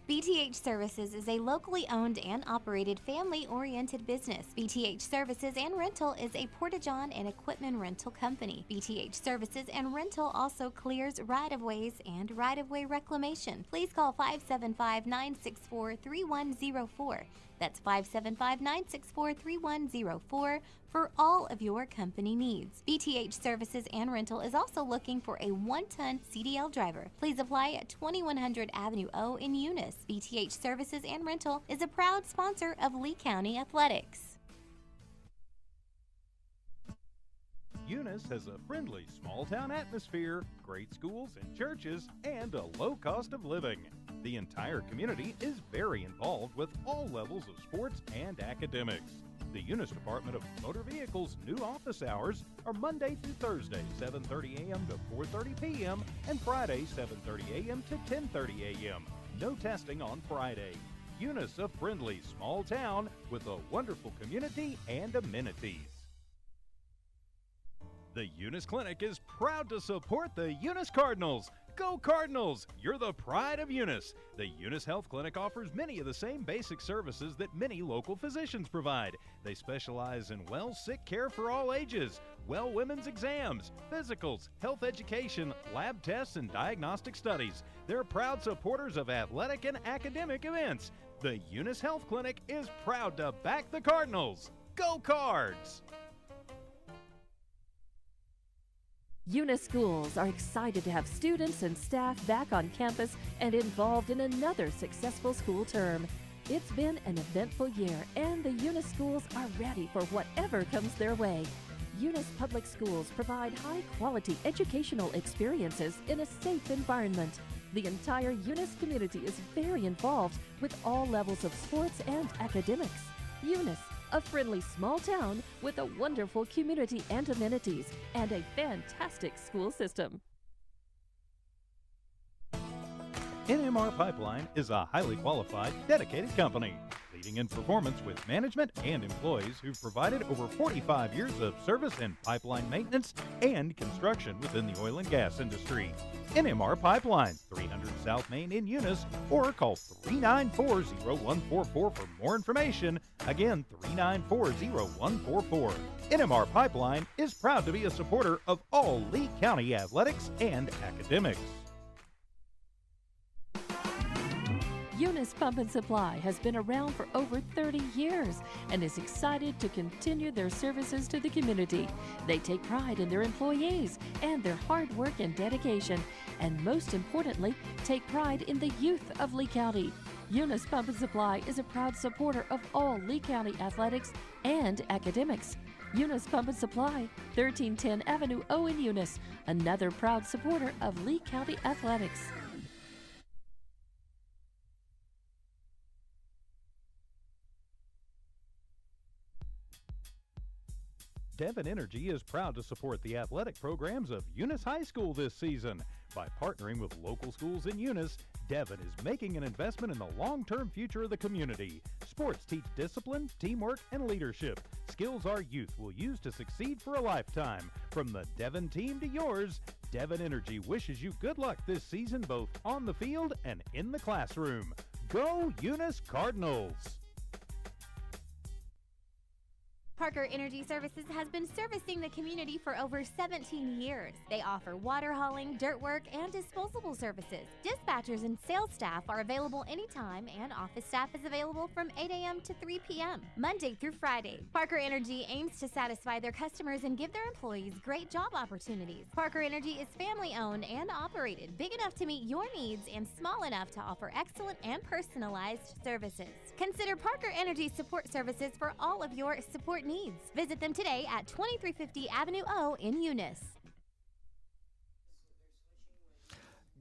BTH Services is a locally owned and operated family-oriented business. BTH Services and Rental is a porta-john and equipment rental company. BTH Services and Rental also clears right-of-ways and right-of-way reclamation. Please call 575-964-3104. That's 575-964-3104 for all of your company needs. BTH Services and Rental is also looking for a 1-ton CDL driver. Please apply at 2100 Avenue O in Eunice. BTH Services and Rental is a proud sponsor of Lee County Athletics. Eunice has a friendly small-town atmosphere, great schools and churches, and a low cost of living. The entire community is very involved with all levels of sports and academics. The Eunice Department of Motor Vehicles' new office hours are Monday through Thursday, 7:30 a.m. to 4:30 p.m. and Friday, 7:30 a.m. to 10:30 a.m. No testing on Friday. Eunice, a friendly small town with a wonderful community and amenities. The Eunice Clinic is proud to support the Eunice Cardinals. Go Cardinals! You're the pride of Eunice. The Eunice Health Clinic offers many of the same basic services that many local physicians provide. They specialize in sick care for all ages, women's exams, physicals, health education, lab tests, and diagnostic studies. They're proud supporters of athletic and academic events. The Eunice Health Clinic is proud to back the Cardinals. Go Cards! Eunice schools are excited to have students and staff back on campus and involved in another successful school term. It's been an eventful year, and the Eunice schools are ready for whatever comes their way. Eunice Public Schools provide high-quality educational experiences in a safe environment. The entire Eunice community is very involved with all levels of sports and academics. Eunice, a friendly small town with a wonderful community and amenities, and a fantastic school system. NMR Pipeline is a highly qualified, dedicated company, leading in performance with management and employees who've provided over 45 years of service in pipeline maintenance and construction within the oil and gas industry. NMR Pipeline, 300 South Main in Eunice, or call 394-0144 for more information. Again, 394-0144. NMR Pipeline is proud to be a supporter of all Lee County athletics and academics. Eunice Pump and Supply has been around for over 30 years and is excited to continue their services to the community. They take pride in their employees and their hard work and dedication, and most importantly, take pride in the youth of Lee County. Eunice Pump and Supply is a proud supporter of all Lee County athletics and academics. Eunice Pump and Supply, 1310 Avenue O in Eunice, another proud supporter of Lee County athletics. Devon Energy is proud to support the athletic programs of Eunice High School this season. By partnering with local schools in Eunice, Devon is making an investment in the long-term future of the community. Sports teach discipline, teamwork, and leadership, skills our youth will use to succeed for a lifetime. From the Devon team to yours, Devon Energy wishes you good luck this season both on the field and in the classroom. Go Eunice Cardinals! Parker Energy Services has been servicing the community for over 17 years. They offer water hauling, dirt work, and disposable services. Dispatchers and sales staff are available anytime, and office staff is available from 8 a.m. to 3 p.m., Monday through Friday. Parker Energy aims to satisfy their customers and give their employees great job opportunities. Parker Energy is family-owned and operated, big enough to meet your needs and small enough to offer excellent and personalized services. Consider Parker Energy support services for all of your support needs. Visit them today at 2350 Avenue O in Eunice.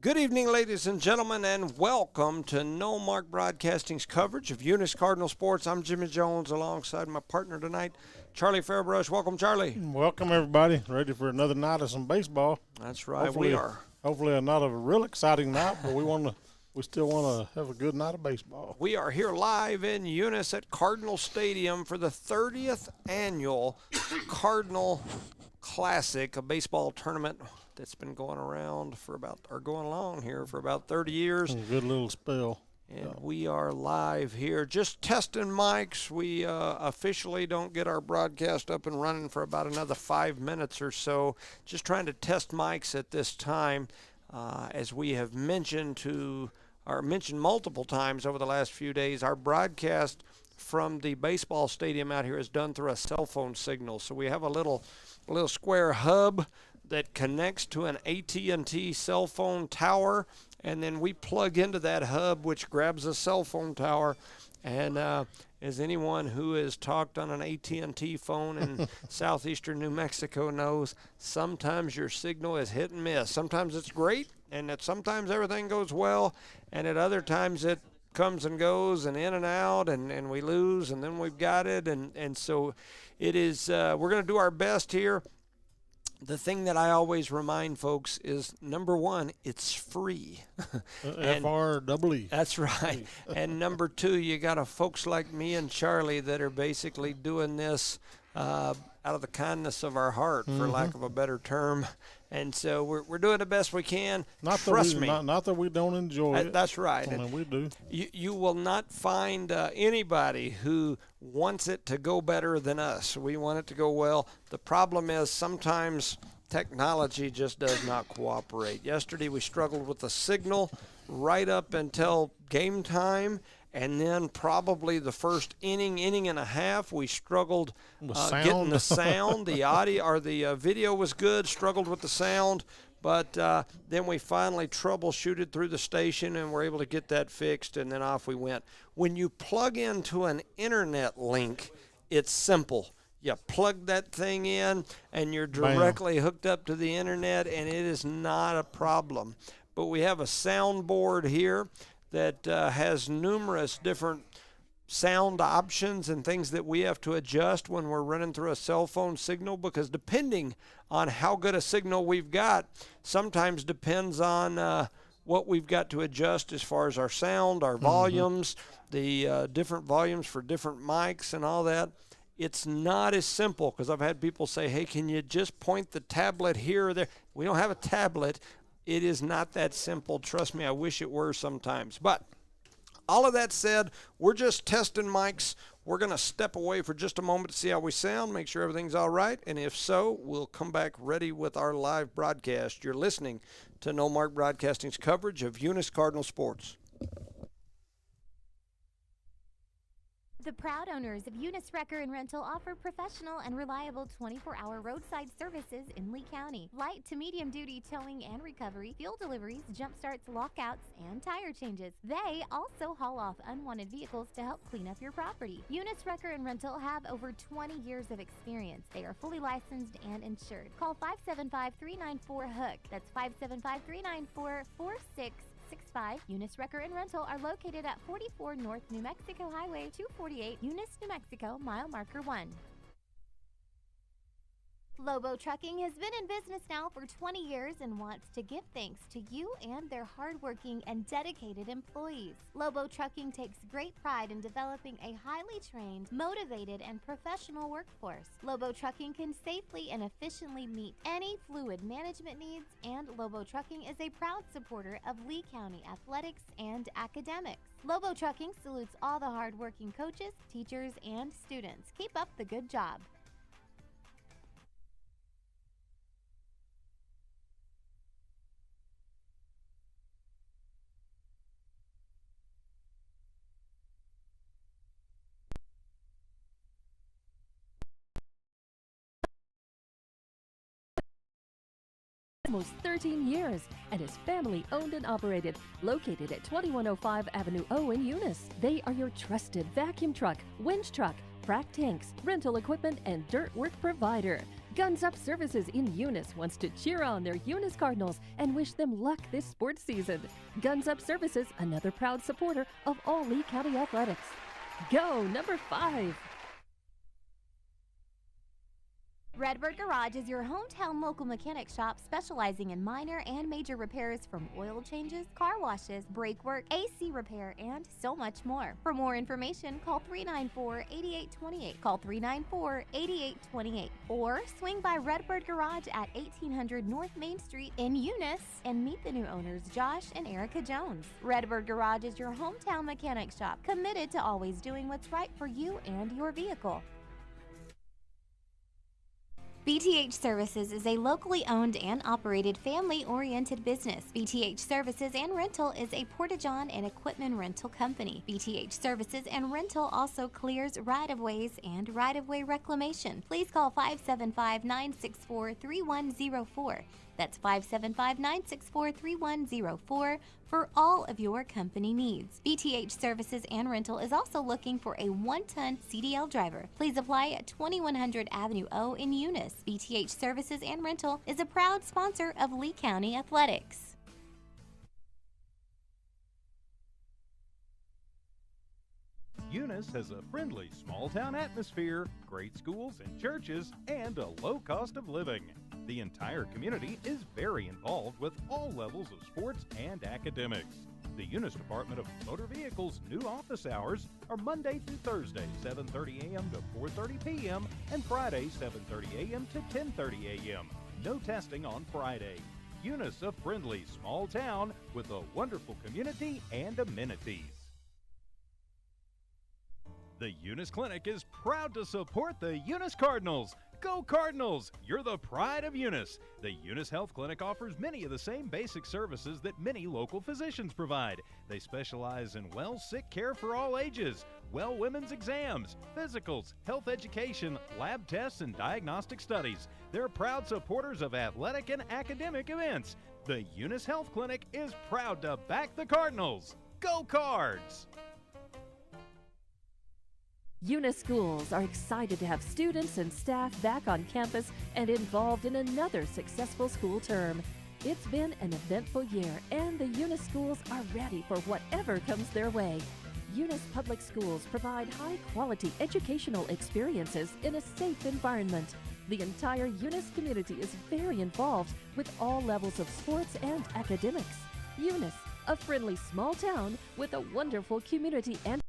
Good evening, ladies and gentlemen, and welcome to No Mark Broadcasting's coverage of Eunice Cardinal Sports. I'm Jimmy Jones alongside my partner tonight, Charlie Fairbrush. Welcome, Charlie. Welcome, everybody. Ready for another night of some baseball. That's right, we are. Hopefully not a real exciting night, but we still want to have a good night of baseball. We are here live in Eunice at Cardinal Stadium for the 30th annual Cardinal Classic, a baseball tournament that's been going along here for about 30 years. A good little spell. And we are live here, just testing mics. We officially don't get our broadcast up and running for about another 5 minutes or so. Just trying to test mics at this time. As we have mentioned multiple times over the last few days, our broadcast from the baseball stadium out here is done through a cell phone signal. So we have a little square hub that connects to an AT&T cell phone tower, and then we plug into that hub, which grabs a cell phone tower. And as anyone who has talked on an AT&T phone in southeastern New Mexico knows, sometimes your signal is hit and miss. Sometimes it's great, and sometimes everything goes well, and at other times it comes and goes and in and out, and we lose, and then we've got it. And so it is, we're going to do our best here. The thing that I always remind folks is, number one, it's free. FREE. That's right. And number two, you got folks like me and Charlie that are basically doing this out of the kindness of our heart, for lack of a better term. And so we're doing the best we can. Trust me. Not that we don't enjoy it. That's right. I mean, we do. You will not find anybody who wants it to go better than us. We want it to go well. The problem is sometimes technology just does not cooperate. Yesterday we struggled with the signal right up until game time. And then probably the first inning and a half, we struggled getting the sound. The audio or the video was good, struggled with the sound. But then we finally troubleshooted through the station and were able to get that fixed, and then off we went. When you plug into an internet link, it's simple. You plug that thing in, and you're directly hooked up to the internet, and it is not a problem. But we have a soundboard here that has numerous different sound options and things that we have to adjust when we're running through a cell phone signal, because depending on how good a signal we've got, sometimes depends on what we've got to adjust as far as our sound, our volumes, the different volumes for different mics and all that. It's not as simple, because I've had people say, hey, can you just point the tablet here or there? We don't have a tablet. It is not that simple. Trust me, I wish it were sometimes. But all of that said, we're just testing mics. We're going to step away for just a moment to see how we sound, make sure everything's all right. And if so, we'll come back ready with our live broadcast. You're listening to No Mark Broadcasting's coverage of Eunice Cardinal Sports. The proud owners of Eunice Wrecker and Rental offer professional and reliable 24-hour roadside services in Lee County. Light to medium duty towing and recovery, fuel deliveries, jump starts, lockouts, and tire changes. They also haul off unwanted vehicles to help clean up your property. Eunice Wrecker and Rental have over 20 years of experience. They are fully licensed and insured. Call 575-394-HOOK. That's 575-394-4665. Eunice Wrecker and Rental are located at 44 North New Mexico Highway 248, Eunice, New Mexico, mile marker 1. Lobo Trucking has been in business now for 20 years and wants to give thanks to you and their hardworking and dedicated employees. Lobo Trucking takes great pride in developing a highly trained, motivated, and professional workforce. Lobo Trucking can safely and efficiently meet any fluid management needs, and Lobo Trucking is a proud supporter of Lee County athletics and academics. Lobo Trucking salutes all the hardworking coaches, teachers, and students. Keep up the good job. Almost 13 years and is family owned and operated, located at 2105 Avenue O in Eunice. They are your trusted vacuum truck, winch truck, frac tanks, rental equipment, and dirt work provider. Guns Up Services in Eunice wants to cheer on their Eunice Cardinals and wish them luck this sports season. Guns Up Services, another proud supporter of all Lee County athletics. Go number 5. Redbird Garage is your hometown local mechanic shop specializing in minor and major repairs from oil changes, car washes, brake work, AC repair, and so much more. For more information, call 394-8828. Call 394-8828. Or swing by Redbird Garage at 1800 North Main Street in Eunice and meet the new owners, Josh and Erica Jones. Redbird Garage is your hometown mechanic shop, committed to always doing what's right for you and your vehicle. BTH Services is a locally owned and operated family-oriented business. BTH Services and Rental is a porta-john and equipment rental company. BTH Services and Rental also clears right-of-ways and right-of-way reclamation. Please call 575-964-3104. That's 575-964-3104 for all of your company needs. BTH Services and Rental is also looking for a 1-ton CDL driver. Please apply at 2100 Avenue O in Eunice. BTH Services and Rental is a proud sponsor of Lee County Athletics. Eunice has a friendly small-town atmosphere, great schools and churches, and a low cost of living. The entire community is very involved with all levels of sports and academics. The Eunice Department of Motor Vehicles' new office hours are Monday through Thursday, 7:30 a.m. to 4:30 p.m., and Friday, 7:30 a.m. to 10:30 a.m. No testing on Friday. Eunice, a friendly small town with a wonderful community and amenities. The Eunice Clinic is proud to support the Eunice Cardinals. Go Cardinals! You're the pride of Eunice. The Eunice Health Clinic offers many of the same basic services that many local physicians provide. They specialize in sick care for all ages, women's exams, physicals, health education, lab tests, and diagnostic studies. They're proud supporters of athletic and academic events. The Eunice Health Clinic is proud to back the Cardinals. Go Cards! Eunice schools are excited to have students and staff back on campus and involved in another successful school term. It's been an eventful year, and the Eunice schools are ready for whatever comes their way. Eunice Public Schools provide high-quality educational experiences in a safe environment. The entire Eunice community is very involved with all levels of sports and academics. Eunice, a friendly small town with a wonderful community and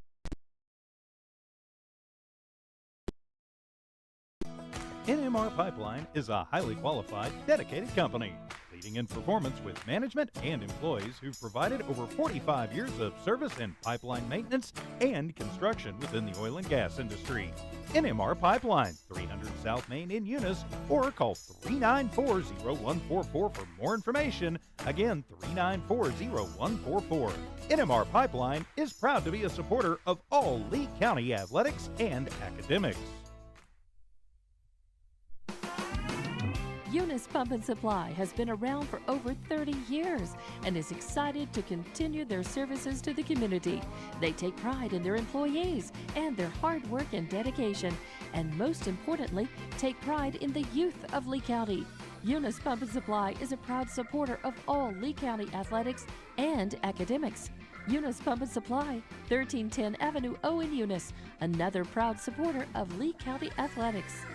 NMR Pipeline is a highly qualified, dedicated company, leading in performance with management and employees who've provided over 45 years of service in pipeline maintenance and construction within the oil and gas industry. NMR Pipeline, 300 South Main in Eunice, or call 394-0144 for more information. Again, 394-0144. NMR Pipeline is proud to be a supporter of all Lee County athletics and academics. Eunice Pump and Supply has been around for over 30 years and is excited to continue their services to the community. They take pride in their employees and their hard work and dedication, and most importantly, take pride in the youth of Lee County. Eunice Pump and Supply is a proud supporter of all Lee County athletics and academics. Eunice Pump and Supply, 1310 Avenue O in Eunice, another proud supporter of Lee County athletics.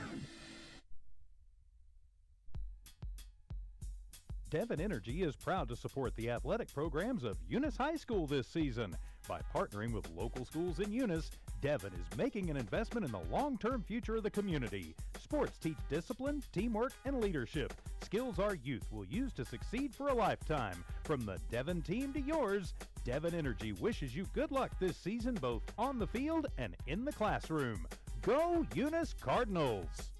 Devon Energy is proud to support the athletic programs of Eunice High School this season. By partnering with local schools in Eunice, Devon is making an investment in the long-term future of the community. Sports teach discipline, teamwork, and leadership, skills our youth will use to succeed for a lifetime. From the Devon team to yours, Devon Energy wishes you good luck this season both on the field and in the classroom. Go Eunice Cardinals!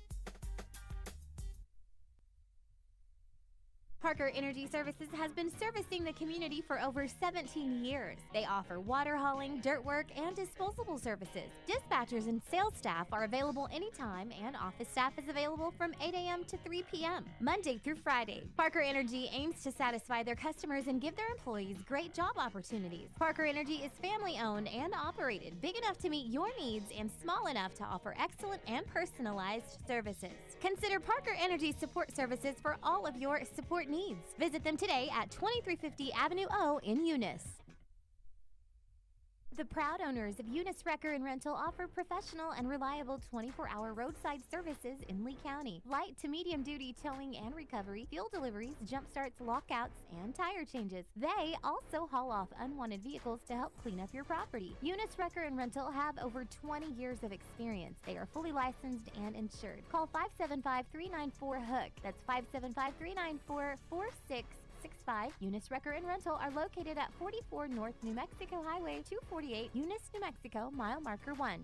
Parker Energy Services has been servicing the community for over 17 years. They offer water hauling, dirt work, and disposable services. Dispatchers and sales staff are available anytime, and office staff is available from 8 a.m. to 3 p.m., Monday through Friday. Parker Energy aims to satisfy their customers and give their employees great job opportunities. Parker Energy is family-owned and operated, big enough to meet your needs and small enough to offer excellent and personalized services. Consider Parker Energy support services for all of your support needs. Visit them today at 2350 Avenue O in Eunice. The proud owners of Eunice Wrecker and Rental offer professional and reliable 24-hour roadside services in Lee County. Light to medium duty towing and recovery, fuel deliveries, jump starts, lockouts, and tire changes. They also haul off unwanted vehicles to help clean up your property. Eunice Wrecker and Rental have over 20 years of experience. They are fully licensed and insured. Call 575-394-HOOK. That's 575-394-4665. Eunice Wrecker and Rental are located at 44 North New Mexico Highway 248, Eunice, New Mexico, mile marker 1.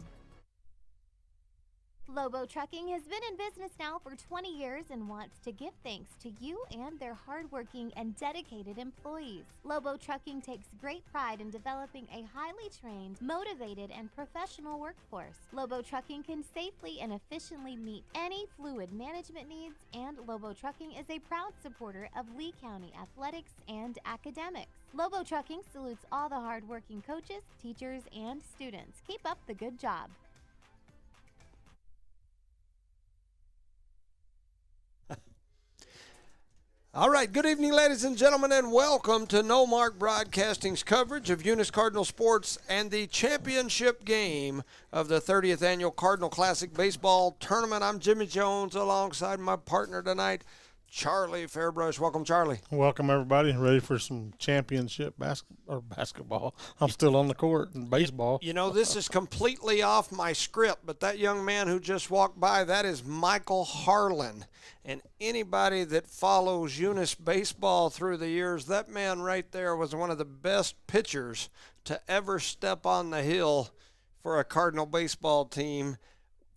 Lobo Trucking has been in business now for 20 years and wants to give thanks to you and their hardworking and dedicated employees. Lobo Trucking takes great pride in developing a highly trained, motivated, and professional workforce. Lobo Trucking can safely and efficiently meet any fluid management needs, and Lobo Trucking is a proud supporter of Lee County athletics and academics. Lobo Trucking salutes all the hardworking coaches, teachers, and students. Keep up the good job. All right, good evening, ladies and gentlemen, and welcome to No Mark Broadcasting's coverage of Eunice Cardinal Sports and the championship game of the 30th Annual Cardinal Classic Baseball Tournament. I'm Jimmy Jones alongside my partner tonight, Charlie Fairbrush. Welcome, Charlie. Welcome, everybody. Ready for some championship basketball. I'm still on the court in baseball. You know, this is completely off my script, but that young man who just walked by, that is Michael Harlan. And anybody that follows Eunice baseball through the years, that man right there was one of the best pitchers to ever step on the hill for a Cardinal baseball team.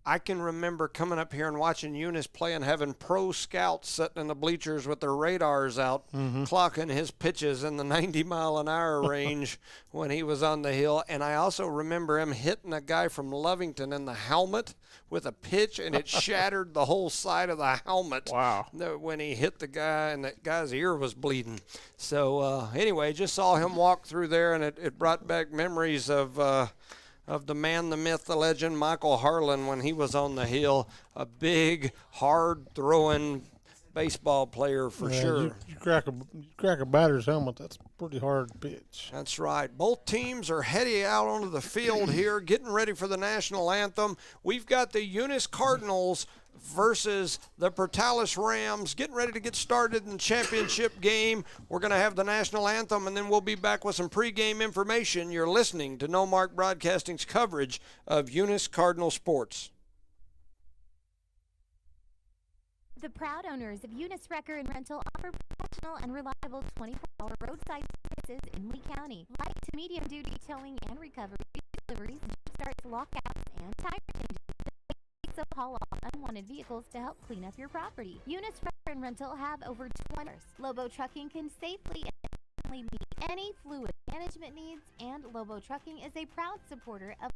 I can remember coming up here and watching Eunice play and having pro scouts sitting in the bleachers with their radars out, clocking his pitches in the 90-mile-an-hour range when he was on the hill. And I also remember him hitting a guy from Lovington in the helmet with a pitch, and it shattered the whole side of the helmet. Wow. When he hit the guy, and that guy's ear was bleeding. So anyway, just saw him walk through there, and it brought back memories of the man, the myth, the legend, Michael Harlan, when he was on the hill. A big, hard-throwing baseball player for sure. You crack a batter's helmet, that's a pretty hard pitch. That's right. Both teams are heading out onto the field here, getting ready for the national anthem. We've got the Eunice Cardinals versus the Portales Rams, getting ready to get started in the championship game. We're going to have the national anthem, and then we'll be back with some pregame information. You're listening to No Mark Broadcasting's coverage of Eunice Cardinal Sports. The proud owners of Eunice Wrecker and Rental offer professional and reliable 24-hour roadside services in Lee County. Light to medium duty towing and recovery, deliveries, jump starts, lockouts, and tire changes. So haul off unwanted vehicles to help clean up your property. Eunice Wrecker and Rental have over 20 years. Lobo Trucking can safely and efficiently meet any fluid management needs, and Lobo Trucking is a proud supporter of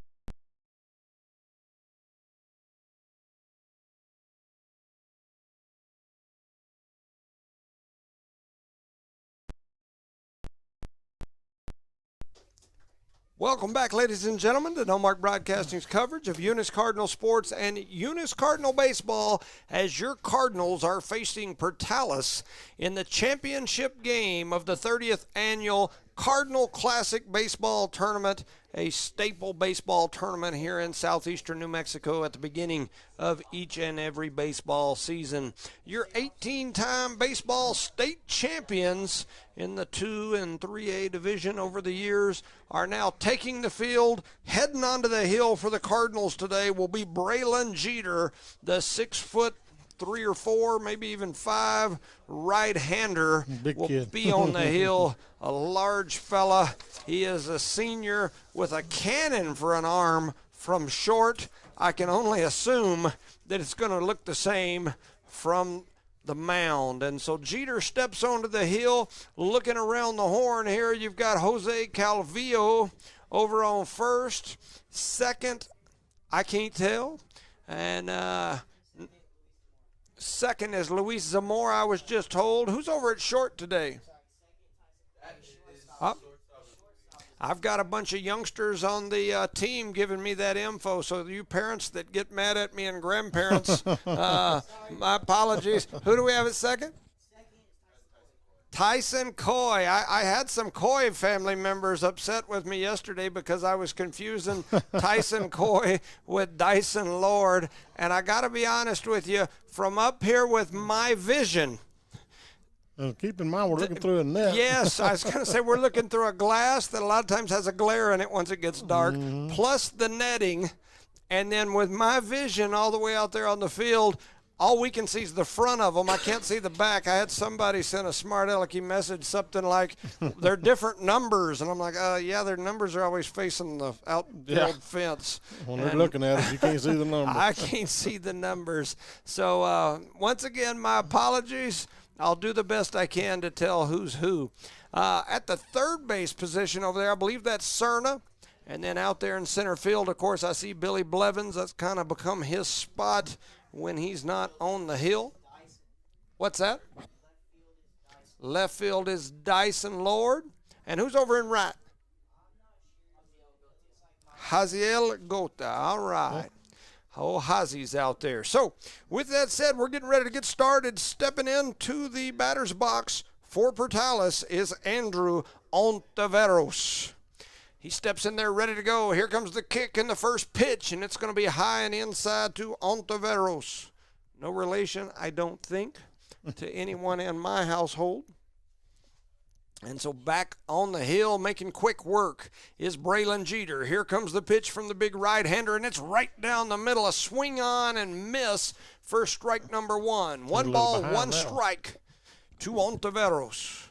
Welcome back, ladies and gentlemen, to No Mark Broadcasting's coverage of Eunice Cardinal Sports and Eunice Cardinal Baseball, as your Cardinals are facing Portales in the championship game of the 30th Annual Cardinal Classic Baseball Tournament, a staple baseball tournament here in southeastern New Mexico at the beginning of each and every baseball season. Your 18-time baseball state champions in the 2 and 3A division over the years are now taking the field. Heading onto the hill for the Cardinals today will be Braylon Jeter, the 6'3" or 4", maybe even 5" right-hander. Will be on the hill. A large fella. He is a senior with a cannon for an arm from short. I can only assume that it's going to look the same from the mound. And so Jeter steps onto the hill. Looking around the horn here, you've got Jose Calvillo over on first. Second, I can't tell. And second is Luis Zamora, I was just told. Who's over at short today? I've got a bunch of youngsters on the team giving me that info, so you parents that get mad at me and grandparents, my apologies. Who do we have at second? Tyson Coy. I had some Coy family members upset with me yesterday because I was confusing Tyson Coy with Dyson Lord. And I got to be honest with you, from up here with my vision. Keep in mind, we're looking through a net. Yes, I was going to say we're looking through a glass that a lot of times has a glare in it once it gets dark, plus the netting. And then with my vision all the way out there on the field, all we can see is the front of them. I can't see the back. I had somebody send a smart alecky message, something like, they're different numbers. And I'm like, yeah, their numbers are always facing the outfield fence. When they're looking at it, you can't see the numbers. I can't see the numbers. So once again, my apologies. I'll do the best I can to tell who's who. At the third base position over there, I believe that's Cerna. And then out there in center field, of course, I see Billy Blevins. That's kind of become his spot when he's not on the hill. What's that? Left field is Dyson Lord. And who's over in right? Haziel Gota. All right. Oh, Hazi's out there. So, with that said, we're getting ready to get started. Stepping into the batter's box for Portales is Andrew Ontiveros. He steps in there ready to go. Here comes the kick and the first pitch, and it's going to be high and inside to Ontiveros. No relation, I don't think, to anyone in my household. And so back on the hill, making quick work, is Braylon Jeter. Here comes the pitch from the big right-hander, and it's right down the middle. A swing on and miss for strike number one. One ball, one strike to Ontiveros.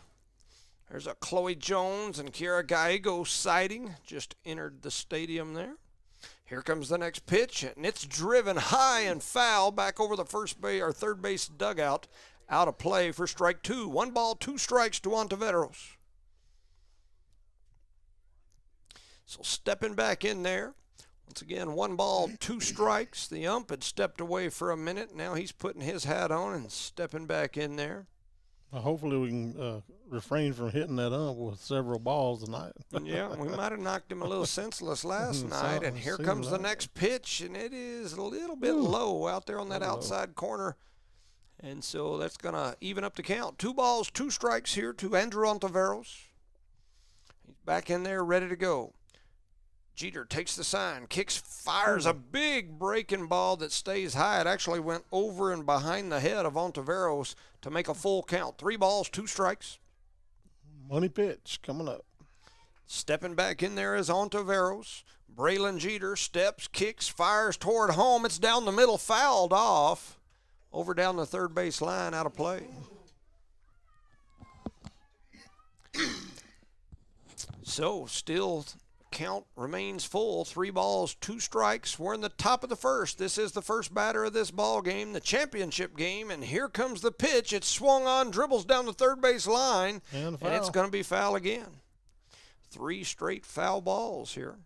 There's a Chloe Jones and Kiara Gallego sighting. Just entered the stadium there. Here comes the next pitch, and it's driven high and foul back over the first base or third base dugout. Out of play for strike two. One ball, two strikes to Ontiveros. So stepping back in there. Once again, one ball, two strikes. The ump had stepped away for a minute. Now he's putting his hat on and stepping back in there. Well, hopefully we can refrain from hitting that ump with several balls tonight. Yeah, we might have knocked him a little senseless last night. And here comes the next pitch, and it is a little bit low out there on that outside corner. And so that's going to even up the count. 2 balls, 2 strikes here to Andrew Ontiveros. He's back in there ready to go. Jeter takes the sign, kicks, fires a big breaking ball that stays high. It actually went over and behind the head of Ontiveros to make a full count. 3 balls, 2 strikes. Money pitch coming up. Stepping back in there is Ontiveros. Braylon Jeter steps, kicks, fires toward home. It's down the middle, fouled off. Over down the third base line, out of play. So still count remains full. 3 balls, 2 strikes. We're in the top of the first. This is the first batter of this ball game, the championship game. And here comes the pitch. It's swung on, dribbles down the third base line. And it's going to be foul again. 3 straight foul balls here.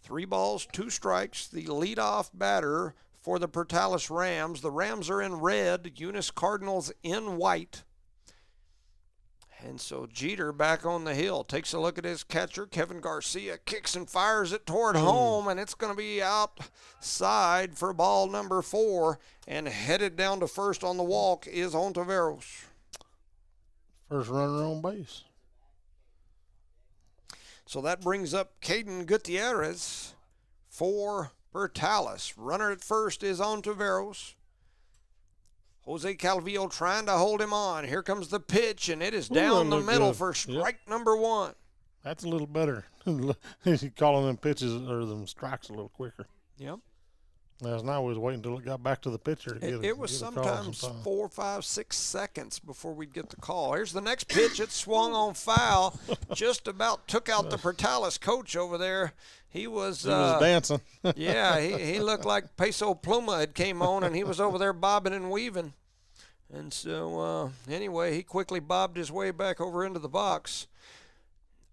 3 balls, 2 strikes. The leadoff batter for the Portales Rams. The Rams are in red, Eunice Cardinals in white. And so Jeter back on the hill, takes a look at his catcher, Kevin Garcia, kicks and fires it toward home, and it's going to be outside for ball number 4, and headed down to first on the walk is Ontiveros. First runner on base. So that brings up Caden Gutierrez for Portales. Runner at first is Ontiveros. Jose Calvillo trying to hold him on. Here comes the pitch, and it is down the middle for strike number 1. That's a little better. He's calling them pitches or them strikes a little quicker. Yep. Last night we was waiting until it got back to the pitcher to get it was sometimes 4, 5, 6 seconds before we'd get the call. Here's the next pitch. It swung on foul. Just about took out the Portales coach over there. He was dancing. Yeah, he looked like Peso Pluma had came on, and he was over there bobbing and weaving. And so, anyway, he quickly bobbed his way back over into the box.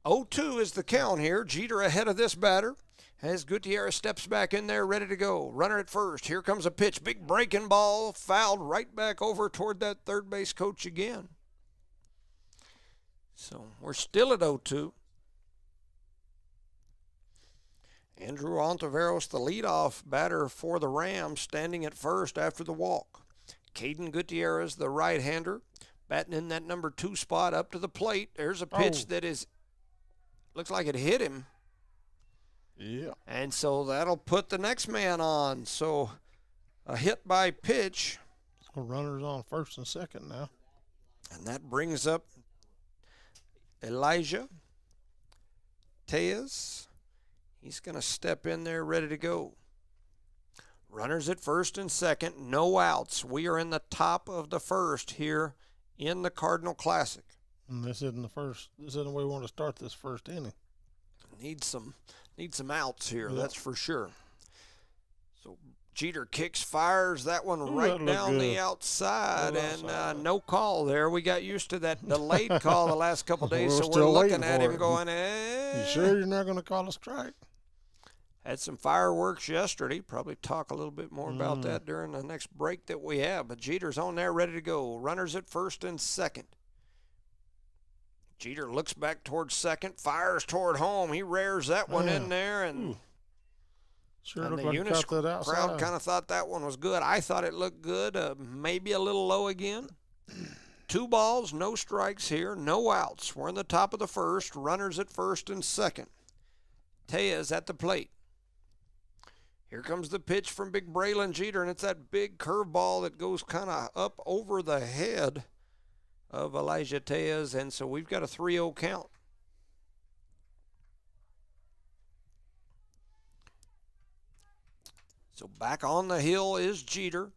0-2 is the count here. Jeter ahead of this batter. As Gutierrez steps back in there, ready to go. Runner at first. Here comes a pitch. Big breaking ball. Fouled right back over toward that third base coach again. So we're still at 0-2. Andrew Ontiveros, the leadoff batter for the Rams, standing at first after the walk. Caden Gutierrez, the right-hander. batting in that number 2 spot up to the plate. There's a pitch that looks like it hit him. Yeah. And so that'll put the next man on. So a hit by pitch. So runners on first and second now. And that brings up Elijah Tejas. He's going to step in there ready to go. Runners at first and second, no outs. We are in the top of the first here in the Cardinal Classic. And this isn't the way we want to start this first inning. Need some outs here, that's for sure. So Jeter kicks, fires that one right down the outside, and no call there. We got used to that delayed call the last couple days, so we're looking at him going, You sure you're not going to call a strike? Had some fireworks yesterday. Probably talk a little bit more about that during the next break that we have. But Jeter's on there ready to go. Runners at first and second. Jeter looks back towards second, fires toward home. He rears that one in there, and sure and looked the like Eunice that outside. crowd kind of thought that one was good. I thought it looked good. Maybe a little low again. 2 balls, no strikes here, no outs. We're in the top of the first. Runners at first and second. Tejas at the plate. Here comes the pitch from Big Braylon Jeter, and it's that big curveball that goes kind of up over the head of Elijah Tejas, and so we've got a 3-0 count. So back on the hill is Jeter.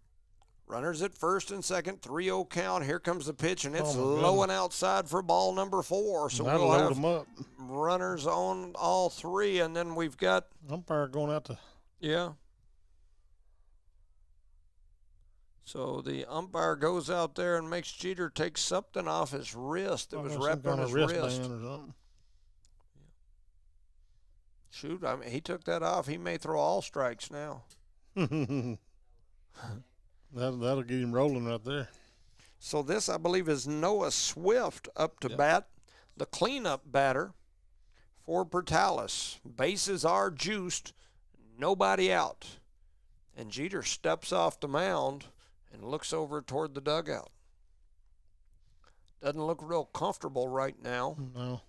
Runners at first and second, 3-0 count. Here comes the pitch, and it's low and outside for ball number 4. So we'll have runners on all 3, and then we've got umpire going out to. Yeah. So the umpire goes out there and makes Jeter take something off his wrist that was wrapped on his wrist. Shoot, I mean, he took that off. He may throw all strikes now. That'll get him rolling right there. So this, I believe, is Noah Swift up to bat, the cleanup batter for Portales. Bases are juiced, nobody out. And Jeter steps off the mound and looks over toward the dugout. Doesn't look real comfortable right now. No.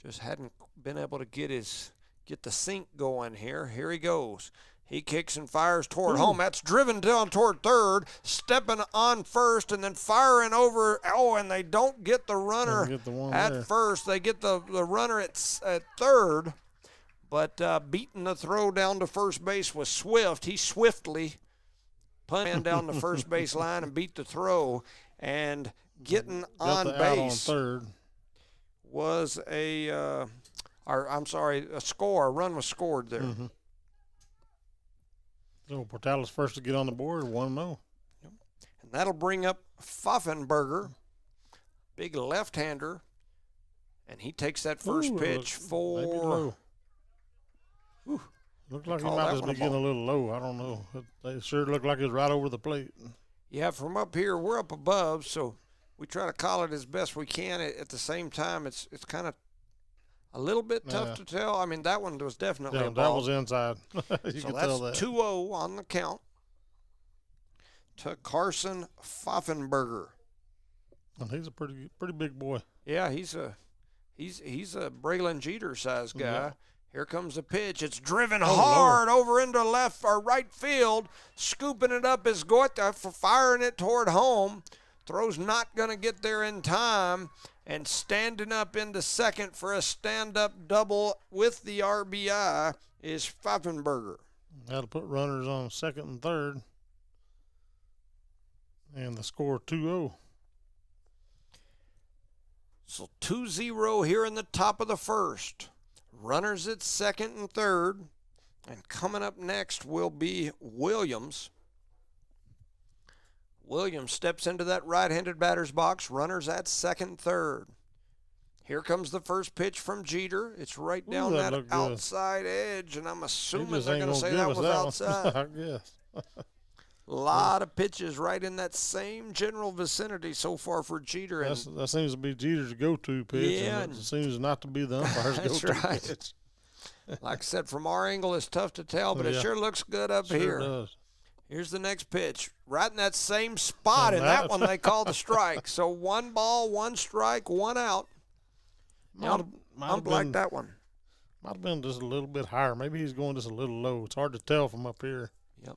Just hadn't been able to get the sink going here. Here he goes. He kicks and fires toward home. That's driven down toward third, stepping on first, and then firing over. Oh, and they don't get the runner at first. They get the runner at third, but beating the throw down to first base was Swift. He swiftly punted down the first base line and beat the throw, and getting on base on third was a score. A run was scored there. Mm-hmm. So Portales first to get on the board, 1-0. And that'll bring up Pfaffenberger, big left-hander, and he takes that first pitch for. Looked like he might just be getting a little low. I don't know. They sure looked like it was right over the plate. Yeah, from up here, we're up above, so we try to call it as best we can. At the same time, it's kind of a little bit tough to tell. I mean, that one was definitely a ball. That was inside. You so can that's tell that. 2-0 on the count to Carson Pfaffenberger. And he's a pretty big boy. Yeah, he's a Braylon Jeter size guy. Yeah. Here comes the pitch. It's driven hard over into left or right field. Scooping it up is Goethe for firing it toward home. Throw's not going to get there in time. And standing up into second for a stand-up double with the RBI is Pfaffenberger. That'll put runners on second and third. And the score 2-0. So 2-0 here in the top of the first. Runners at second and third. And coming up next will be Williams. Williams steps into that right-handed batter's box. Runners at second, third. Here comes the first pitch from Jeter. It's right down that outside edge, and I'm assuming they're going to say that was outside. I guess. A lot of pitches right in that same general vicinity so far for Jeter. That seems to be Jeter's go-to pitch, and it seems not to be the umpire's go-to pitch. Like I said, from our angle, it's tough to tell, but it sure looks good up here. Does. Here's the next pitch, right in that same spot, and that one they call the strike. So 1 ball, 1 strike, 1 out. Like that one. Might have been just a little bit higher. Maybe he's going just a little low. It's hard to tell from up here. Yep.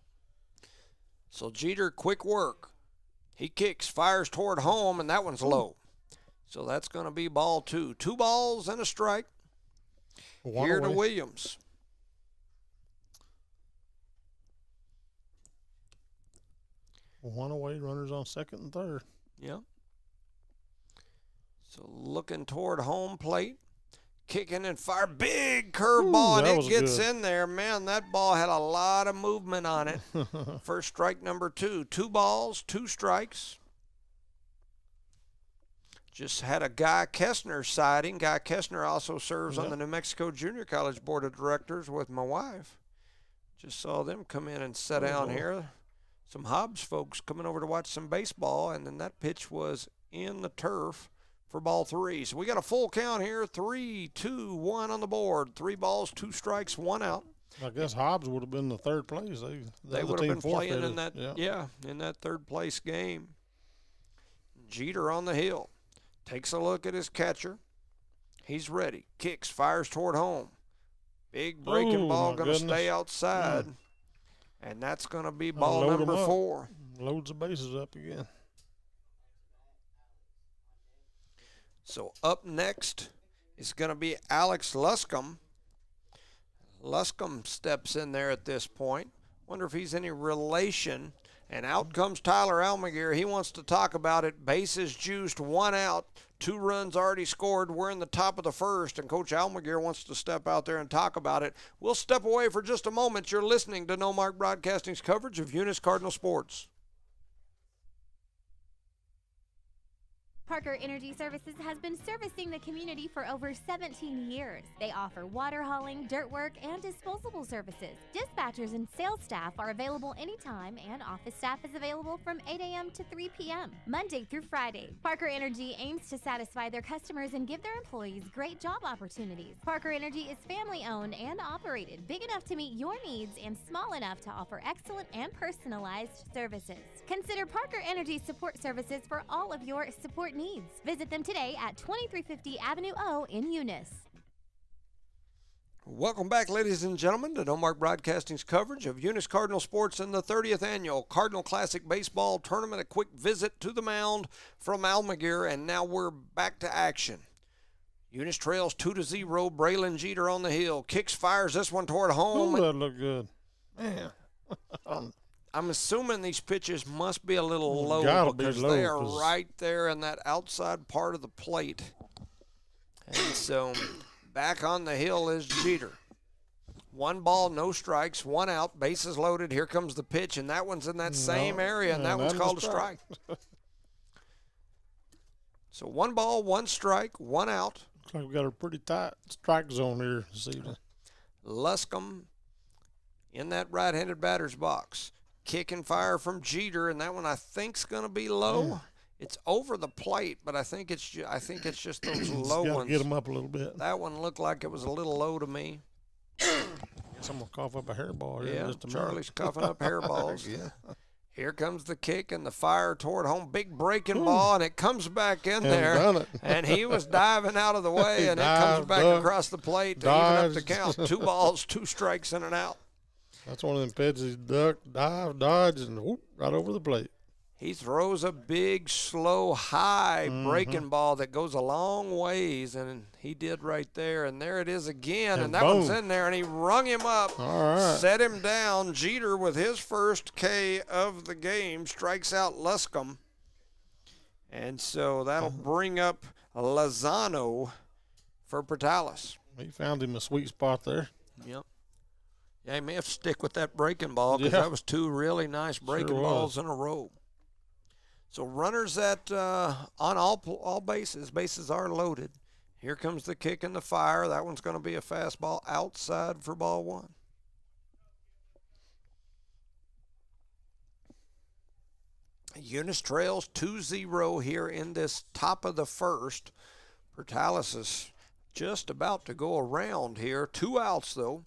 So Jeter, quick work. He kicks, fires toward home, and that one's low. So that's going to be ball 2. 2 balls and a strike. Here to Williams. One away, runners on second and third. Yep. So looking toward home plate. Kicking and fire. Big curveball, and it gets in there. Man, that ball had a lot of movement on it. First strike number 2. 2 balls, 2 strikes. Just had a Guy Kestner sighting. Guy Kestner also serves on the New Mexico Junior College Board of Directors with my wife. Just saw them come in and sit down here. Some Hobbs folks coming over to watch some baseball, and then that pitch was in the turf for ball 3. So we got a full count here. 3, 2, 1 on the board. 3 balls, 2 strikes, 1 out. I guess Hobbs would have been the third place. They would have been playing in that, in that third place game. Jeter on the hill. Takes a look at his catcher. He's ready. Kicks, fires toward home. Big breaking ball going to stay outside. And that's going to be ball number 4. Loads the bases up again. So up next is going to be Alex Luscombe. Luscombe steps in there at this point. Wonder if he's any relation. And out comes Tyler Almaguer. He wants to talk about it. Bases juiced, 1 out, 2 runs already scored. We're in the top of the first, and Coach Almaguer wants to step out there and talk about it. We'll step away for just a moment. You're listening to No Mark Broadcasting's coverage of Eunice Cardinal Sports. Parker Energy Services has been servicing the community for over 17 years. They offer water hauling, dirt work, and disposable services. Dispatchers and sales staff are available anytime, and office staff is available from 8 a.m. to 3 p.m., Monday through Friday. Parker Energy aims to satisfy their customers and give their employees great job opportunities. Parker Energy is family-owned and operated, big enough to meet your needs and small enough to offer excellent and personalized services. Consider Parker Energy support services for all of your support needs. Visit them today at 2350 Avenue O in Eunice. Welcome back, ladies and gentlemen, to No Mark Broadcasting's coverage of Eunice Cardinal Sports and the 30th Annual Cardinal Classic Baseball Tournament. A quick visit to the mound from Almaguer, and now we're back to action. Eunice trails 2-0. Braylon Jeter on the hill. Kicks, fires this one toward home. Ooh, that looked good. Man. I'm assuming these pitches must be a little low because they are right there in that outside part of the plate. And so back on the hill is Jeter. 1 ball, no strikes, 1 out, bases loaded. Here comes the pitch, and that one's in that same area, and that one's called a strike. So 1 ball, 1 strike, 1 out. Looks like we got a pretty tight strike zone here this evening. Luscombe in that right-handed batter's box. Kick and fire from Jeter, and that one I think's going to be low. Yeah. It's over the plate, but I think it's just those low ones. Get them up a little bit. That one looked like it was a little low to me. Guess I'm gonna cough up a hairball here. Yeah, in just a Charlie's coughing up hairballs. Yeah. Here comes the kick and the fire toward home. Big breaking ball, and it comes back in there. And he was diving out of the way, and it comes back across the plate to even up the count. 2 balls, 2 strikes, and an out. That's one of them pitches. Duck, dive, dodge, and whoop, right over the plate. He throws a big, slow, high breaking ball that goes a long ways, and he did right there. And there it is again, and that one's in there, and he rung him up, set him down. Jeter, with his first K of the game, strikes out Luscombe. And so that'll bring up Lozano for Portales. He found him a sweet spot there. Yep. Yeah, he may have to stick with that breaking ball because that was 2 really nice breaking balls in a row. So runners at on all bases. Bases are loaded. Here comes the kick and the fire. That one's going to be a fastball outside for ball 1. Eunice trails 2-0 here in this top of the first. Portales is just about to go around here. 2 outs, though.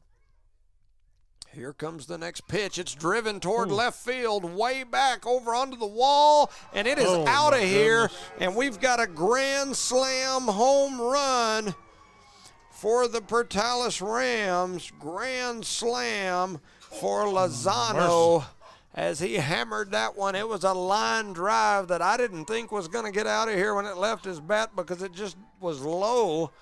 Here comes the next pitch. It's driven toward left field, way back over onto the wall, and it is out of here. And we've got a grand slam home run for the Portales Rams. Grand slam for Lozano as he hammered that one. It was a line drive that I didn't think was going to get out of here when it left his bat because it just was low.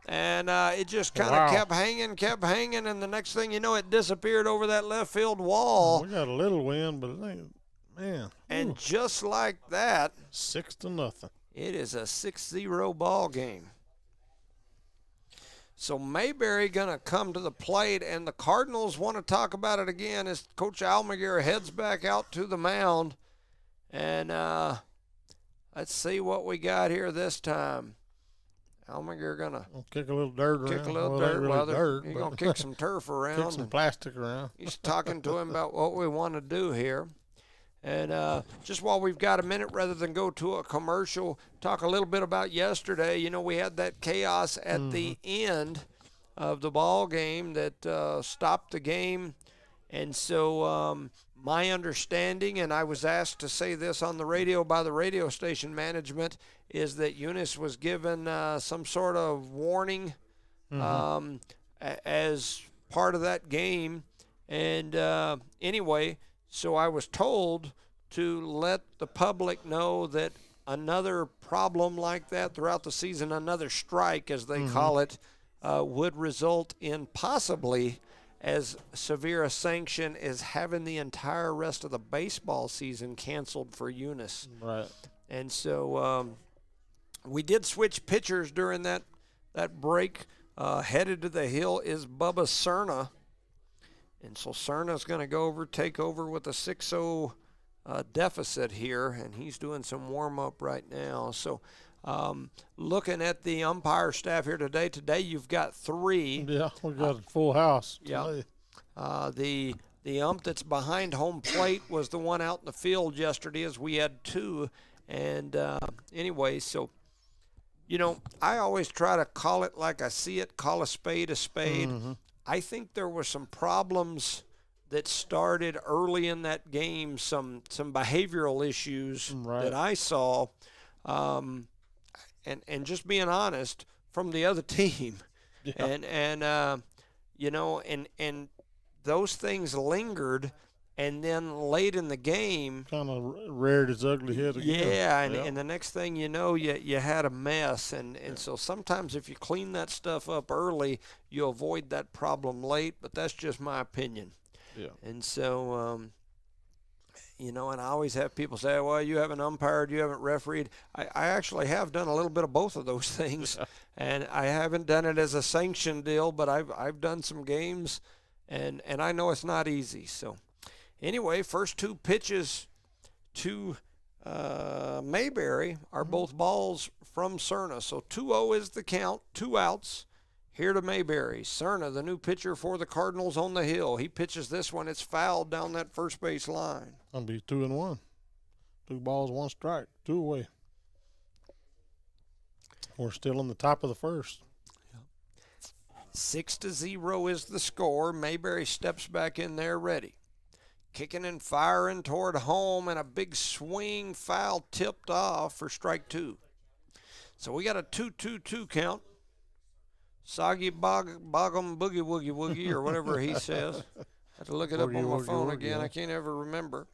And it just kind of kept hanging, and the next thing you know, it disappeared over that left field wall. We got a little wind, but it ain't, man. And just like that, 6-0. it is a 6-0 ball game. So Mayberry going to come to the plate, and the Cardinals want to talk about it again as Coach Almaguer heads back out to the mound. And let's see what we got here this time. Almaguer gonna kick a little dirt around. Kick a little well, dirt. really Well, dirt, he's gonna kick some turf around. Kick some plastic around. He's talking to him about what we want to do here. And just while we've got a minute, rather than go to a commercial, talk a little bit about yesterday. You know, we had that chaos at the end of the ball game that stopped the game. And so my understanding, and I was asked to say this on the radio by the radio station management, is that Eunice was given some sort of warning as part of that game. And anyway, so I was told to let the public know that another problem like that throughout the season, another strike as they call it, would result in possibly as severe a sanction as having the entire rest of the baseball season canceled for Eunice. Right. And so we did switch pitchers during that break. Headed to the hill is Bubba Cerna. And so Cerna's going to take over with a 6-0 deficit here, and he's doing some warm-up right now. So looking at the umpire staff here today you've got 3. Yeah, we got a full house today. The ump that's behind home plate was the one out in the field yesterday, as we had 2. And anyway, so, you know, I always try to call it like I see it, call a spade a spade. I think there were some problems that started early in that game, some behavioral issues that I saw. And just being honest, from the other team. Yeah. And you know, and those things lingered, and then late in the game kind of reared its ugly head again. Yeah, and the next thing you know, you had a mess. And so sometimes if you clean that stuff up early, you avoid that problem late, but that's just my opinion. Yeah. And so you know, and I always have people say, well, you haven't umpired, you haven't refereed. I actually have done a little bit of both of those things, and I haven't done it as a sanctioned deal, but I've done some games, and I know it's not easy. So anyway, first 2 pitches to Mayberry are both balls from Cerna. So 2-0 is the count, 2 outs. Here to Mayberry. Cerna, the new pitcher for the Cardinals on the hill. He pitches this one. It's fouled down that first base line. Gonna be 2-1. 2 balls, 1 strike. 2 away. We're still in the top of the first. 6-0 is the score. Mayberry steps back in there ready. Kicking and firing toward home, and a big swing, foul tipped off for strike 2. So we got a 2-2-2 count. Soggy Boggum Boogie Woogie Woogie, or whatever he says. I have to look it up on my phone again. I can't ever remember.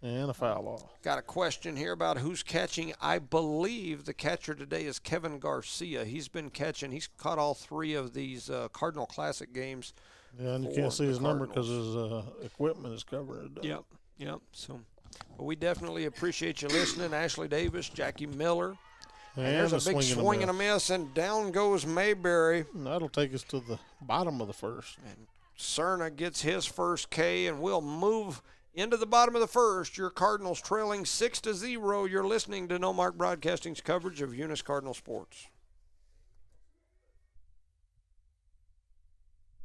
And a foul ball. Got a question here about who's catching. I believe the catcher today is Kevin Garcia. He's been catching. He's caught all 3 of these Cardinal Classic games. Yeah, and you can't see his number because his equipment is covered. Yep. So, well, we definitely appreciate you listening. Ashley Davis, Jackie Miller. And there's a big swing and a miss, and down goes Mayberry. And that'll take us to the bottom of the first. And Cerna gets his first K, and we'll move into the bottom of the first. Your Cardinals trailing 6-0. You're listening to No Mark Broadcasting's coverage of Eunice Cardinal Sports.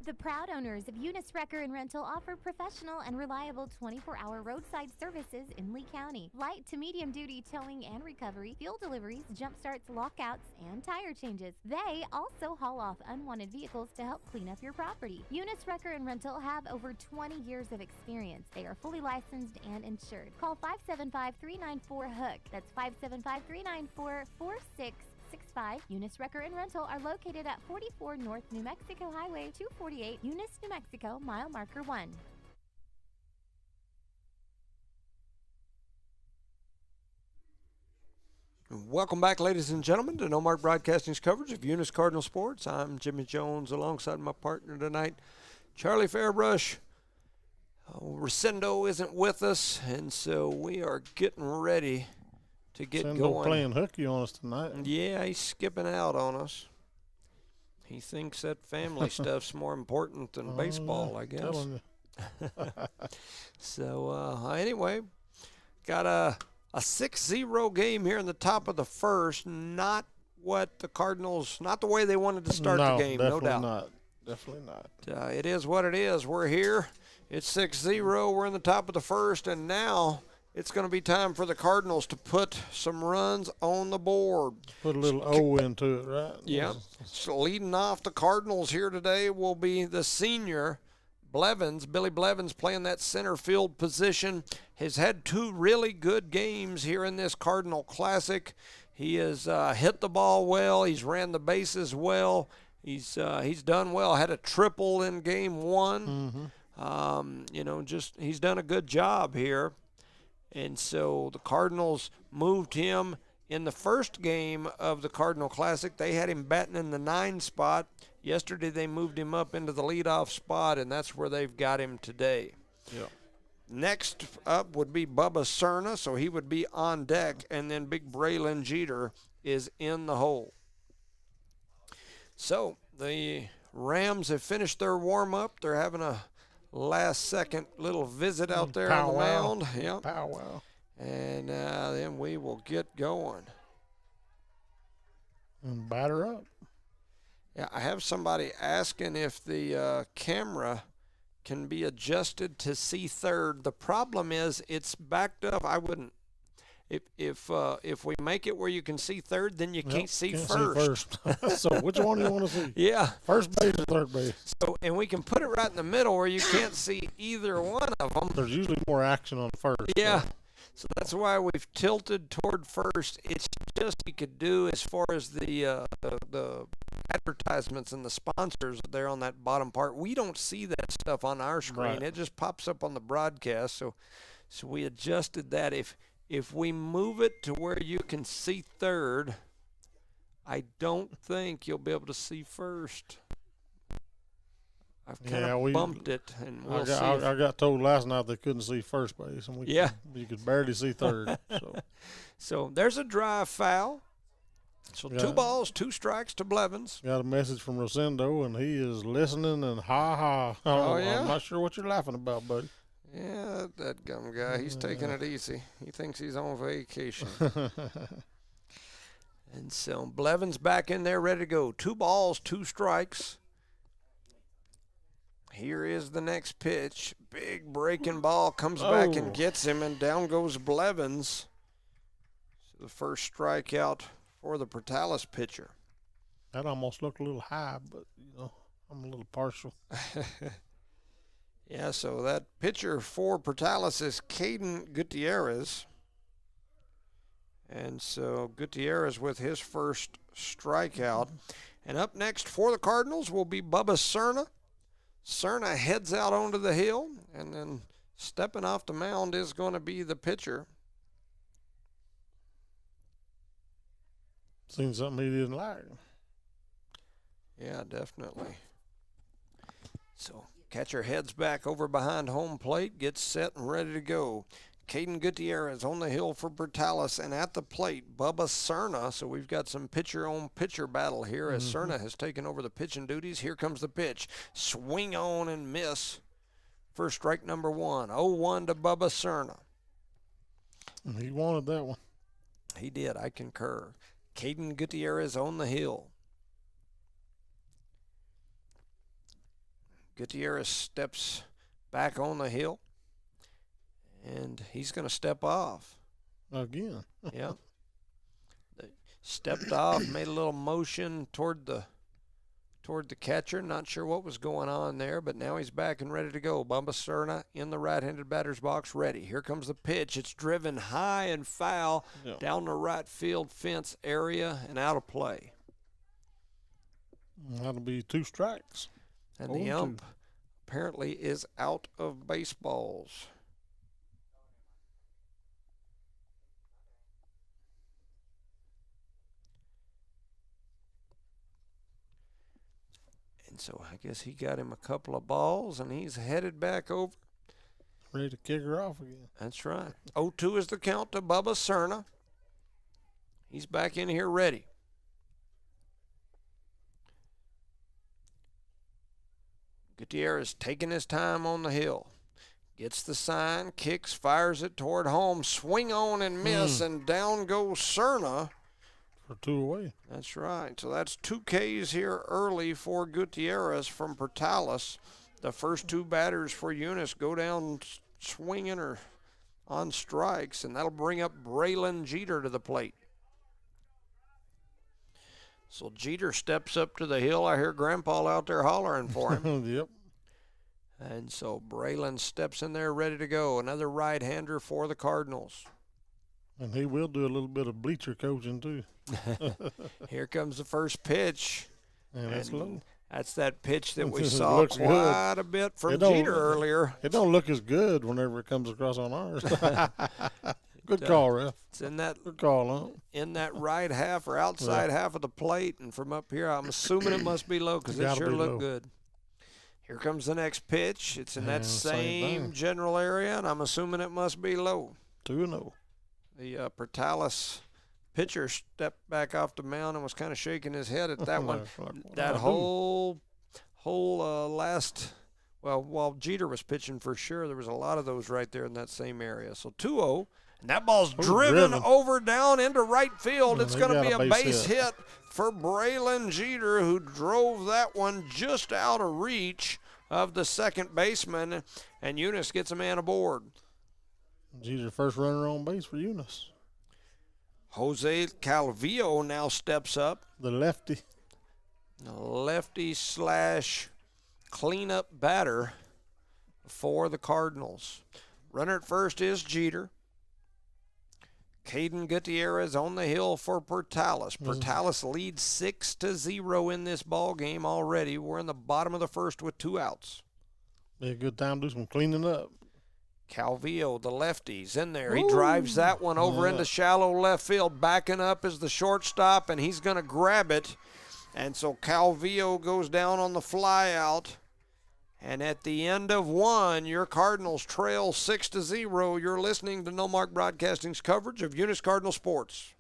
The proud owners of Eunice Wrecker and Rental offer professional and reliable 24-hour roadside services in Lee County. Light to medium duty towing and recovery, fuel deliveries, jump starts, lockouts, and tire changes. They also haul off unwanted vehicles to help clean up your property. Eunice Wrecker and Rental have over 20 years of experience. They are fully licensed and insured. Call 575-394-HOOK. That's 575-394-4665. Eunice Wrecker and Rental are located at 44 North New Mexico Highway 248, Eunice, New Mexico, mile marker 1. Welcome back, ladies and gentlemen, to No Mark Broadcasting's coverage of Eunice Cardinal Sports. I'm Jimmy Jones alongside my partner tonight, Charlie Fairbrush. Resendo isn't with us, and so we are getting ready to get going. Playing hooky on us tonight. Yeah, he's skipping out on us. He thinks that family stuff's more important than baseball, yeah, I guess. Telling you. So, anyway, got a 6-0 game here in the top of the first. Not what the Cardinals, not the way they wanted to start the game, no doubt. Not. Definitely not. It is what it is. We're here. It's 6-0. We're in the top of the first, and now it's going to be time for the Cardinals to put some runs on the board. Put a little O into it, right? Yeah. So leading off the Cardinals here today will be the senior, Blevins. Billy Blevins playing that center field position. Has had 2 really good games here in this Cardinal Classic. He has hit the ball well. He's ran the bases well. He's done well. Had a triple in game 1. Mm-hmm. He's done a good job here. And so the Cardinals moved him in the first game of the Cardinal Classic. They had him batting in the 9 spot. Yesterday they moved him up into the leadoff spot, and that's where they've got him today. Yeah. Next up would be Bubba Cerna, so he would be on deck, and then Big Braylon Jeter is in the hole. So the Rams have finished their warm-up. They're having a last-second little visit out there on the mound. Yep. Powwow. And then we will get going. And batter up. Yeah, I have somebody asking if the camera can be adjusted to see third. The problem is it's backed up. I wouldn't. If we make it where you can see third, then you can't see first. So which one do you want to see? Yeah. First base or third base? So, and we can put it right in the middle where you can't see either one of them. There's usually more action on first. Yeah. So that's why we've tilted toward first. It's just we could do as far as the advertisements and the sponsors there on that bottom part. We don't see that stuff on our screen. Right. It just pops up on the broadcast. So we adjusted that. If we move it to where you can see third, I don't think you'll be able to see first. I've kind of bumped it, and we'll see. I got told last night they couldn't see first base, and you could barely see third. So there's a drive foul. So 2 balls, 2 strikes to Blevins. Got a message from Rosendo, and he is listening and ha. Oh, yeah? I'm not sure what you're laughing about, buddy. Yeah, that gum guy. He's taking it easy. He thinks he's on vacation. And so Blevins back in there ready to go. 2 balls, 2 strikes. Here is the next pitch. Big breaking ball comes back and gets him, and down goes Blevins. So the first strikeout for the Portales pitcher. That almost looked a little high, but, I'm a little partial. Yeah, so that pitcher for Portales is Caden Gutierrez. And so Gutierrez with his first strikeout. And up next for the Cardinals will be Bubba Cerna. Cerna heads out onto the hill, and then stepping off the mound is going to be the pitcher. Seen something he didn't like. Yeah, definitely. So catcher heads back over behind home plate, gets set and ready to go. Caden Gutierrez on the hill for Portales, and at the plate, Bubba Cerna. So we've got some pitcher-on-pitcher battle here as Cerna has taken over the pitching duties. Here comes the pitch. Swing on and miss for strike number 1. 0-1 to Bubba Cerna. He wanted that one. He did. I concur. Caden Gutierrez on the hill. Gutierrez steps back on the hill, and he's going to step off. Again. Yeah. Stepped off, made a little motion toward the catcher. Not sure what was going on there, but now he's back and ready to go. Bubba Cerna in the right-handed batter's box, ready. Here comes the pitch. It's driven high and foul down the right field fence area and out of play. That'll be 2 strikes. And the ump apparently is out of baseballs. And so I guess he got him a couple of balls, and he's headed back over. Ready to kick her off again. That's right. 0-2 is the count to Bubba Cerna. He's back in here ready. Gutierrez taking his time on the hill. Gets the sign, kicks, fires it toward home. Swing on and miss, and down goes Cerna. For 2 away. That's right. So that's 2 Ks here early for Gutierrez from Portales. The first 2 batters for Eunice go down swinging or on strikes, and that'll bring up Braylon Jeter to the plate. So Jeter steps up to the hill. I hear Grandpa out there hollering for him. Yep. And so Braylon steps in there ready to go. Another right-hander for the Cardinals. And he will do a little bit of bleacher coaching, too. Here comes the first pitch. And that's low. That's that pitch that we saw quite a bit from Jeter earlier. It don't look as good whenever it comes across on ours. Good call, Ref. It's in that good call, huh? In that right half or outside half of the plate, and from up here, I'm assuming it must be low because it sure looked good. Here comes the next pitch. It's in that same general area, and I'm assuming it must be low. 2-0. The Portales pitcher stepped back off the mound and was kind of shaking his head at that one. That whole last, well, while Jeter was pitching for sure, there was a lot of those right there in that same area. So 2-0, and that ball's driven over down into right field. It's going to be a base hit for Braylon Jeter, who drove that one just out of reach of the second baseman, and Eunice gets a man aboard. Jeter first runner on base for Eunice. Jose Calvillo now steps up. The lefty. The lefty / cleanup batter for the Cardinals. Runner at first is Jeter. Caden Gutierrez on the hill for Portales. Portales leads 6-0 in this ball game already. We're in the bottom of the first with 2 outs. Be a good time to do some cleaning up. Calvillo, the lefty's in there. He drives that one over into shallow left field. Backing up is the shortstop, and he's going to grab it. And so Calvillo goes down on the fly out. And at the end of 1, your Cardinals trail 6-0. You're listening to No Mark Broadcasting's coverage of Eunice Cardinal Sports.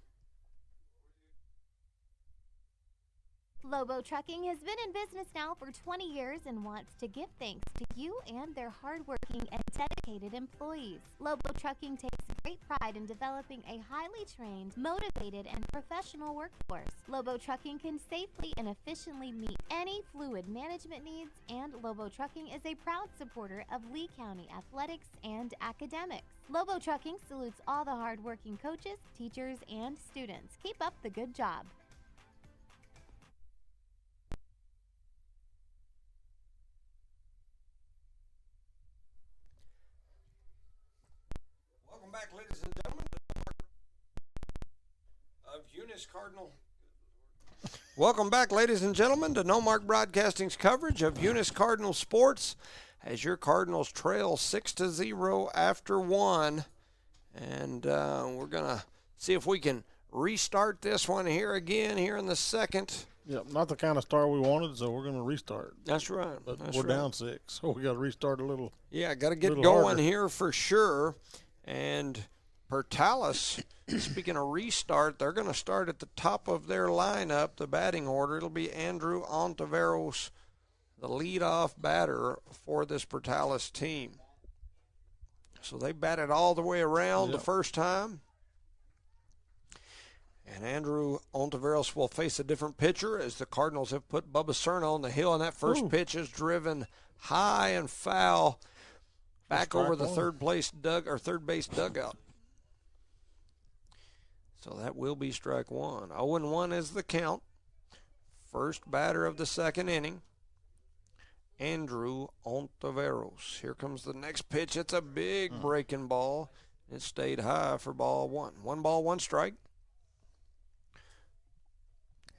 Lobo Trucking has been in business now for 20 years and wants to give thanks to you and their hardworking and dedicated employees. Lobo Trucking takes great pride in developing a highly trained, motivated, and professional workforce. Lobo Trucking can safely and efficiently meet any fluid management needs, and Lobo Trucking is a proud supporter of Lee County athletics and academics. Lobo Trucking salutes all the hardworking coaches, teachers, and students. Keep up the good job. Welcome back, ladies and gentlemen, of Eunice Cardinal. Welcome back, ladies and gentlemen, to No Mark Broadcasting's coverage of Eunice Cardinal Sports, as your Cardinals trail 6-0 after 1, and we're gonna see if we can restart this one here again here in the second. Yep, not the kind of start we wanted, so we're going to restart. That's right. But we're down 6, so we got to restart a little. Yeah, got to get going here for sure. And Portales, speaking of restart, they're going to start at the top of their lineup, the batting order. It'll be Andrew Ontiveros, the leadoff batter for this Portales team. So they batted all the way around the first time. And Andrew Ontiveros will face a different pitcher as the Cardinals have put Bubba Cerna on the hill, and that first pitch is driven high and foul back over the third base dugout. So that will be strike one. 0-1 is the count. First batter of the second inning, Andrew Ontiveros. Here comes the next pitch. It's a big breaking ball. It stayed high for ball one. 1 ball, 1 strike.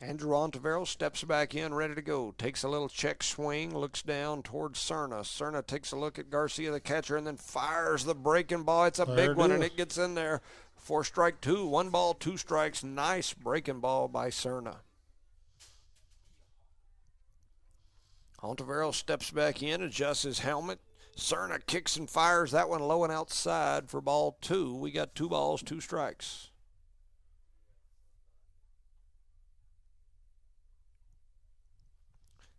Andrew Ontiveros steps back in, ready to go. Takes a little check swing, looks down towards Cerna. Cerna takes a look at Garcia, the catcher, and then fires the breaking ball. It's a big one, and it gets in there for strike two. 1 ball, 2 strikes. Nice breaking ball by Cerna. Ontiveros steps back in, adjusts his helmet. Cerna kicks and fires that one low and outside for ball 2. We got 2 balls, 2 strikes.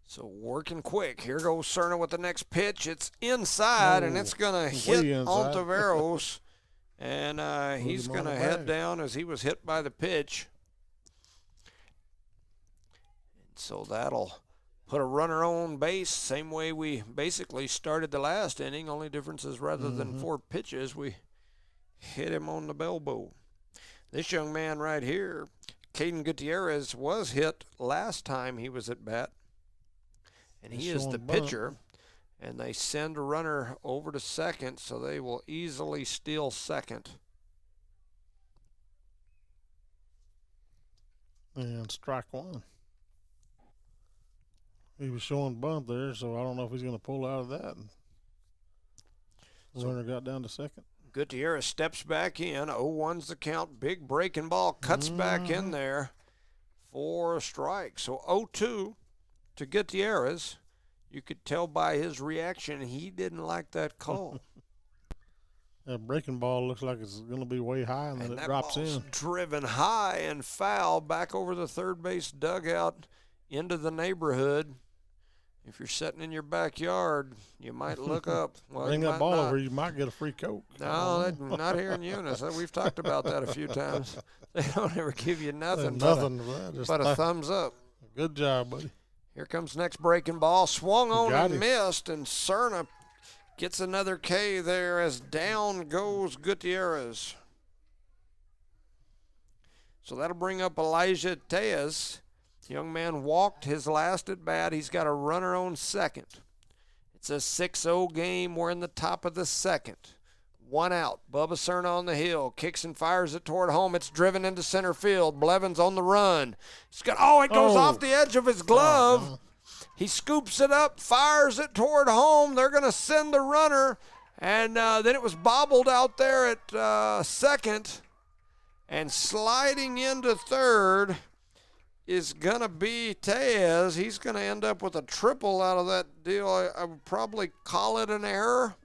So working quick. Here goes Cerna with the next pitch. It's inside, and it's going to hit Ontiveros. And he's going to head down as he was hit by the pitch. And so that'll put a runner on base, same way we basically started the last inning. Only difference is rather than 4 pitches, we hit him on the elbow. This young man right here, Caden Gutierrez, was hit last time he was at bat. And he is the pitcher. And they send a runner over to second, so they will easily steal second. And strike one. He was showing bunt there, so I don't know if he's going to pull out of that. The runner got down to second. Gutierrez steps back in. 0-1's the count. Big breaking ball cuts back in there for a strike. So 0-2 to Gutierrez. You could tell by his reaction he didn't like that call. That breaking ball looks like it's going to be way high, and then it drops in. Driven high and foul back over the third base dugout into the neighborhood. If you're sitting in your backyard, you might look up. Well, bring that ball over, you might get a free Coke. No, not here in Eunice. We've talked about that a few times. They don't ever give you nothing but a thumbs up. Good job, buddy. Here comes next breaking ball. Swung on and missed, and Cerna gets another K there as down goes Gutierrez. So that'll bring up Elijah Tejas. Young man walked his last at bat. He's got a runner on second. It's a 6-0 game. We're in the top of the second. 1 out. Bubba Cerna on the hill. Kicks and fires it toward home. It's driven into center field. Blevins on the run. It goes off the edge of his glove. He scoops it up, fires it toward home. They're going to send the runner. And then it was bobbled out there at second. And sliding into third is going to be Tejas. He's going to end up with a triple out of that deal. I would probably call it an error.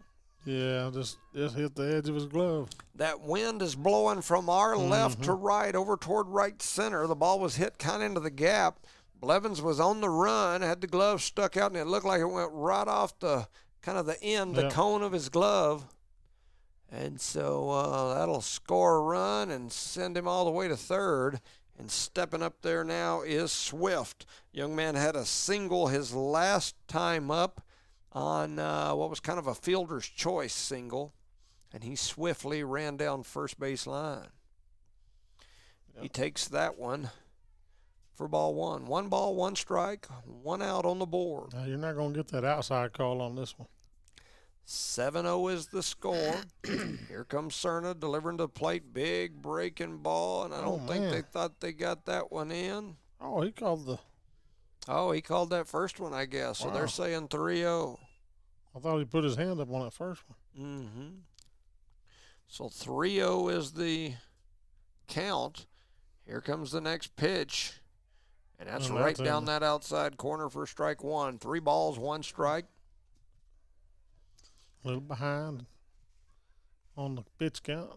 Yeah, just hit the edge of his glove. That wind is blowing from our left to right over toward right center. The ball was hit kind of into the gap. Blevins was on the run, had the glove stuck out, and it looked like it went right off the kind of the end, the cone of his glove. And so that'll score a run and send him all the way to third. And stepping up there now is Swift. Young man had a single his last time up on what was kind of a fielder's choice single, and he swiftly ran down first base line. Yep. He takes that one for ball 1. 1 ball, 1 strike, 1 out on the board. Now, you're not going to get that outside call on this one. 7-0 is the score. Here comes Cerna delivering to the plate. Big breaking ball, and I don't think they thought they got that one in. Oh, he called that first one, I guess. So they're saying 3-0. I thought he put his hand up on that first one. So 3-0 is the count. Here comes the next pitch. And that's right down that outside corner for strike 1. 3 balls, 1 strike. A little behind on the pitch count.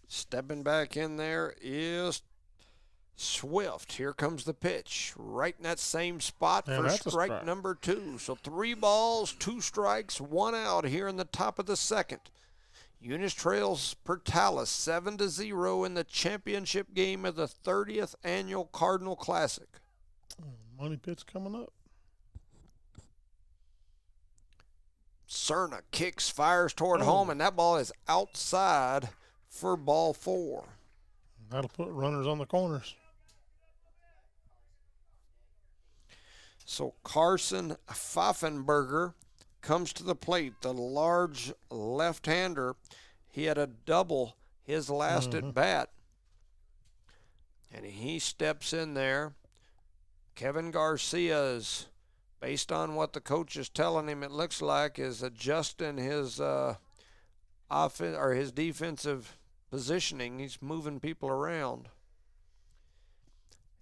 Stepping back in there is Swift. Here comes the pitch. Right in that same spot for strike number 2. So 3 balls, 2 strikes, 1 out here in the top of the second. Eunice trails Portales 7-0 in the championship game of the 30th annual Cardinal Classic. Money pit's coming up. Cerna kicks, fires toward home, and that ball is outside for ball 4. That'll put runners on the corners. So Carson Pfaffenberger comes to the plate, the large left-hander. He had a double his last at bat. And he steps in there. Kevin Garcia's, based on what the coach is telling him, it looks like, is adjusting his his defensive positioning. He's moving people around.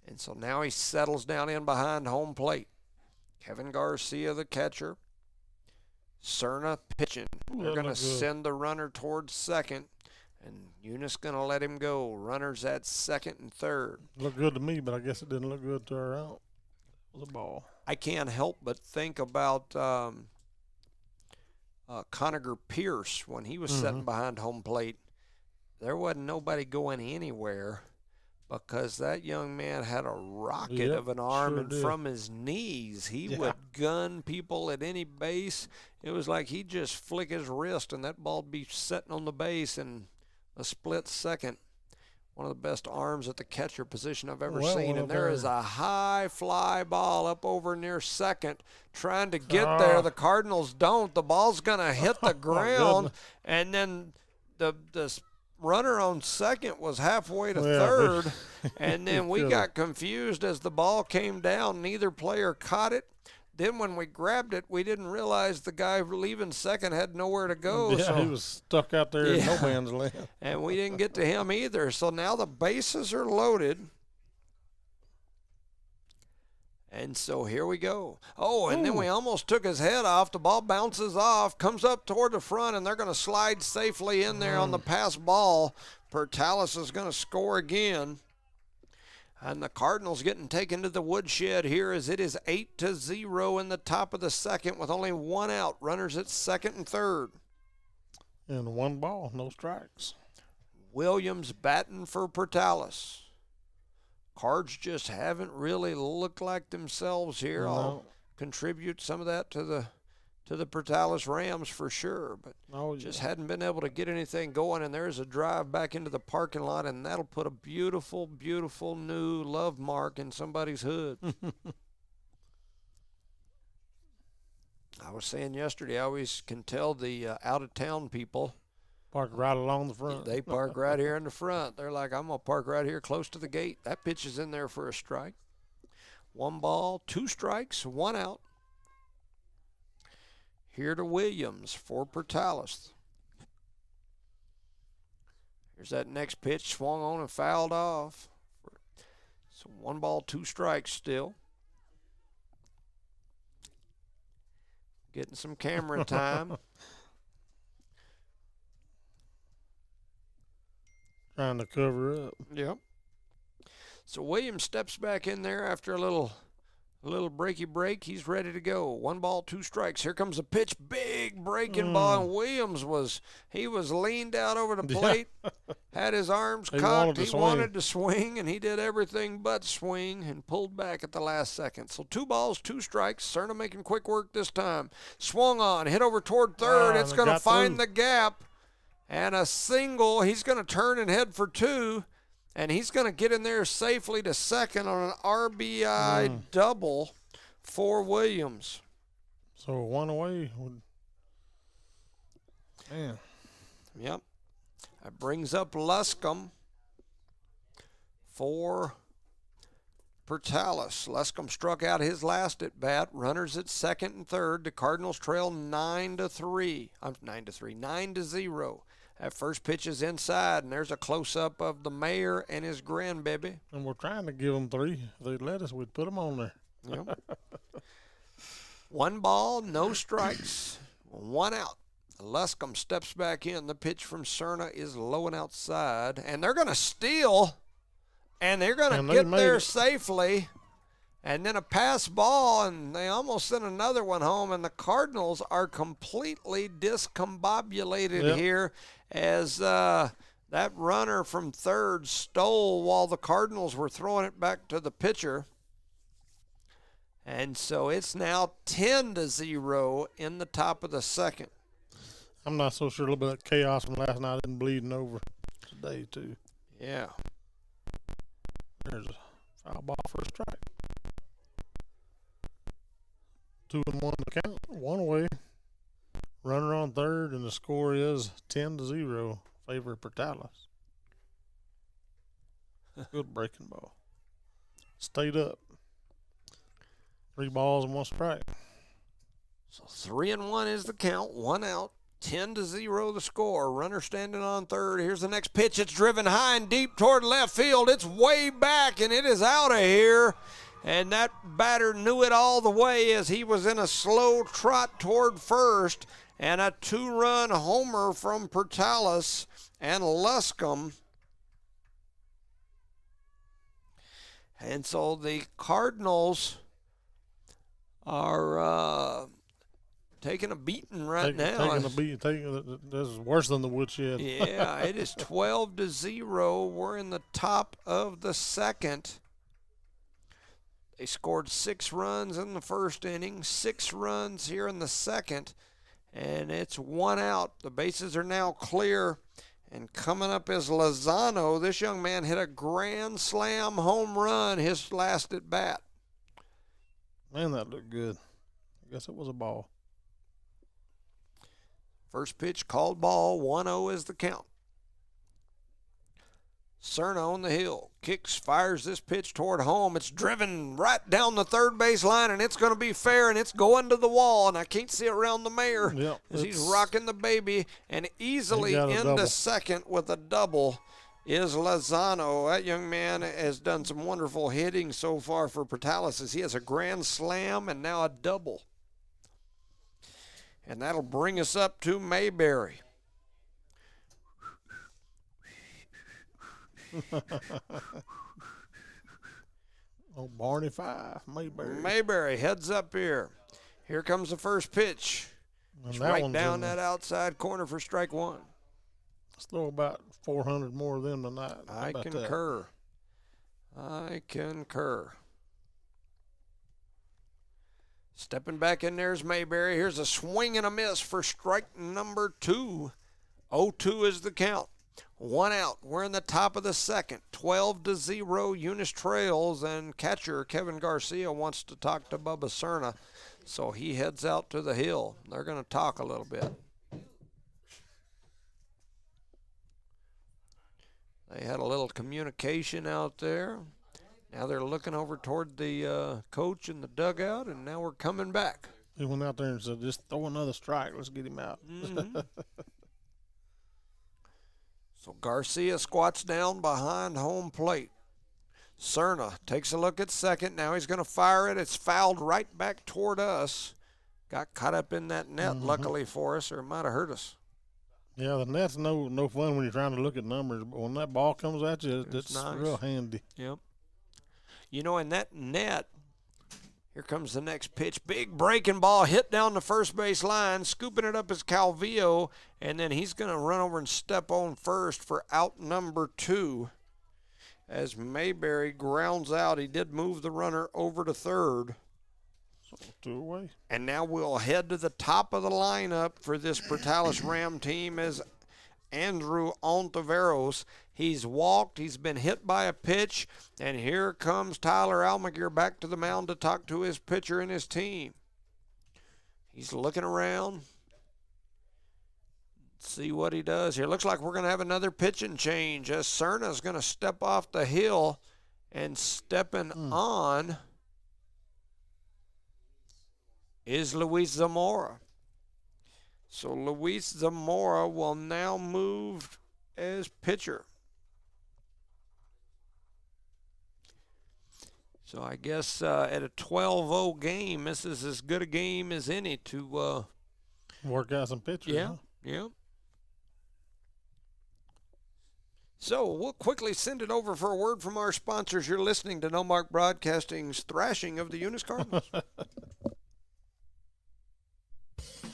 And so now he settles down in behind home plate. Kevin Garcia, the catcher. Cerna pitching. They're going to send the runner towards second, and Eunice going to let him go. Runners at second and third. Looked good to me, but I guess it didn't look good to her out. It was a ball. I can't help but think about Conager Pierce when he was sitting behind home plate. There wasn't nobody going anywhere because that young man had a rocket of an arm, and from his knees he would gun people at any base. It was like he'd just flick his wrist and that ball'd be sitting on the base in a split second. One of the best arms at the catcher position I've ever seen. And there is a high fly ball up over near second trying to get there. The Cardinals don't. The ball's going to hit the ground, and then the runner on second was halfway to third, and then we got confused as the ball came down. Neither player caught it. Then when we grabbed it, we didn't realize the guy leaving second had nowhere to go. Yeah, so he was stuck out there in no man's land. And we didn't get to him either. So now the bases are loaded. And so here we go. Oh, and then we almost took his head off. The ball bounces off, comes up toward the front, and they're going to slide safely in there on the pass ball. Portales is going to score again. And the Cardinals getting taken to the woodshed here as it is 8-0 in the top of the second with only one out. Runners at second and third. And one ball, no strikes. Williams batting for Portales. Cards just haven't really looked like themselves here. I'll contribute some of that to the Portales Rams for sure, but just hadn't been able to get anything going. And there's a drive back into the parking lot, and that'll put a beautiful, beautiful new love mark in somebody's hood. I was saying yesterday, I always can tell the out-of-town people. Park right along the front. They park right here in the front. They're like, I'm going to park right here close to the gate. That pitch is in there for a strike. 1 ball, 2 strikes, 1 out. Here to Williams for Portales. Here's that next pitch, swung on and fouled off. So 1 ball, 2 strikes still. Getting some camera time. Trying to cover up. Yep. So Williams steps back in there after a little breaky break. He's ready to go. 1 ball, 2 strikes. Here comes a pitch, big breaking ball. And Williams was leaned out over the plate, had his arms cocked. He wanted to swing, and he did everything but swing and pulled back at the last second. So 2 balls, 2 strikes. Cerna making quick work this time. Swung on, hit over toward third. It's going to find the gap. And a single. He's going to turn and head for 2. And he's going to get in there safely to second on an RBI double for Williams. So 1 away. Man. Yep. That brings up Luscombe for Portales. Luscombe struck out his last at bat. Runners at second and third. The Cardinals trail 9-0. That first pitch is inside, and there's a close-up of the mayor and his grandbaby. And we're trying to give them 3. If they'd let us, we'd put them on there. Yep. 1 ball, no strikes, 1 out. Luscombe steps back in. The pitch from Cerna is low and outside, and they're going to steal, and they're going to get there safely. And then a pass ball, and they almost sent another one home, and the Cardinals are completely discombobulated here as that runner from third stole while the Cardinals were throwing it back to the pitcher. And so it's now 10-0 in the top of the second. I'm not so sure a little bit of chaos from last night isn't bleeding over today, too. Yeah. There's a foul ball for a strike. 2-1 to count, one away. Runner on third, and the score is 10-0, favor Portales. Good breaking ball. Stayed up. 3 balls and 1 strike. So 3-1 is the count, 1 out. 10-0 the score. Runner standing on third. Here's the next pitch. It's driven high and deep toward left field. It's way back, and it is out of here. And that batter knew it all the way as he was in a slow trot toward first. And a 2-run homer from Portales and Luscombe. And so the Cardinals are taking a beating now. Taking a beating. This is worse than the woodshed. Yeah, it is 12-0. We're in the top of the second. They scored 6 runs in the first inning, 6 runs here in the second, and it's 1 out. The bases are now clear, and coming up is Lozano. This young man hit a grand slam home run his last at bat. Man, that looked good. I guess it was a ball. First pitch called ball, 1-0 is the count. Cerna on the hill, kicks, fires this pitch toward home. It's driven right down the third base line, and it's going to be fair, and it's going to the wall, and I can't see it around the mayor as he's rocking the baby, and easily into second with a double is Lozano. That young man has done some wonderful hitting so far for Portales as he has a grand slam and now a double. And that'll bring us up to Mayberry. Oh, Barney 5, Mayberry. Mayberry heads up here. Here comes the first pitch. It's right down that outside corner for strike 1. Let's throw about 400 more of them tonight. I concur. I concur. Stepping back in there's Mayberry. Here's a swing and a miss for strike number 2. 0-2 is the count. 1 out. We're in the top of the second. 12-0. Eunice trails, and catcher Kevin Garcia wants to talk to Bubba Cerna, so he heads out to the hill. They're going to talk a little bit. They had a little communication out there. Now they're looking over toward the coach in the dugout, and now we're coming back. He went out there and said, just throw another strike. Let's get him out. Mm-hmm. So Garcia squats down behind home plate. Cerna takes a look at second. Now he's going to fire it. It's fouled right back toward us. Got caught up in that net, luckily for us, or it might have hurt us. Yeah, the net's no fun when you're trying to look at numbers, but when that ball comes at you, it's nice. Real handy. Yep. You know, in that net, here comes the next pitch. Big breaking ball hit down the first base line. Scooping it up is Calvillo, and then he's going to run over and step on first for out number 2. As Mayberry grounds out, he did move the runner over to third. So 2 away. And now we'll head to the top of the lineup for this Portales Ram team as Andrew Ontiveros. He's walked, he's been hit by a pitch, and here comes Tyler Almaguer back to the mound to talk to his pitcher and his team. He's looking around. See what he does here. Looks like we're going to have another pitching change as Cerna's going to step off the hill, and stepping on is Luis Zamora. So Luis Zamora will now move as pitcher. So I guess at a 12-0 game, this is as good a game as any to work out some pitchers. Yeah, huh? yeah. So we'll quickly send it over for a word from our sponsors. You're listening to No Mark Broadcasting's thrashing of the Eunice Cardinals.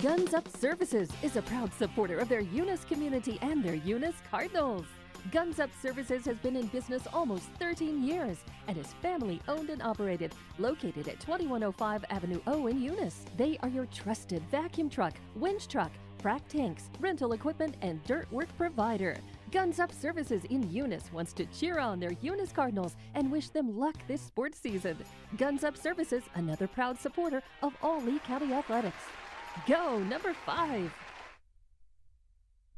Guns Up Services is a proud supporter of their Eunice community and their Eunice Cardinals. Guns Up Services has been in business almost 13 years and is family owned and operated, located at 2105 Avenue O in Eunice. They are your trusted vacuum truck, winch truck, frac tanks, rental equipment, and dirt work provider. Guns Up Services in Eunice wants to cheer on their Eunice Cardinals and wish them luck this sports season. Guns Up Services, another proud supporter of all Lee County athletics. Go number 5.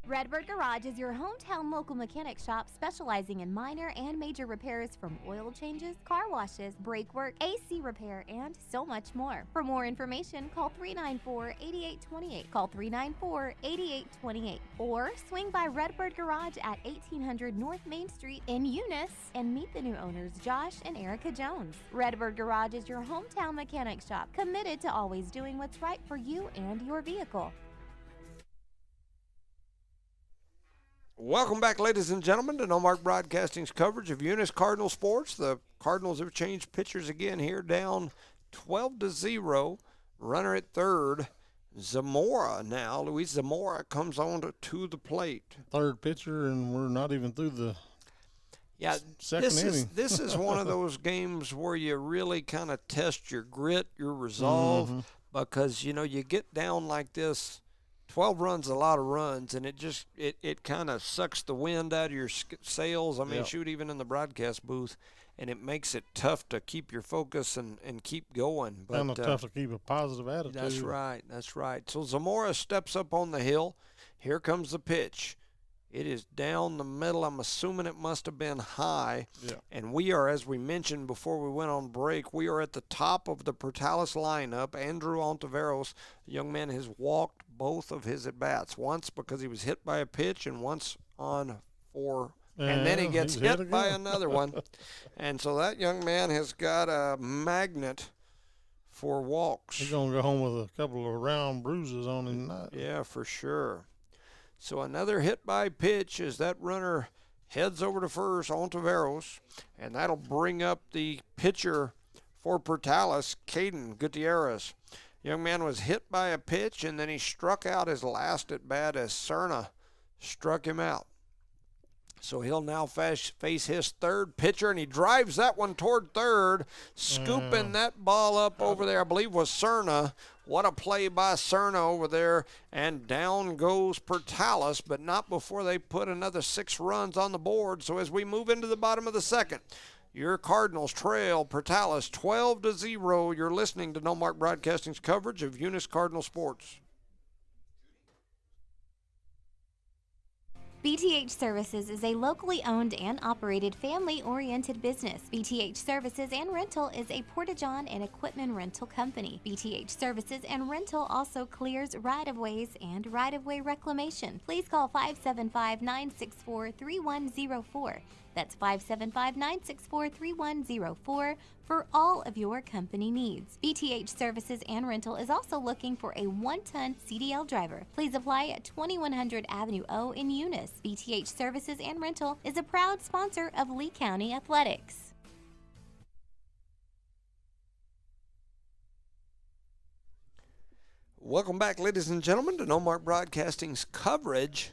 Redbird Garage is your hometown local mechanic shop specializing in minor and major repairs from oil changes, car washes, brake work, AC repair, and so much more. For more information, call 394-8828. Call 394-8828. Or swing by Redbird Garage at 1800 North Main Street in Eunice and meet the new owners, Josh and Erica Jones. Redbird Garage is your hometown mechanic shop, committed to always doing what's right for you and your vehicle. Welcome back, ladies and gentlemen, to No Mark Broadcasting's coverage of Eunice Cardinal sports. The Cardinals have changed pitchers again here, down 12-0. Runner at third, Zamora now. Luis Zamora comes on to the plate. Third pitcher, and we're not even through the second inning. This is one of those games where you really kind of test your grit, your resolve, because, you know, you get down like this. 12 runs, a lot of runs, and it kind of sucks the wind out of your sails. I mean, shoot, even in the broadcast booth, and it makes it tough to keep your focus and keep going. But kind of tough to keep a positive attitude. That's right. That's right. So Zamora steps up on the hill. Here comes the pitch. It is down the middle. I'm assuming it must have been high. Yeah. And we are, as we mentioned before we went on break, we are at the top of the Portales lineup. Andrew Ontiveros, the young man, has walked both of his at-bats. Once because he was hit by a pitch and once on four. And then he gets hit by another one. And so that young man has got a magnet for walks. He's going to go home with a couple of round bruises on him tonight. Yeah, for sure. So another hit by pitch as that runner heads over to first, Ontiveros, and that'll bring up the pitcher for Portales, Caden Gutierrez. Young man was hit by a pitch, and then he struck out his last at bat as Cerna struck him out. So he'll now face his third pitcher, and he drives that one toward third, scooping that ball up over there, I believe was Cerna. What a play by Cerna over there, and down goes Portales, but not before they put another 6 runs on the board. So as we move into the bottom of the second, your Cardinals trail Portales 12-0. You're listening to No Mark Broadcasting's coverage of Eunice Cardinal sports. BTH Services is a locally owned and operated family-oriented business. BTH Services and Rental is a porta-john and equipment rental company. BTH Services and Rental also clears right-of-ways and right-of-way reclamation. Please call 575-964-3104. That's 575-964-3104 for all of your company needs. BTH Services and Rental is also looking for a 1-ton CDL driver. Please apply at 2100 Avenue O in Eunice. BTH Services and Rental is a proud sponsor of Lee County Athletics. Welcome back, ladies and gentlemen, to No Mark Broadcasting's coverage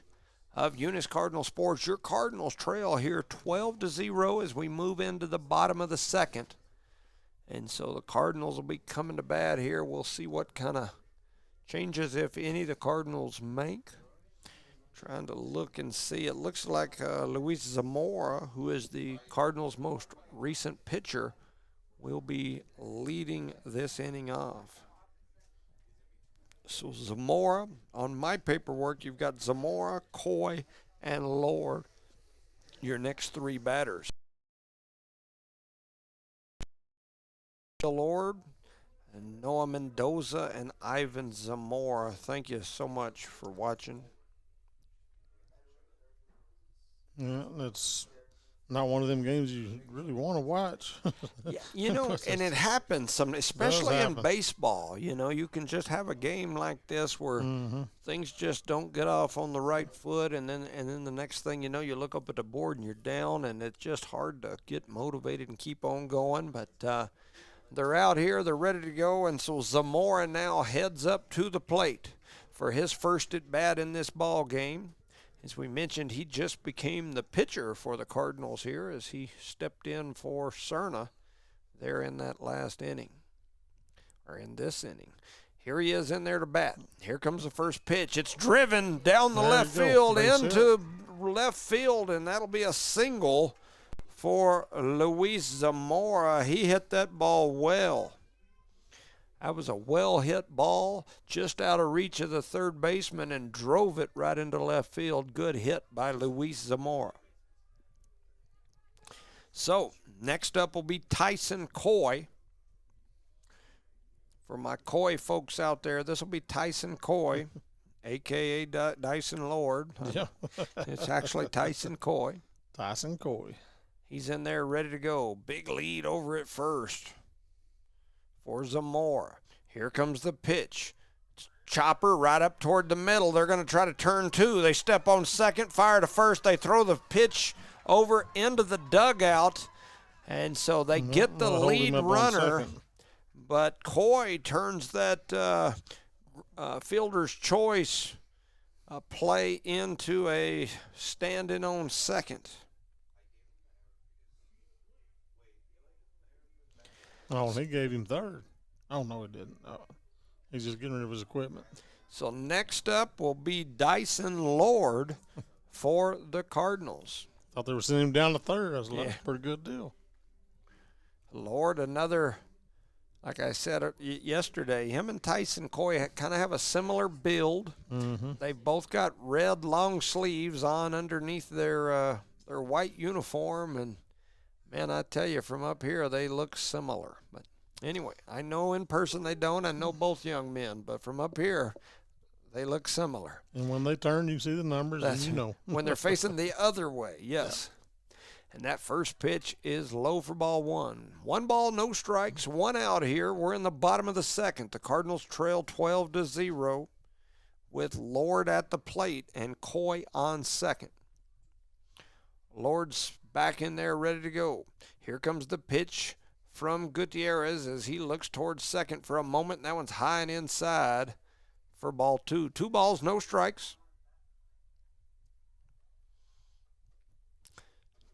of Eunice Cardinal sports. Your Cardinals trail here 12-0 as we move into the bottom of the second. And so the Cardinals will be coming to bat here. We'll see what kind of changes, if any, the Cardinals make. Trying to look and see. It looks like Luis Zamora, who is the Cardinals' most recent pitcher, will be leading this inning off. So Zamora, on my paperwork, you've got Zamora, Coy, and Lord, your next 3 batters. Lord, and Noah Mendoza, and Ivan Zamora. Thank you so much for watching. Yeah, that's not one of them games you really want to watch. Yeah, you know, and it happens some, especially in baseball. You know, you can just have a game like this where things just don't get off on the right foot, and then the next thing you know, you look up at the board and you're down, and it's just hard to get motivated and keep on going. But they're out here, they're ready to go, and so Zamora now heads up to the plate for his first at bat in this ball game. As we mentioned, he just became the pitcher for the Cardinals here as he stepped in for Cerna there in that last inning, or in this inning. Here he is in there to bat. Here comes the first pitch. It's driven down the left field into left field, and that'll be a single for Luis Zamora. He hit that ball well. That was a well-hit ball just out of reach of the third baseman and drove it right into left field. Good hit by Luis Zamora. So, next up will be Tyson Coy. For my Coy folks out there, this will be Tyson Coy, a.k.a. Dyson Lord. Yeah. It's actually Tyson Coy. Tyson Coy. He's in there ready to go. Big lead over at first for Zamora. Here comes the pitch. Chopper right up toward the middle. They're going to try to turn two. They step on second, fire to first. They throw the pitch over into the dugout, and so they get the lead runner. But Coy turns that fielder's choice play into a standing on second. Oh, he gave him third. Oh, no, he didn't. He's just getting rid of his equipment. So next up will be Dyson Lord for the Cardinals. Thought they were sending him down to third. That's a pretty good deal. Lord, another, like I said yesterday, him and Tyson Coy kind of have a similar build. They've both got red long sleeves on underneath their white uniform, and man, I tell you, from up here, they look similar. But anyway, I know in person they don't. I know both young men, but from up here, they look similar. And when they turn, you see the numbers, and you know. When they're facing the other way, yes. Yeah. And that first pitch is low for ball one. 1 ball, no strikes, 1 out here. We're in the bottom of the second. The Cardinals trail 12-0 with Lord at the plate and Coy on second. Lord's back in there ready to go. Here comes the pitch from Gutierrez as he looks towards second for a moment. That one's high and inside for ball 2. 2 balls, no strikes.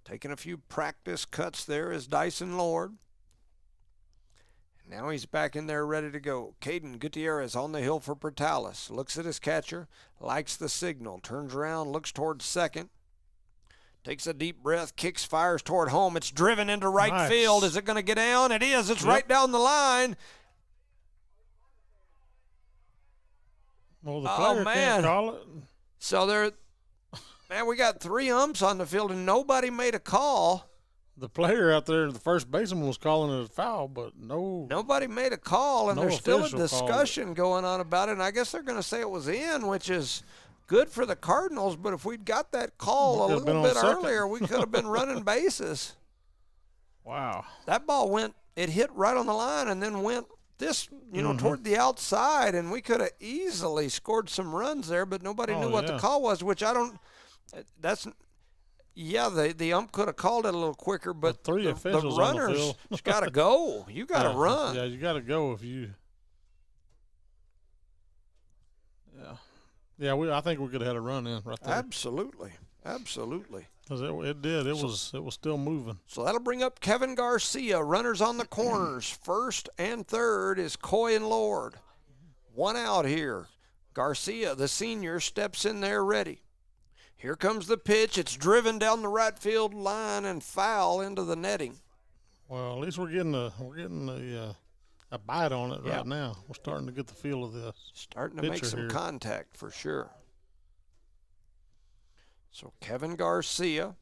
Taking a few practice cuts there is Dyson Lord. Now he's back in there ready to go. Caden Gutierrez on the hill for Portales. Looks at his catcher, likes the signal, turns around, looks towards second. Takes a deep breath, kicks, fires toward home. It's driven into right field. Is it going to get down? It is. It's right down the line. Well, the player can't call it. So man, we got 3 umps on the field and nobody made a call. The player out there, the first baseman, was calling it a foul, but nobody made a call, and there's still a discussion going on about it. And I guess they're going to say it was in, which is good for the Cardinals, but if we'd got that call a little bit earlier, we could have been running bases. Wow. That ball it hit right on the line and then went toward the outside, and we could have easily scored some runs there, but nobody knew what the call was, which the ump could have called it a little quicker, but the runners got to go. You got to run. Yeah, you got to go if you – Yeah, I think we could have had a run in right there. Absolutely. Because it did. It was still moving. So that'll bring up Kevin Garcia. Runners on the corners. First and third is Coy and Lord. 1 out here. Garcia, the senior, steps in there ready. Here comes the pitch. It's driven down the right field line and foul into the netting. Well, at least we're getting a bite on it right now. We're starting to get the feel of this. Starting to make some contact for sure. So Kevin Garcia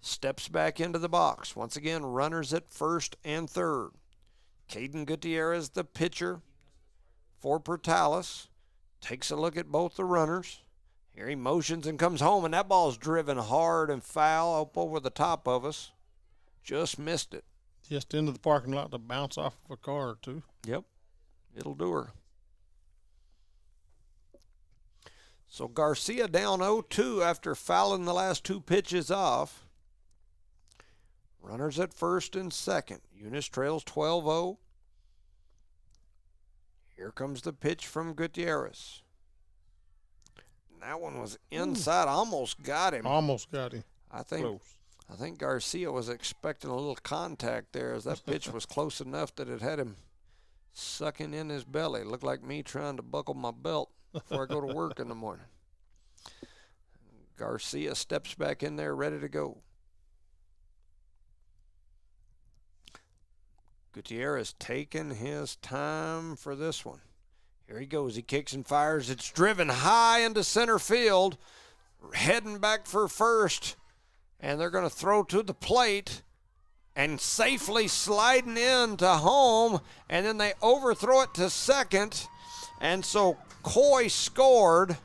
steps back into the box. Once again, runners at first and third. Caden Gutierrez, the pitcher for Portales, takes a look at both the runners. Here he motions and comes home, and that ball's driven hard and foul up over the top of us. Just missed it. Just into the parking lot to bounce off of a car or two. Yep, it'll do her. So Garcia down 0-2 after fouling the last two pitches off. Runners at first and second. Eunice trails 12-0. Here comes the pitch from Gutierrez. That one was inside. Almost got him. Almost got him. I think Garcia was expecting a little contact there, as that pitch was close enough that it had him sucking in his belly. It looked like me trying to buckle my belt before I go to work in the morning. Garcia steps back in there ready to go. Gutierrez taking his time for this one. Here he goes. He kicks and fires. It's driven high into center field. Heading back for first. And they're going to throw to the plate. And safely sliding into home. And then they overthrow it to second. And so Coy scored.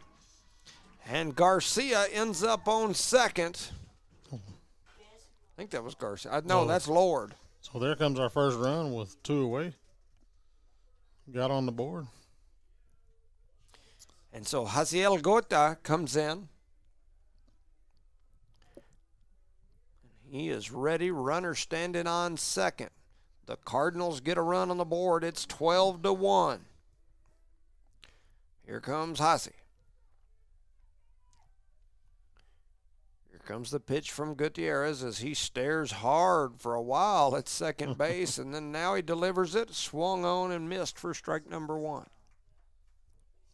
And Garcia ends up on second. I think that was Garcia. No, that's Lord. So there comes our first run with 2 away. Got on the board. And so Haziel Gota comes in. He is ready. Runner standing on second. The Cardinals get a run on the board. It's 12-1. Here comes Hasi. Comes the pitch from Gutierrez as he stares hard for a while at second base, and then now he delivers it, swung on and missed for strike number 1.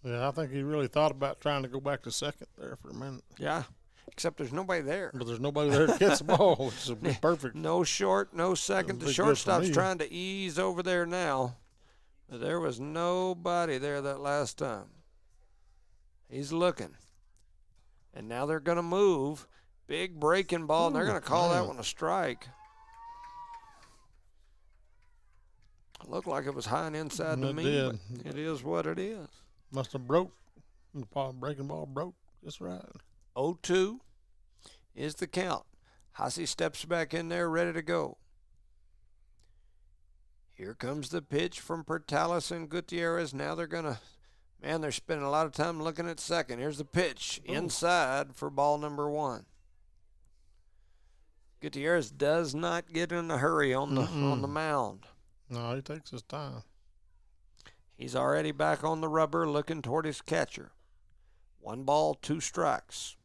Yeah, I think he really thought about trying to go back to second there for a minute. Yeah, except there's nobody there. But there's nobody there to catch the ball, which would be perfect. No short, no second. The shortstop's trying to ease over there now. But there was nobody there that last time. He's looking. And now they're going to move. Big breaking ball, and they're going to call that one a strike. Looked like it was high and inside to me, but it is what it is. Must have broke. The breaking ball broke just right. 0-2 is the count. Hasi steps back in there, ready to go. Here comes the pitch from Pertalis and Gutierrez. Now they're going to, they're spending a lot of time looking at second. Here's the pitch inside for ball number 1. Gutierrez does not get in a hurry on the mound. No, he takes his time. He's already back on the rubber looking toward his catcher. 1 ball, 2 strikes.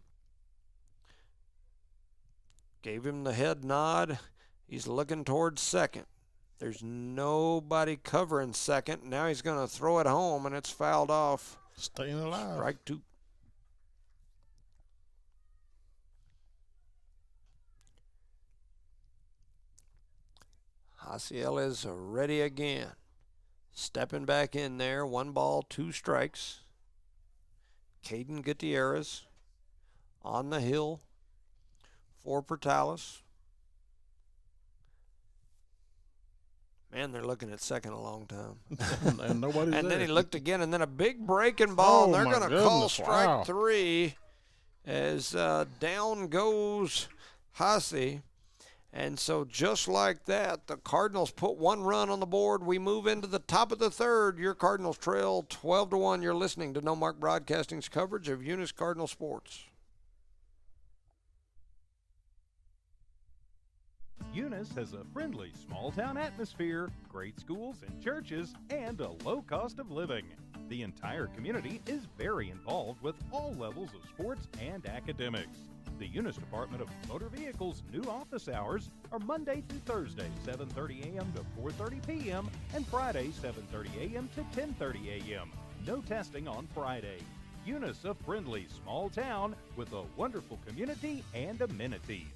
Gave him the head nod. He's looking towards second. There's nobody covering second. Now he's going to throw it home, and it's fouled off. Staying alive. Strike 2. Hasiel is ready again. Stepping back in there. 1 ball, 2 strikes. Caden Gutierrez on the hill for Pertalis. They're looking at second a long time. And nobody's and there. then he looked again, and then a big breaking ball, and they're going to call strike 3 as down goes Hasi. And so just like that, the Cardinals put 1 run on the board. We move into the top of the third. Your Cardinals trail 12-1. You're listening to No Mark Broadcasting's coverage of Eunice Cardinal Sports. Eunice has a friendly small-town atmosphere, great schools and churches, and a low cost of living. The entire community is very involved with all levels of sports and academics. The Eunice Department of Motor Vehicles' new office hours are Monday through Thursday, 7:30 a.m. to 4:30 p.m., and Friday, 7:30 a.m. to 10:30 a.m. No testing on Friday. Eunice, a friendly small town with a wonderful community and amenities.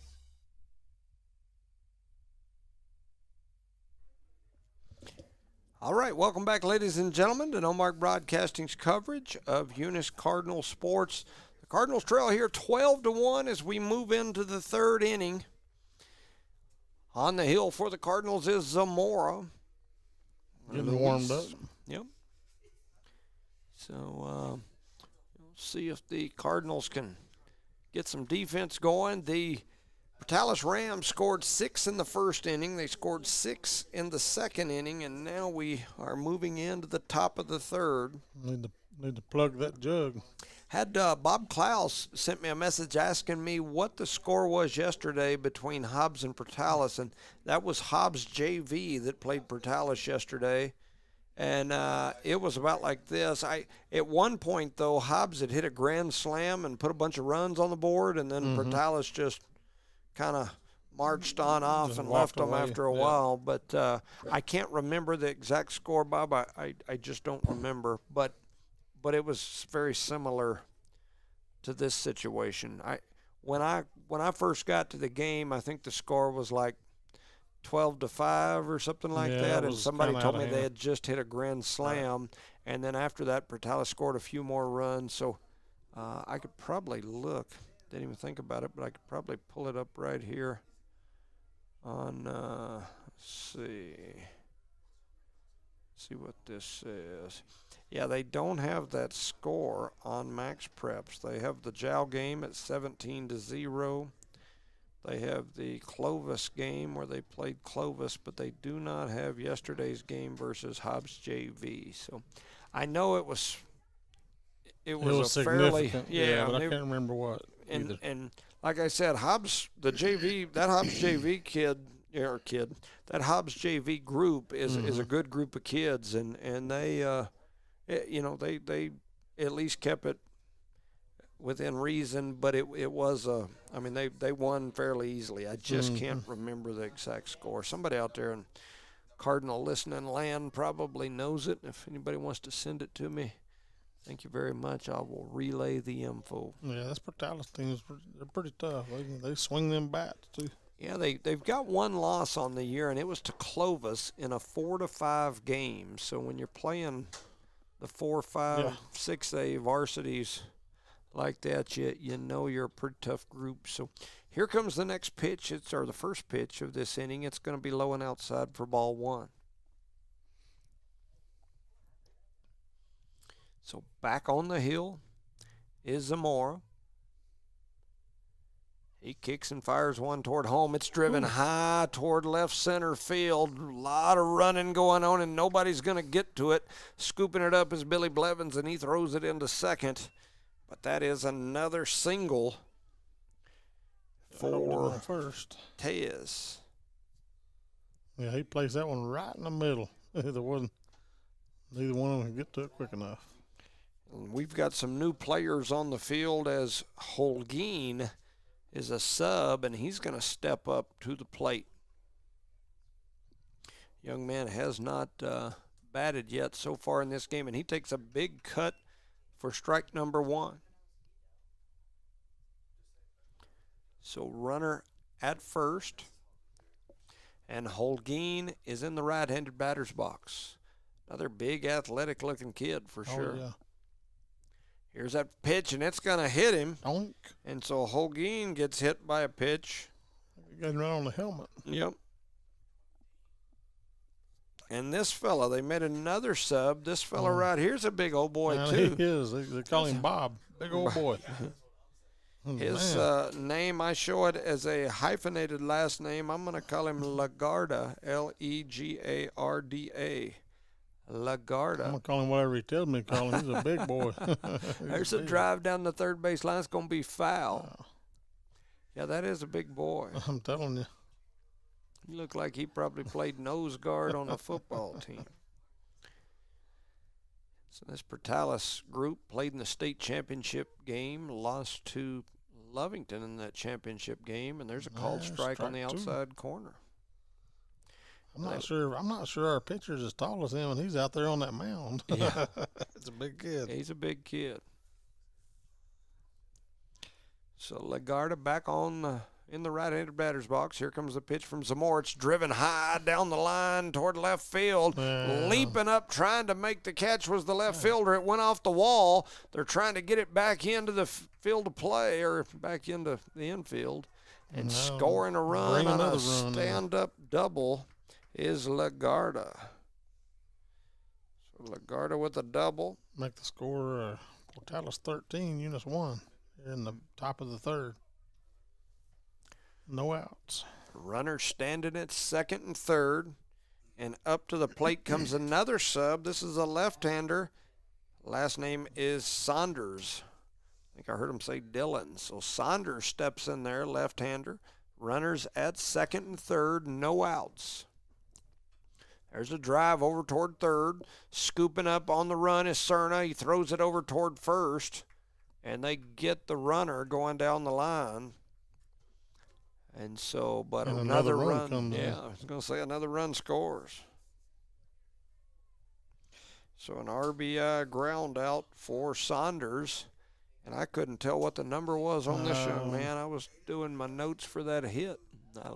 All right, welcome back, ladies and gentlemen, to No Mark Broadcasting's coverage of Eunice Cardinal Sports. The Cardinals trail here 12-1 as we move into the third inning. On the hill for the Cardinals is Zamora. Getting warmed up. Yep. So, see if the Cardinals can get some defense going. The Portales Rams scored 6 in the first inning. They scored 6 in the second inning, and now we are moving into the top of the third. Need to plug that jug. Had Bob Klaus sent me a message asking me what the score was yesterday between Hobbs and Portales, and that was Hobbs JV that played Portales yesterday. And it was about like this. At one point, though, Hobbs had hit a grand slam and put a bunch of runs on the board, and then Portales just kind of marched on off Just and walked left them away. after a while. But I can't remember the exact score, Bob. I just don't remember. But it was very similar to this situation. When I first got to the game, I think the score was like 12-5 or something like Yeah, that, it and was somebody kinda told out me of they hand. had just hit a grand slam, and then after that, Portales scored a few more runs. So I could probably look. Didn't even think about it, but I could probably pull it up right here on. Let's see what this says. Yeah, they don't have that score on Max Preps. They have the Jow game at 17-0. They have the Clovis game where they played Clovis, but they do not have yesterday's game versus Hobbs JV. So I know it was a fairly significant. Yeah, but I can't remember what either. and like I said, Hobbs Hobbs JV that Hobbs JV group is a good group of kids, and they they at least kept it within reason, but it was they won fairly easily. I just can't remember the exact score. Somebody out there in Cardinal listening land probably knows it. If anybody wants to send it to me, thank you very much. I will relay the info. Yeah, that's Portales teams. They're pretty tough. They swing them bats too. Yeah, they've got one loss on the year, and it was to Clovis in a 4-5 game. So when you're playing the 4, 5, 6A varsities like that, you know you're a pretty tough group. So here comes the next pitch. The first pitch of this inning. It's going to be low and outside for ball 1. So back on the hill is Zamora. He kicks and fires one toward home. It's driven high toward left center field. A lot of running going on, and nobody's going to get to it. Scooping it up is Billy Blevins, and he throws it into second. But that is another single for first. Tez. Yeah, he plays that one right in the middle. Neither one of them can get to it quick enough. And we've got some new players on the field as Holguin is a sub, and he's going to step up to the plate. Young man has not batted yet so far in this game, and he takes a big cut for strike number 1. So runner at first, and Holguin is in the right-handed batter's box. Another big athletic-looking kid for sure. Yeah. Here's that pitch, and it's going to hit him. Donk. And so Holguin gets hit by a pitch. Got right on the helmet. Yep. And this fella, they made another sub. This fella right here's a big old boy, too. He is. They call him Bob. Big old boy. His name, I show it as a hyphenated last name. I'm going to call him Lagarda, Legarda. Lagarda. I'm going to call him whatever he tells me to call him. He's a big boy. There's a drive down the third base line. It's going to be foul. Yeah, that is a big boy. I'm telling you. He looked like he probably played nose guard on a football team. So this Portales group played in the state championship game, lost to Lovington in that championship game, and there's a called strike on the outside corner. I'm not sure our pitcher's as tall as him, and he's out there on that mound. Yeah. It's a big kid. He's a big kid. So Lagarda back on in the right-handed batter's box. Here comes the pitch from Zamora. It's driven high down the line toward left field. Leaping up, trying to make the catch was the left fielder. It went off the wall. They're trying to get it back into the field of play, or back into the infield. And scoring a run on a stand-up double is Lagarda. So Lagarda with a double. Make the score Portales 13, Eunice 1. They're in the top of the third. No outs. Runner standing at second and third. And up to the plate comes another sub. This is a left-hander. Last name is Saunders. I think I heard him say Dillon. So Saunders steps in there, left-hander. Runners at second and third, no outs. There's a drive over toward third. Scooping up on the run is Cerna. He throws it over toward first. And they get the runner going down the line. And so, but and another run run. Comes yeah, in. I was going to say another run scores. So an RBI ground out for Saunders. And I couldn't tell what the number was on this young man. I was doing my notes for that hit. I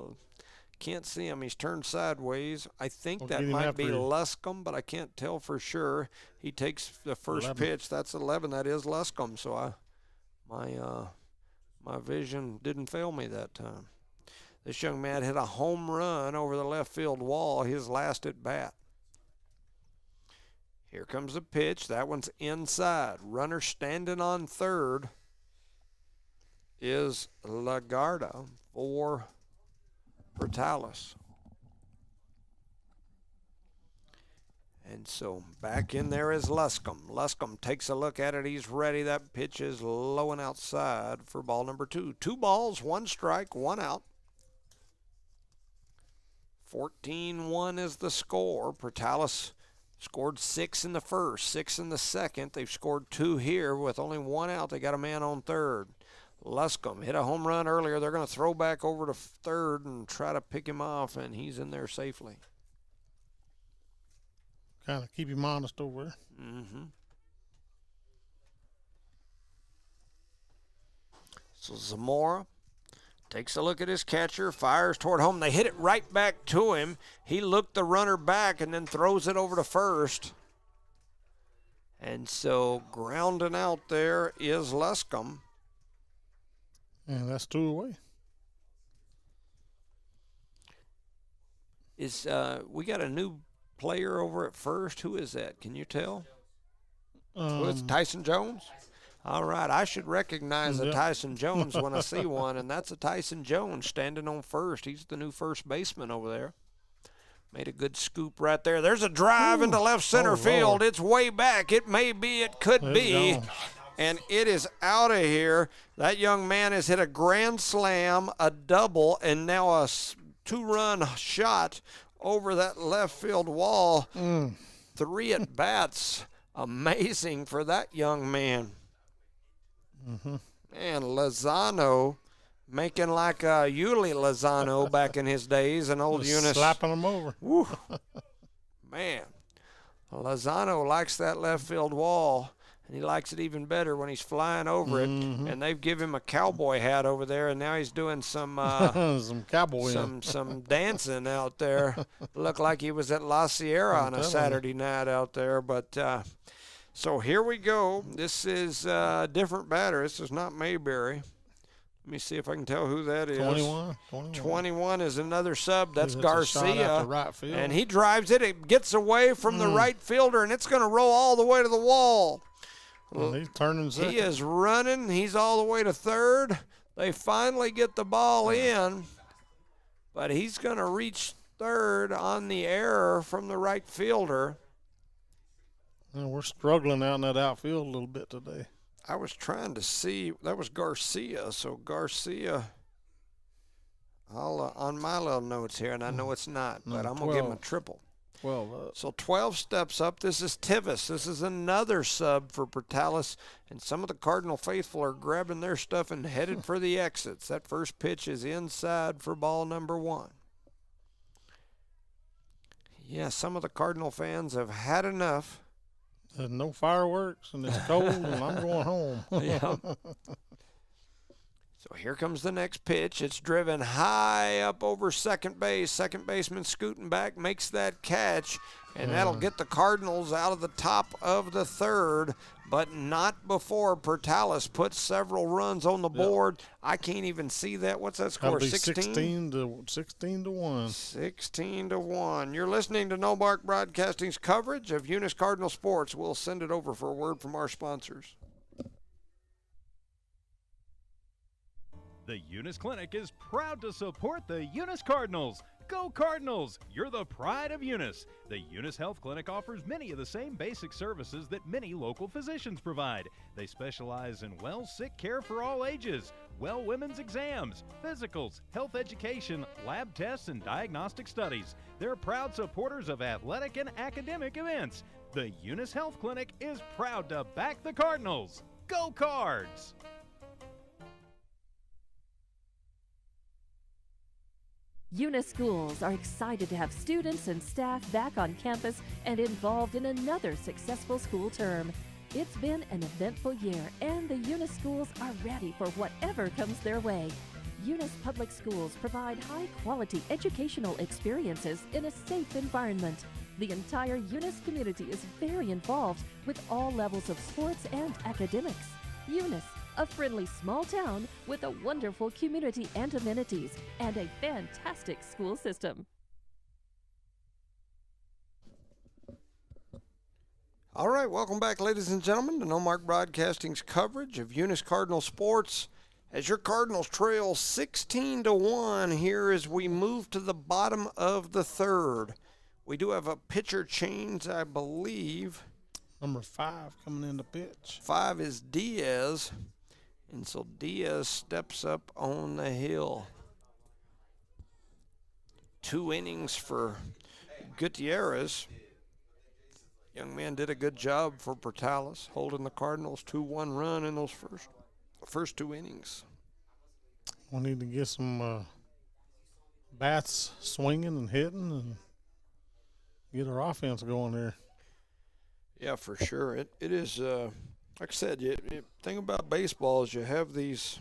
can't see him. He's turned sideways. I think that might be Luscombe, but I can't tell for sure. He takes the first 11. pitch. That's 11. That is Luscombe. So my vision didn't fail me that time. This young man hit a home run over the left field wall, his last at bat. Here comes the pitch. That one's inside. Runner standing on third is Lagarda for Portales. And so back in there is Luscombe. Luscombe takes a look at it. He's ready. That pitch is low and outside for ball number 2. 2 balls, 1 strike, 1 out. 14-1 is the score. Portales scored 6 in the first, 6 in the second. They've scored 2 here with only 1 out. They got a man on third. Luscombe hit a home run earlier. They're going to throw back over to third and try to pick him off, and he's in there safely. Kind of keep him honest over there. Mm-hmm. So Zamora takes a look at his catcher, fires toward home. They hit it right back to him. He looked the runner back and then throws it over to first. And so grounding out there is Luscombe. And that's 2 away. We got a new player over at first. Who is that? Can you tell? It's Tyson Jones? All right, I should recognize a Tyson Jones when I see one, and that's a Tyson Jones standing on first. He's the new first baseman over there. Made a good scoop right there. There's a drive into left center field. It's way back. It may be, it could be. And it is out of here. That young man has hit a grand slam, a double, and now a 2-run shot over that left field wall. 3 at-bats. Amazing for that young man. Mm-hmm. And Lozano making like Yuli Lozano back in his days, and old Eunice. Slapping him over. Woo. Man, Lozano likes that left field wall, and he likes it even better when he's flying over it. And they've given him a cowboy hat over there, and now he's doing some some dancing out there. Looked like he was at La Sierra on a Saturday night out there, but. So here we go. This is a different batter. This is not Mayberry. Let me see if I can tell who that is. 21 is another sub. That's Garcia. Right field. And he drives it. It gets away from the right fielder, and it's going to roll all the way to the wall. Well, he's turning second. He is running. He's all the way to third. They finally get the ball in, but he's going to reach third on the error from the right fielder. And we're struggling out in that outfield a little bit today. I was trying to see. That was Garcia. So Garcia, I'll on my little notes here, and I know it's not, but I'm going to give him a triple. 12 up. So 12 steps up. This is Tivis. This is another sub for Portales, and some of the Cardinal faithful are grabbing their stuff and headed for the exits. That first pitch is inside for ball number 1. Yeah, some of the Cardinal fans have had enough. There's no fireworks, and it's cold, and I'm going home. Yeah. So here comes the next pitch. It's driven high up over second base. Second baseman scooting back, makes that catch, and that'll get the Cardinals out of the top of the third, but not before Portales puts several runs on the board. I can't even see that. What's that score? 16 to 1. 16 to 1. You're listening to No Mark Broadcasting's coverage of Eunice Cardinal Sports. We'll send it over for a word from our sponsors. The Eunice Clinic is proud to support the Eunice Cardinals. Go Cardinals! You're the pride of Eunice. The Eunice Health Clinic offers many of the same basic services that many local physicians provide. They specialize in sick care for all ages, women's exams, physicals, health education, lab tests, and diagnostic studies. They're proud supporters of athletic and academic events. The Eunice Health Clinic is proud to back the Cardinals. Go Cards! Eunice schools are excited to have students and staff back on campus and involved in another successful school term. It's been an eventful year, and the Eunice schools are ready for whatever comes their way. Eunice Public Schools provide high-quality educational experiences in a safe environment. The entire Eunice community is very involved with all levels of sports and academics. Eunice, a friendly small town with a wonderful community and amenities, and a fantastic school system. All right, welcome back, ladies and gentlemen, to No Mark Broadcasting's coverage of Eunice Cardinal sports. As your Cardinals trail 16-1 here as we move to the bottom of the third. We do have a pitcher change, I believe. Number 5 coming in to pitch. 5 is Diaz. And so Diaz steps up on the hill. 2 innings for Gutierrez. Young man did a good job for Portales, holding the Cardinals 2-1 run in those first 2 innings. We need to get some bats swinging and hitting and get our offense going there. Yeah, for sure. It is. Like I said, thing about baseball is you have these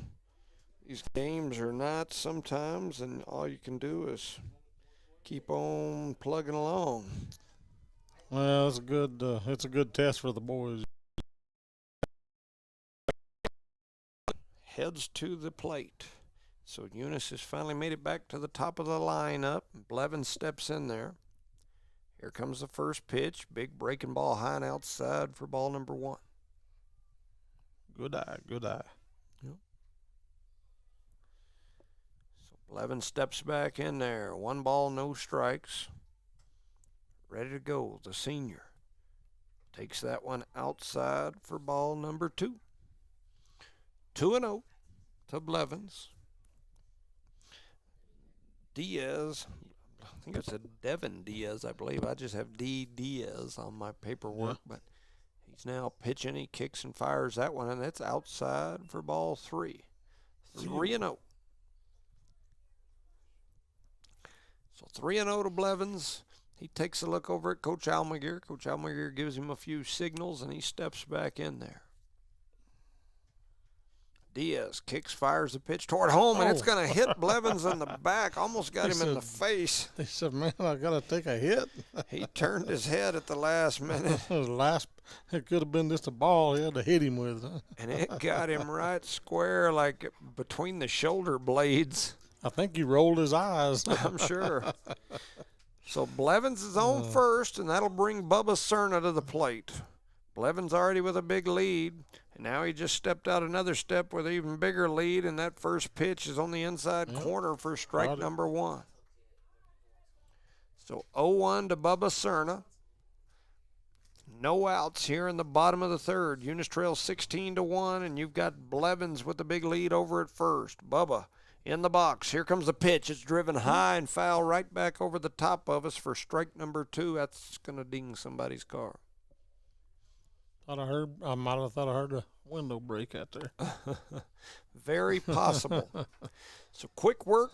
games or not sometimes, and all you can do is keep on plugging along. Well, it's a good test for the boys. Heads to the plate. So Eunice has finally made it back to the top of the lineup. Blevins steps in there. Here comes the first pitch. Big breaking ball high and outside for ball number 1. Good eye, good eye. Yep. So Blevins steps back in there. 1 ball, no strikes. Ready to go, the senior. Takes that one outside for ball number 2. 2-0 to Blevins. Diaz, I think it's a Devin Diaz, I believe. I just have D. Diaz on my paperwork, but he's now pitching. He kicks and fires that one, and that's outside for ball 3. 3-0. So 3-0 to Blevins. He takes a look over at Coach Almaguer. Coach Almaguer gives him a few signals, and he steps back in there. Diaz kicks, fires the pitch toward home, and it's going to hit Blevins in the back. Almost got him in the face. He said, man, I got to take a hit. He turned his head at the last minute. It could have been just a ball he had to hit him with. And it got him right square, like between the shoulder blades. I think he rolled his eyes. I'm sure. So Blevins is on first, and that'll bring Bubba Cerna to the plate. Blevins already with a big lead, and now he just stepped out another step with an even bigger lead, and that first pitch is on the inside corner for strike number 1. So 0-1 to Bubba Cerna. No outs here in the bottom of the third. Eunice trails 16-1, and you've got Blevins with the big lead over at first. Bubba in the box. Here comes the pitch. It's driven high and foul right back over the top of us for strike number 2. That's going to ding somebody's car. I might have thought I heard a window break out there. Very possible. So quick work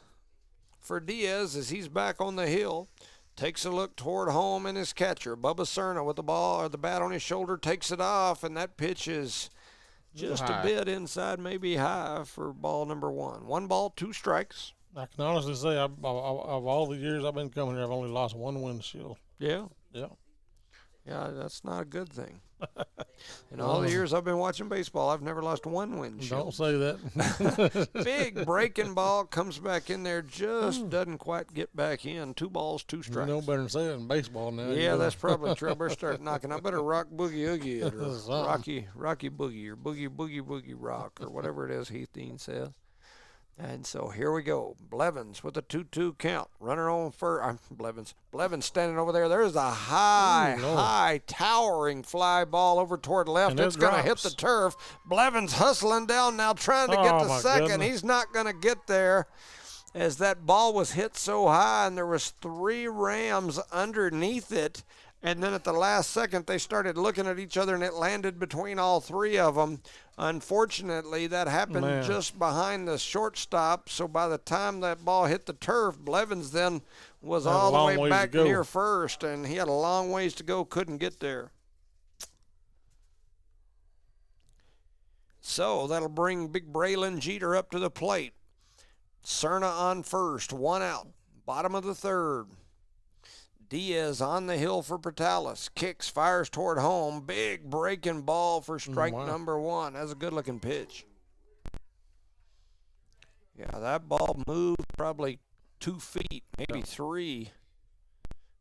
for Diaz as he's back on the hill. Takes a look toward home and his catcher, Bubba Cerna, with the ball or the bat on his shoulder, takes it off, and that pitch is just a bit inside, maybe high for ball number 1. 1 ball, 2 strikes. I can honestly say, of all the years I've been coming here, I've only lost 1 windshield. Yeah? Yeah. Yeah, that's not a good thing. In all the years I've been watching baseball, I've never lost 1 windshield. Don't say that. Big breaking ball comes back in there, just doesn't quite get back in. 2 balls, 2 strikes. You know better than say it in baseball now. Yeah, that's probably true. I better start knocking. I better rock boogie oogie it, or rocky boogie, or boogie boogie boogie rock, or whatever it is Heath Dean says. And so here we go. Blevins with a 2-2 count. Runner on first. Blevins standing over there. There's a high, towering fly ball over toward left. And it's going to hit the turf. Blevins hustling down now, trying to get to second. Goodness. He's not going to get there, as that ball was hit so high, and there was 3 Rams underneath it. And then at the last second, they started looking at each other, and it landed between all 3 of them. Unfortunately, that happened just behind the shortstop, so by the time that ball hit the turf, Blevins then was all the way back near first, and he had a long ways to go, couldn't get there. So that'll bring Big Braylon Jeter up to the plate. Cerna on first, 1 out, bottom of the 3rd. Diaz on the hill for Portales. Kicks, fires toward home. Big breaking ball for strike number 1. That's a good-looking pitch. Yeah, that ball moved probably 2 feet, maybe 3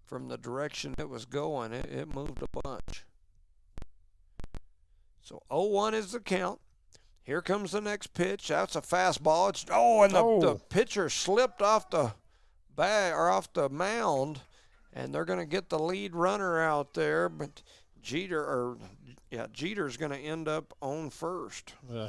from the direction it was going. It moved a bunch. So 0-1 is the count. Here comes the next pitch. That's a fastball. The pitcher slipped off the bag or off the mound. And they're going to get the lead runner out there, but Jeter's going to end up on first. Yeah, I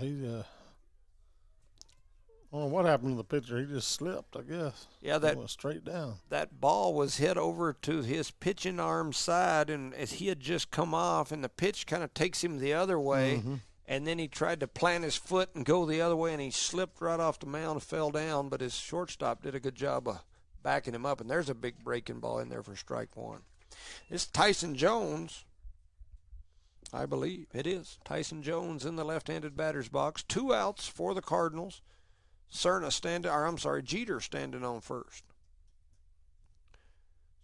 don't know what happened to the pitcher. He just slipped, I guess. Yeah, that went straight down. That ball was hit over to his pitching arm side, and as he had just come off, and the pitch kind of takes him the other way, and then he tried to plant his foot and go the other way, and he slipped right off the mound and fell down, but his shortstop did a good job of backing him up, and there's a big breaking ball in there for strike 1. It's Tyson Jones, I believe. It is. Tyson Jones in the left-handed batter's box. 2 outs for the Cardinals. Jeter standing on first.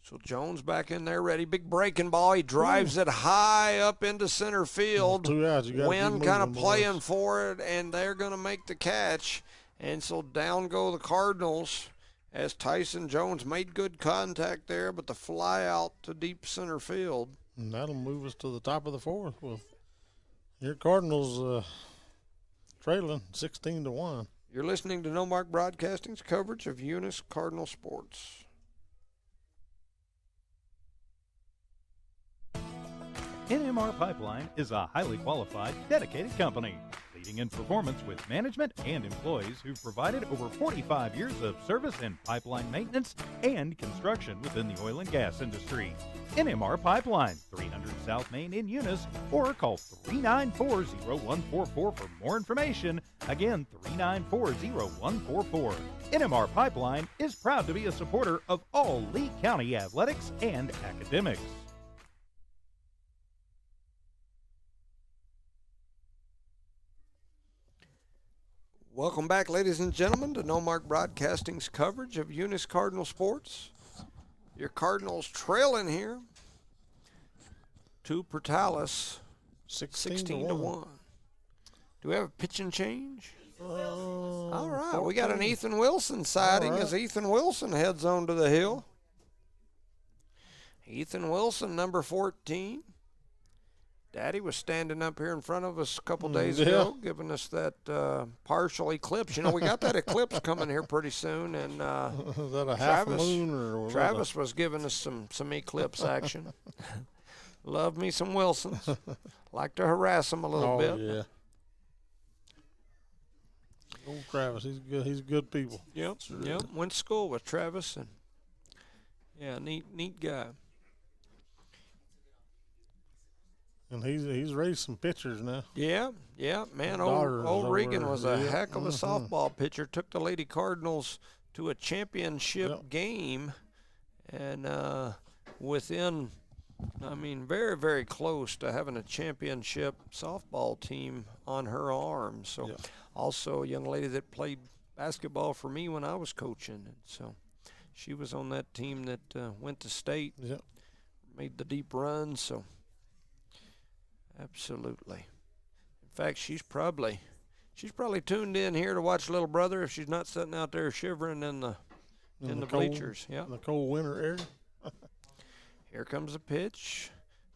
So Jones back in there ready. Big breaking ball. He drives it high up into center field. 2 outs. Wind kind of playing for it, and they're going to make the catch. And so down go the Cardinals, as Tyson Jones made good contact there, but the fly out to deep center field. And that'll move us to the top of the 4th with your Cardinals trailing 16-1. You're listening to No Mark Broadcasting's coverage of Eunice Cardinal Sports. NMR Pipeline is a highly qualified, dedicated company, leading in performance with management and employees who've provided over 45 years of service in pipeline maintenance and construction within the oil and gas industry. NMR Pipeline, 300 South Main in Eunice, or call 394-0144 for more information. Again, 394-0144. NMR Pipeline is proud to be a supporter of all Lee County athletics and academics. Welcome back, ladies and gentlemen, to No Mark Broadcasting's coverage of Eunice Cardinal Sports. Your Cardinals trailing here to Portales, 16-1. Do we have a pitching change? All right, 14. We got an Ethan Wilson sighting as Ethan Wilson heads on to the hill. Ethan Wilson, number 14. Daddy was standing up here in front of us a couple days ago, giving us that partial eclipse. You know, we got that eclipse coming here pretty soon, and is that a half moon or Travis was giving us some eclipse action. Love me some Wilsons. Like to harass them a little bit. Yeah. Old Travis, he's good. He's good people. Yep. Went to school with Travis, and neat guy. And he's raised some pitchers now. Yeah, man. Old Regan was a heck of a softball pitcher. Took the Lady Cardinals to a championship game, and within, very, very close to having a championship softball team on her arm. So, also a young lady that played basketball for me when I was coaching, and so she was on that team that went to state. Yep. Made the deep run. So. Absolutely. In fact, she's probably tuned in here to watch little brother if she's not sitting out there shivering in the bleachers. Yeah. In the cold winter area. Here comes a pitch.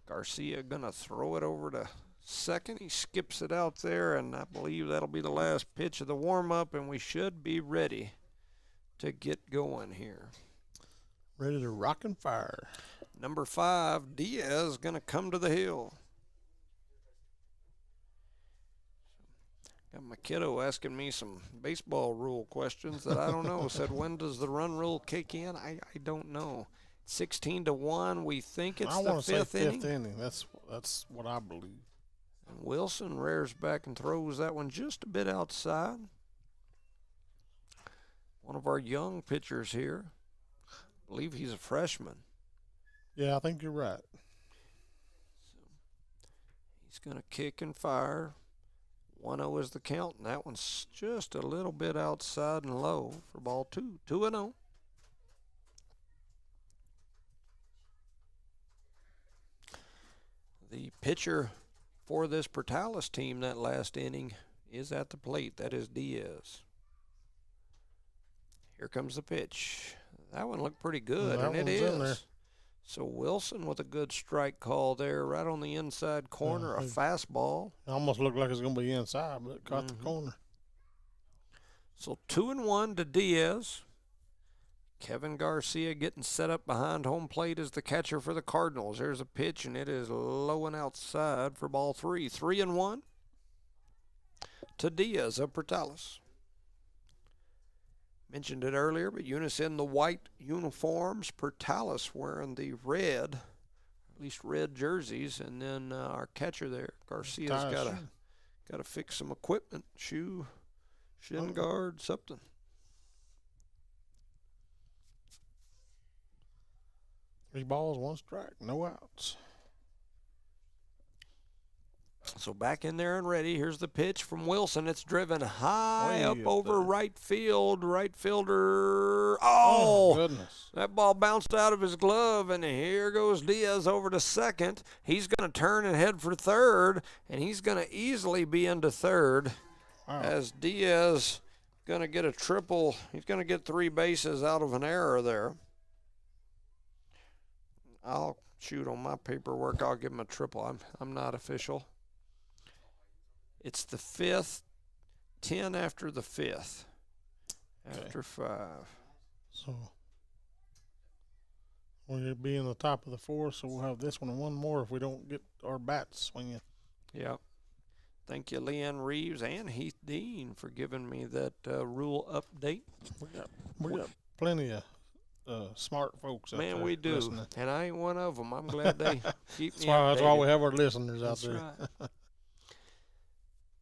Garcia gonna throw it over to second. He skips it out there, and I believe that'll be the last pitch of the warm-up, and we should be ready to get going here. Ready to rock and fire. Number 5, Diaz, going to come to the hill. Got my kiddo asking me some baseball rule questions that I don't know. Said, when does the run rule kick in? I don't know. 16-1. We think it's the fifth inning. That's what I believe. And Wilson rears back and throws that one just a bit outside. One of our young pitchers here. I believe he's a freshman. Yeah, I think you're right. So he's going to kick and fire. 1-0 is the count, and that one's just a little bit outside and low for ball 2. 2-0. The pitcher for this Portales team that last inning is at the plate. That is Diaz. Here comes the pitch. That one looked pretty good, and it is. So Wilson with a good strike call there, right on the inside corner, a fastball. It almost looked like it's going to be inside, but it caught the corner. So 2-1 to Diaz. Kevin Garcia getting set up behind home plate as the catcher for the Cardinals. There's a pitch, and it is low and outside for ball 3. 3-1 to Diaz of Portales. Mentioned it earlier, but Eunice in the white uniforms, Portales wearing the red, at least red jerseys, and then our catcher there, Garcia's got to fix some equipment, shin guard, something. Three balls, one strike, no outs. So back in there and ready. Here's the pitch from Wilson. It's driven high up over right field. Right fielder. Oh, goodness. That ball bounced out of his glove, and here goes Diaz over to second. He's going to turn and head for third, and he's going to easily be into third as Diaz going to get a triple. He's going to get 3 bases out of an error there. I'll shoot on my paperwork. I'll give him a triple. I'm not official. It's the 5th, 10 after the 5th, after 5. So we'll be in the top of the 4th, so we'll have this one and one more if we don't get our bats swinging. Yep. Thank you, Leanne Reeves and Heath Dean, for giving me that rule update. We got plenty of smart folks out there. Man, we do, listening. and I ain't one of them. I'm glad they keep me That's why updated. we have our listeners That's out there. Right.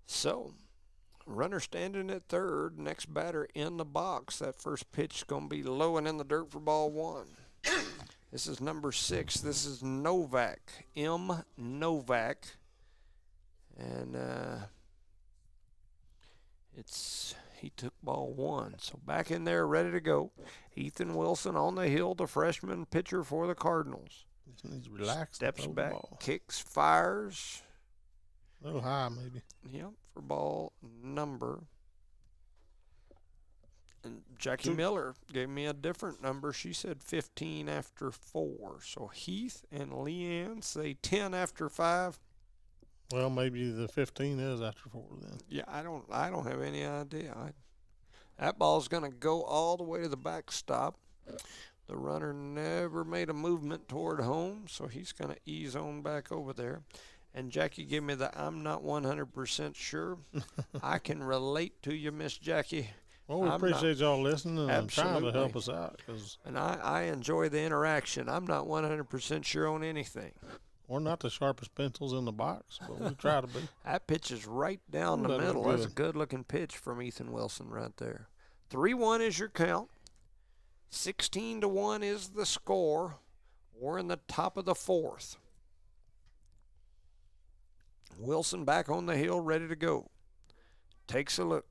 So, runner standing at third, next batter in the box. That first pitch is going to be low and in the dirt for ball 1. This is number 6. This is Novak, M. Novak. And he took ball 1. So back in there, ready to go. Ethan Wilson on the hill, the freshman pitcher for the Cardinals. He's relaxed. Steps back, kicks, fires. A little high, maybe. Yep, for ball number. And Jackie Miller gave me a different number. She said 15 after 4. So Heath and Leanne say 10 after 5. Well, maybe the 15 is after 4 then. Yeah, I don't have any idea. That ball's going to go all the way to the backstop. The runner never made a movement toward home, so he's going to ease on back over there. And Jackie gave me the I'm not 100% sure. I can relate to you, Miss Jackie. Well, we appreciate y'all listening and trying to help us out. And I enjoy the interaction. I'm not 100% sure on anything. We're not the sharpest pencils in the box, but we try to be. That pitch is right down the middle. That's a good-looking pitch from Ethan Wilson right there. 3-1 is your count. 16-1 is the score. We're in the top of the 4th. Wilson back on the hill, ready to go. Takes a look.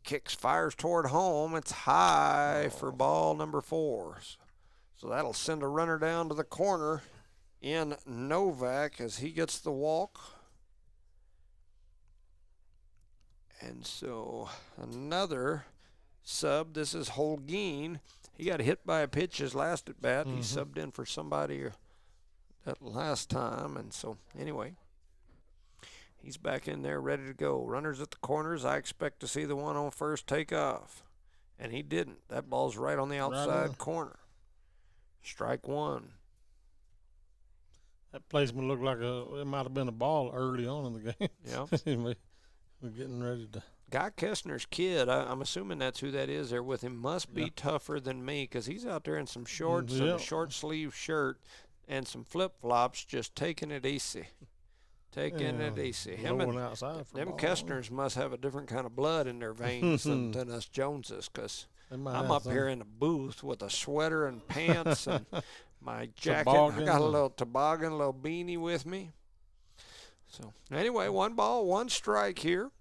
Kicks, fires toward home. It's high for ball number 4. So that'll send a runner down to the corner in Novak as he gets the walk. And so another sub. This is Holguin. He got hit by a pitch his last at bat. He subbed in for somebody that last time. And so anyway, He's back in there ready to go. Runners at the corners. I expect to see the one on first take off. And he didn't. That ball's right on the outside corner. Strike one. That placement looked like it might have been a ball early on in the game. Yeah. We're getting ready to. Guy Kestner's kid, I'm assuming that's who that is there with him, must be tougher than me because he's out there in some shorts and a short sleeve shirt and some flip-flops just taking it easy. Taking it easy. Them Kestners must have a different kind of blood in their veins than us Joneses, because I'm up here in the booth with a sweater and pants and my jacket. I got a little toboggan, a little beanie with me. So anyway, 1 ball, 1 strike here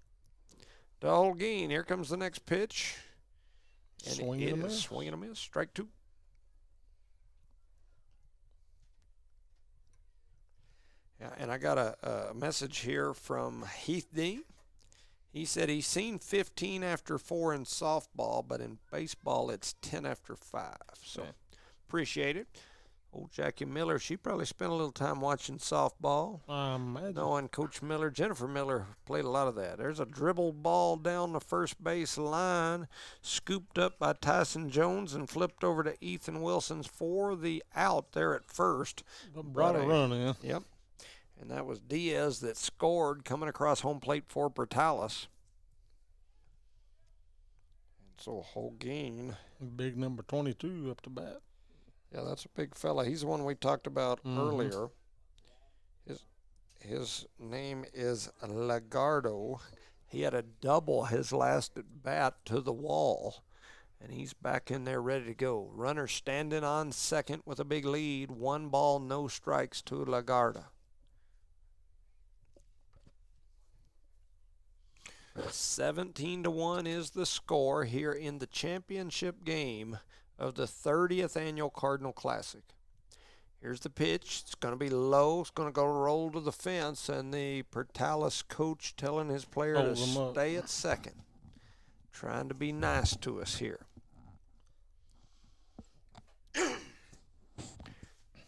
to Holguin. Here comes the next pitch. And swing and a miss. Strike 2. Yeah, and I got a message here from Heath Dean. He said he's seen 15 after 4 in softball, but in baseball it's 10 after 5. So appreciate it. Old Jackie Miller, she probably spent a little time watching softball. Knowing Coach Miller, Jennifer Miller played a lot of that. There's a dribbled ball down the first base line, scooped up by Tyson Jones and flipped over to Ethan Wilson's for the out there at first. Brought a run in. Yep. And that was Diaz that scored coming across home plate for Portales. And so Holguin. Big number 22 up to bat. Yeah, that's a big fella. He's the one we talked about earlier. His name is Lagardo. He had a double his last at bat to the wall, and he's back in there ready to go. Runner standing on second with a big lead. 1 ball, no strikes to Lagarda. 17-1 is the score here in the championship game of the 30th annual Cardinal Classic. Here's the pitch. It's going to be low. It's going to go roll to the fence, and the Portales coach telling his player to stay at second. Trying to be nice to us here.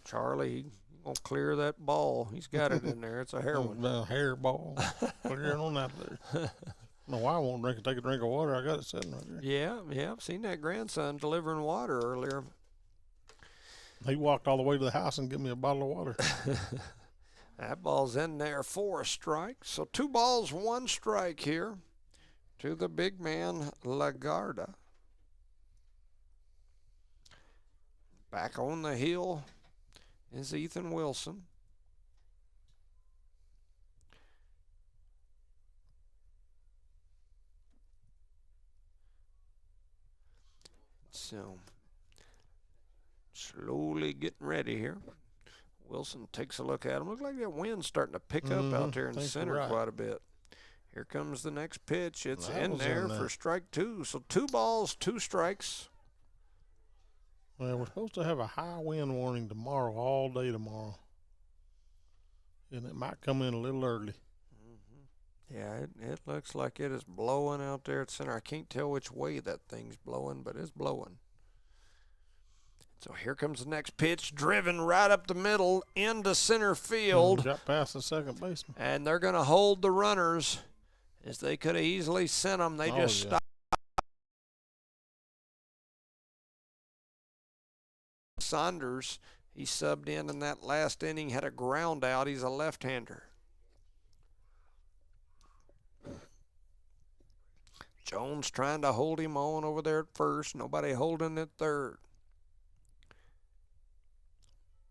Charlie going to clear that ball. He's got it in there. It's a hair one. A hair ball. Clearing on that there. No, I won't take a drink of water. I got it sitting right there. Yeah. I've seen that grandson delivering water earlier. He walked all the way to the house and get me a bottle of water. That ball's in there for a strike. So 2 balls, 1 strike here to the big man, Lagarda. Back on the hill is Ethan Wilson. So, slowly getting ready here. Wilson takes a look at him. Looks like that wind's starting to pick up out there in the center quite a bit. Here comes the next pitch. It's in there for strike 2. So 2 balls, 2 strikes. Well, we're supposed to have a high wind warning tomorrow, all day tomorrow. And it might come in a little early. Yeah, it looks like it is blowing out there at center. I can't tell which way that thing's blowing, but it's blowing. So here comes the next pitch, driven right up the middle into center field. Got past the second baseman. And they're going to hold the runners, as they could have easily sent them. They just stopped. Saunders, he subbed in that last inning, had a ground out. He's a left-hander. Jones trying to hold him on over there at first. Nobody holding at third.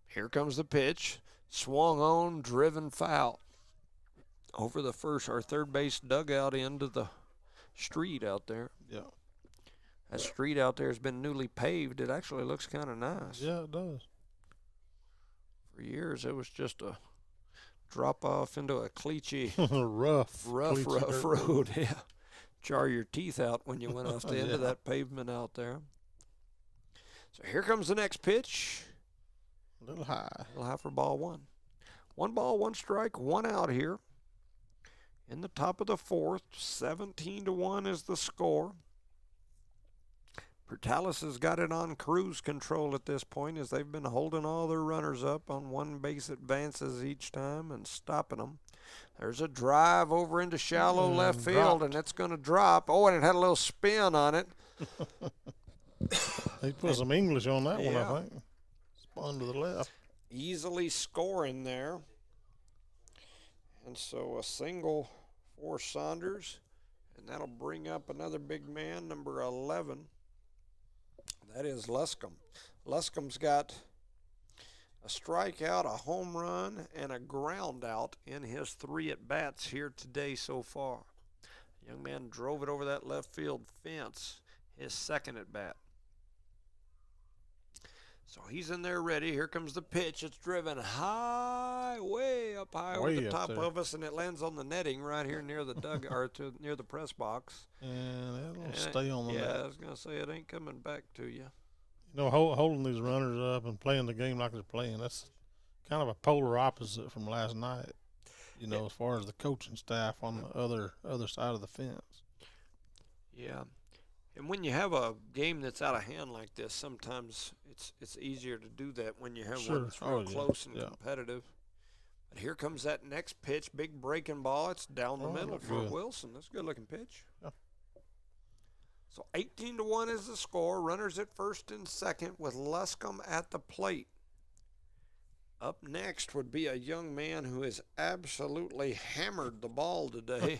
Here comes the pitch. Swung on, driven foul. Over the first or third base dugout into the street out there. Yeah. That street out there has been newly paved. It actually looks kind of nice. Yeah, it does. For years, it was just a drop off into a cliche, rough road. Yeah. Jar your teeth out when you went off the end of that pavement out there. So here comes the next pitch. A little high. A little high for ball 1. 1 ball, 1 strike, 1 out here. In the top of the 4th, 17-1 is the score. Portales has got it on cruise control at this point, as they've been holding all their runners up on 1 base advances each time and stopping them. There's a drive over into shallow left field, dropped. and it's going to drop. Oh, and it had a little spin on it. He put some English on that one, Yeah. I think. Spun to the left. Easily scoring there. And so a single for Saunders, and that'll bring up another big man, number 11. That is Luscombe. Luscombe's got a strikeout, a home run, and a ground out in his 3 at-bats here today so far. Young man drove it over that left field fence, his 2nd at-bat. So he's in there ready. Here comes the pitch. It's driven high, way up high over the top of us, and it lands on the netting right here near the near the press box. And it'll stay on the net. Yeah, I was gonna say it ain't coming back to you. You know, holding these runners up and playing the game like they're playing, that's kind of a polar opposite from last night, you know, as far as the coaching staff on the other side of the fence. Yeah. And when you have a game that's out of hand like this, sometimes it's easier to do that when you have one that's real close and competitive. But here comes that next pitch, big breaking ball. It's down the middle for Wilson. That's a good-looking pitch. Yeah. So 18-1 is the score. Runners at first and second with Luscombe at the plate. Up next would be a young man who has absolutely hammered the ball today.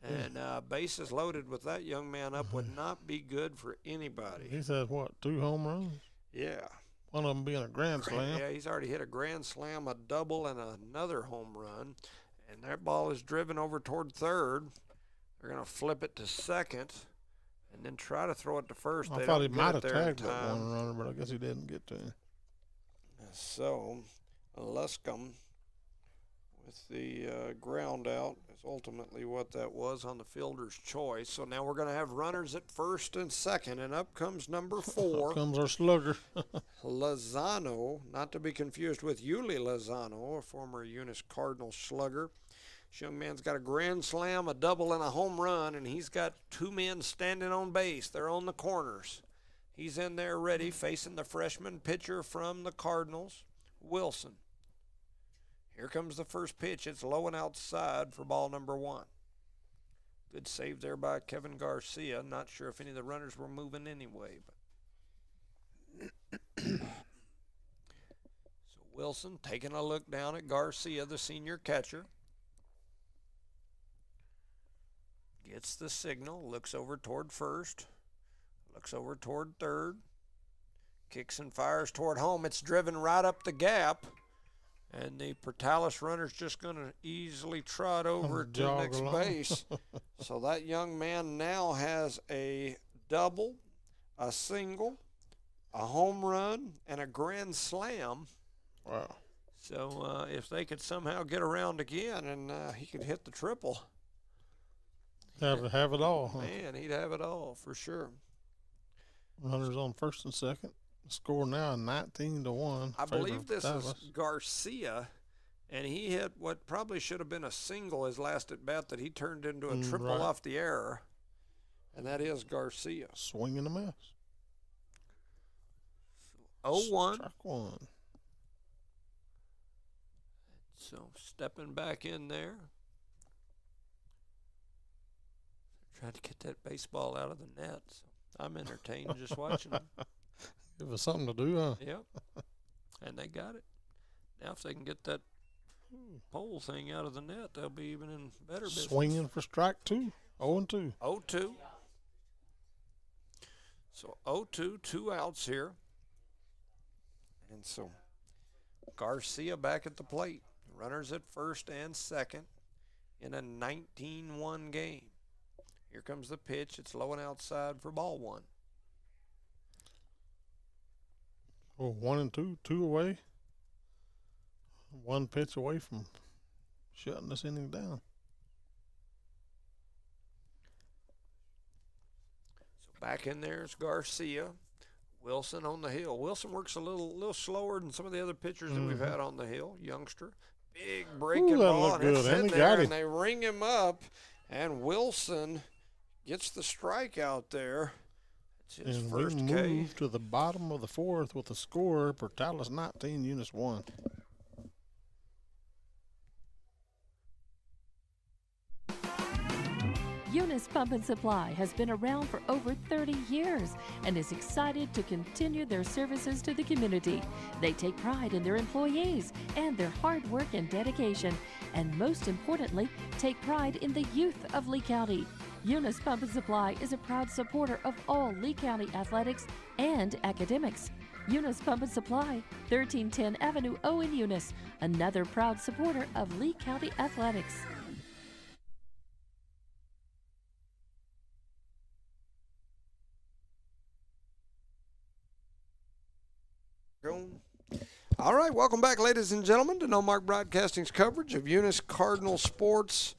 And bases loaded with that young man up would not be good for anybody. He's had, what, 2 home runs? Yeah. One of them being a grand slam. Yeah, he's already hit a grand slam, a double, and another home run. And that ball is driven over toward third. They're going to flip it to second and then try to throw it to first. I thought he might have tagged that one runner, but I guess he didn't get to him. So, Luscombe with the ground out is ultimately what that was on the fielder's choice. So now we're going to have runners at first and second, and up comes number 4. Up comes our slugger. Lozano, not to be confused with Yuli Lozano, a former Eunice Cardinal slugger. This young man's got a grand slam, a double, and a home run, and he's got 2 men standing on base. They're on the corners. He's in there ready, facing the freshman pitcher from the Cardinals, Wilson. Here comes the first pitch. It's low and outside for ball number 1. Good save there by Kevin Garcia. Not sure if any of the runners were moving anyway. But so Wilson taking a look down at Garcia, the senior catcher. Gets the signal, looks over toward first, looks over toward third, kicks and fires toward home. It's driven right up the gap. And the Portales runner's just going to easily trot over to the next base. So that young man now has a double, a single, a home run, and a grand slam. Wow. So if they could somehow get around again and he could hit the triple. Have it all, huh? Man, he'd have it all for sure. Runners on first and second. Score now 19-1. I believe this is Garcia, and he hit what probably should have been a single his last at bat that he turned into a triple off the error, and that is Garcia. Swing and a miss. 0-1. Strike 1. So stepping back in there, trying to get that baseball out of the net. So I'm entertained just watching them. Give us something to do, huh? Yep. And they got it. Now if they can get that pole thing out of the net, they'll be even in better business. Swinging for strike 2. 0-2. 0-2. So 0-2, 2 outs here. And so Garcia back at the plate. Runners at first and second in a 19-1 game. Here comes the pitch. It's low and outside for ball 1. Oh, 1-2, 2 away. 1 pitch away from shutting this inning down. So back in there is Garcia. Wilson on the hill. Wilson works a little slower than some of the other pitchers that we've had on the hill. Youngster. Big breaking ball. And it's in there, and they ring him up. And Wilson gets the strikeout there. It's his and first we K. move to the bottom of the 4th with the score, Portales 19, Eunice 1. Eunice Pump and Supply has been around for over 30 years and is excited to continue their services to the community. They take pride in their employees and their hard work and dedication, and most importantly, take pride in the youth of Lee County. Eunice Pump and Supply is a proud supporter of all Lee County athletics and academics. Eunice Pump and Supply, 1310 Avenue O in Eunice, another proud supporter of Lee County athletics. All right, welcome back, ladies and gentlemen, to No Mark Broadcasting's coverage of Eunice Cardinal sports.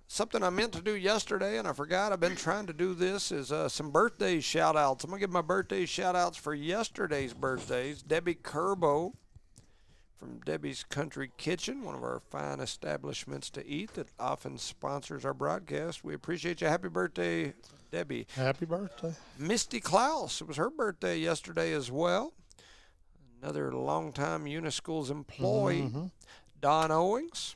Something I meant to do yesterday, and I forgot. I've been trying to do this, is some birthday shout-outs. I'm going to give my birthday shout-outs for yesterday's birthdays. Debbie Kerbo from Debbie's Country Kitchen, one of our fine establishments to eat that often sponsors our broadcast. We appreciate you. Happy birthday, Debbie. Happy birthday. Misty Klaus, it was her birthday yesterday as well. Another longtime Eunice Schools employee. Mm-hmm. Don Owings,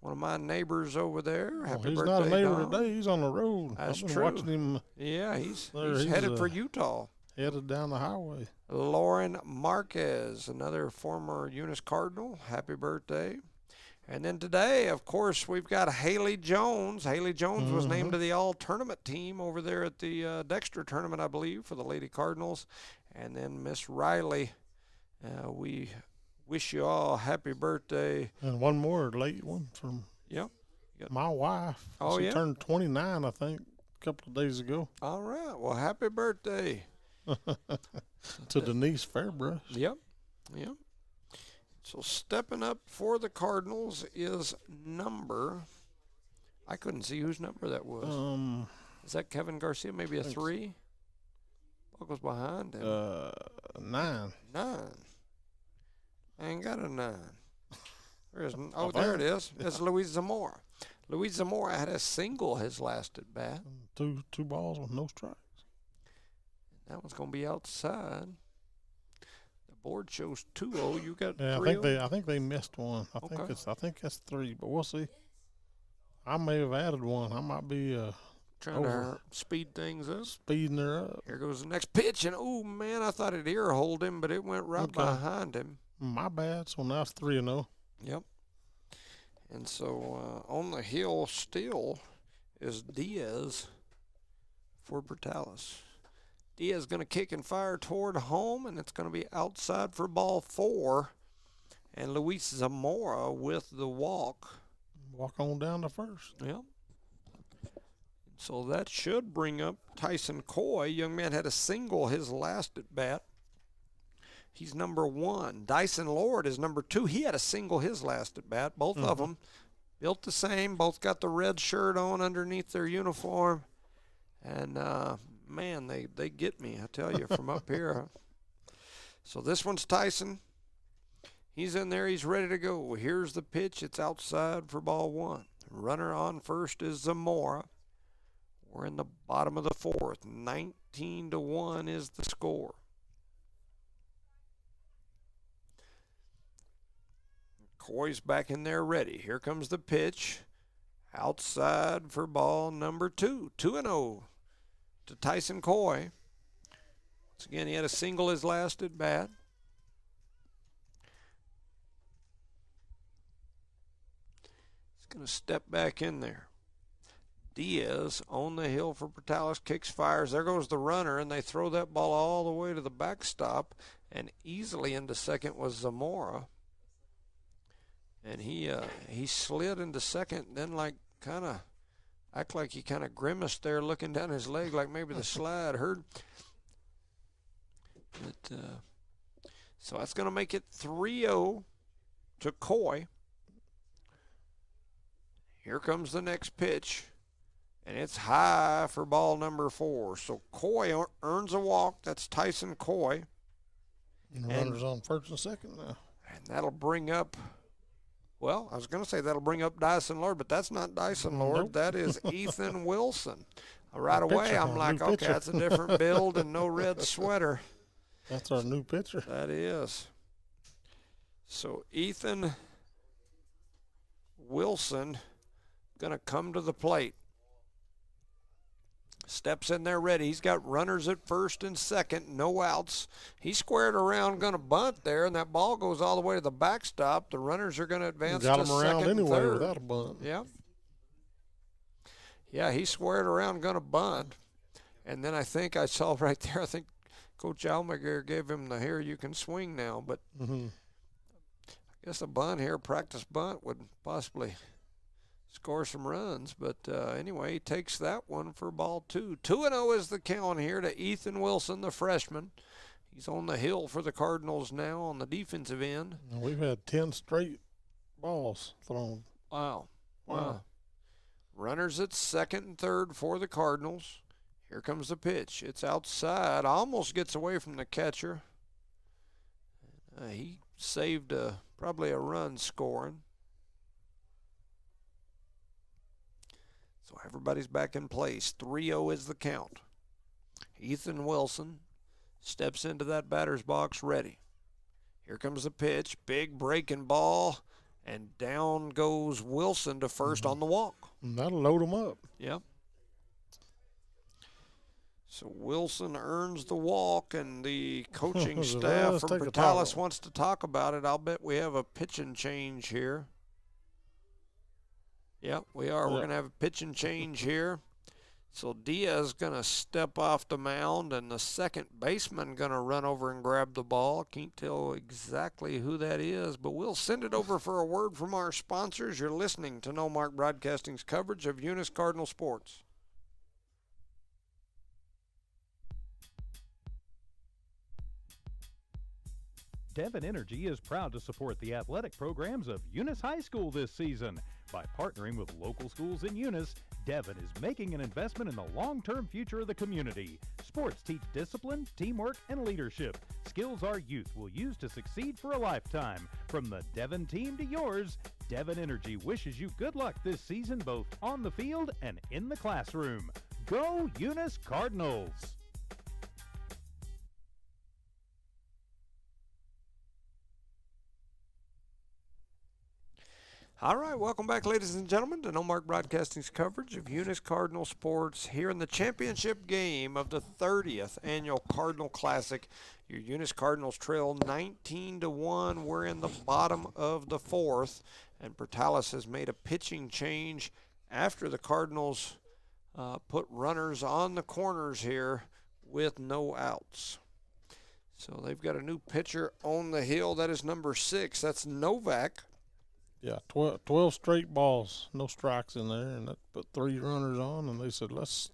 one of my neighbors over there. Happy He's birthday, not a neighbor Don. today. He's on the road. That's I've been true. watching him Yeah, he's He's, headed for Utah. headed down the highway. Lauren Marquez, another former Eunice Cardinal. Happy birthday. And then today, of course, we've got Haley Jones. Haley Jones was named to the all-tournament team over there at the Dexter tournament, I believe, for the Lady Cardinals. And then Miss Riley, we wish you all happy birthday. And one more late one from Yep. my wife. Oh, she yeah? turned 29, I think, a couple of days ago. All right. Well, happy birthday. To Denise Fairbrush. Yep. Yep. So stepping up for the Cardinals is number, I couldn't see whose number that was. Is that Kevin Garcia? Maybe a 3? What goes behind him? 9. 9. I ain't got a 9. There it is. It's Luis Zamora. Luis Zamora had a single his last at bat. Two balls with no strikes. That one's going to be outside. The board shows 2-0. You got 3-0? I think they missed one. I think that's 3, but we'll see. I may have added one. I might be trying to speed things up. Speeding her up. Here goes the next pitch, and oh man, I thought it ear hold him, but it went right behind him. My bad. So now it's 3-0. Yep. And so on the hill still is Diaz for Bertalis. Diaz going to kick and fire toward home, and it's going to be outside for ball 4. And Luis Zamora with the walk. Walk on down to first. Yep. So that should bring up Tyson Coy. Young man had a single his last at bat. He's number 1. Dyson Lord is number 2. He had a single his last at bat. Both of them built the same. Both got the red shirt on underneath their uniform. And, man, they get me, I tell you, from up here. So this one's Tyson. He's in there. He's ready to go. Here's the pitch. It's outside for ball 1. Runner on first is Zamora. We're in the bottom of the 4th. 19-1 is the score. Coy's back in there ready. Here comes the pitch. Outside for ball number 2. 2-0 to Tyson Coy. Once again, he had a single his last at bat. He's going to step back in there. Diaz on the hill for Bertalis, kicks, fires. There goes the runner, and they throw that ball all the way to the backstop, and easily into second was Zamora. And he slid into second, and then kind of he kind of grimaced there, looking down his leg like maybe the slide hurt. But, so that's going to make it 3-0 to Coy. Here comes the next pitch, and it's high for ball number 4. So Coy earns a walk. That's Tyson Coy. And runner's on first and second now. And that'll bring up, well, I was going to say that'll bring up Dyson Lord, but that's not Dyson Lord. Nope. That is Ethan Wilson. Right away, pitcher, I'm like, okay, that's a different build and no red sweater. That's our new pitcher. That is. So Ethan Wilson going to come to the plate. Steps in there ready. He's got runners at first and second, no outs. He squared around, going to bunt there, and that ball goes all the way to the backstop. The runners are going to advance Got to him around second and anyway third. without a bunt. Yeah. Yeah, he squared around, going to bunt. And then I think I saw right there, I think Coach Almaguer gave him the "here you can swing now." But I guess a bunt here, practice bunt, would possibly score some runs. But anyway, he takes that one for ball 2. 2-0 is the count here to Ethan Wilson, the freshman. He's on the hill for the Cardinals now on the defensive end. We've had 10 straight balls thrown. Wow. Runners at second and third for the Cardinals. Here comes the pitch. It's outside. Almost gets away from the catcher. He saved probably a run scoring. So everybody's back in place. 3-0 is the count. Ethan Wilson steps into that batter's box ready. Here comes the pitch. Big breaking ball. And down goes Wilson to first on the walk. That'll load him up. Yep. So Wilson earns the walk, and the coaching staff from Portales wants to talk about it. I'll bet we have a pitching change here. Yep, we are. We're going to have a pitching change here. So Diaz going to step off the mound, and the second baseman going to run over and grab the ball. Can't tell exactly who that is, but we'll send it over for a word from our sponsors. You're listening to No Mark Broadcasting's coverage of Eunice Cardinal Sports. Devon Energy is proud to support the athletic programs of Eunice High School this season. By partnering with local schools in Eunice, Devon is making an investment in the long-term future of the community. Sports teach discipline, teamwork, and leadership. Skills our youth will use to succeed for a lifetime. From the Devon team to yours, Devon Energy wishes you good luck this season both on the field and in the classroom. Go Eunice Cardinals! All right, welcome back, ladies and gentlemen, to No Mark Broadcasting's coverage of Eunice Cardinal Sports here in the championship game of the 30th annual Cardinal Classic. Your Eunice Cardinals trail 19-1. We're in the bottom of the fourth, and Portales has made a pitching change after the Cardinals put runners on the corners here with no outs. So they've got a new pitcher on the hill. That is number 6. That's Novak. Yeah, 12 straight balls, no strikes in there, and that put 3 runners on, and they said, let's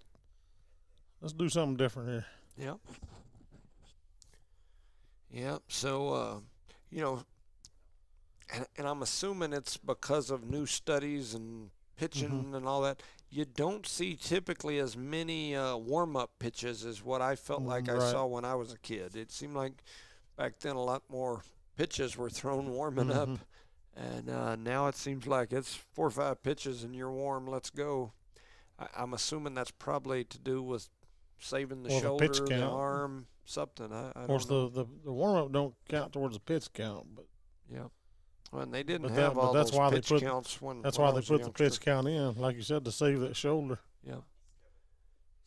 do something different here. Yep. Yep. So, and I'm assuming it's because of new studies and pitching and all that. You don't see typically as many warm-up pitches as what I felt like I saw when I was a kid. It seemed like back then a lot more pitches were thrown warming up. And now it seems like it's 4 or 5 pitches and you're warm, let's go. I'm assuming that's probably to do with saving the shoulder, the arm, something. Of course, the warm-up don't count towards the pitch count. But yeah. Well, and they didn't have all those pitch counts when that's why they put the pitch count in, like you said, to save that shoulder. Yeah.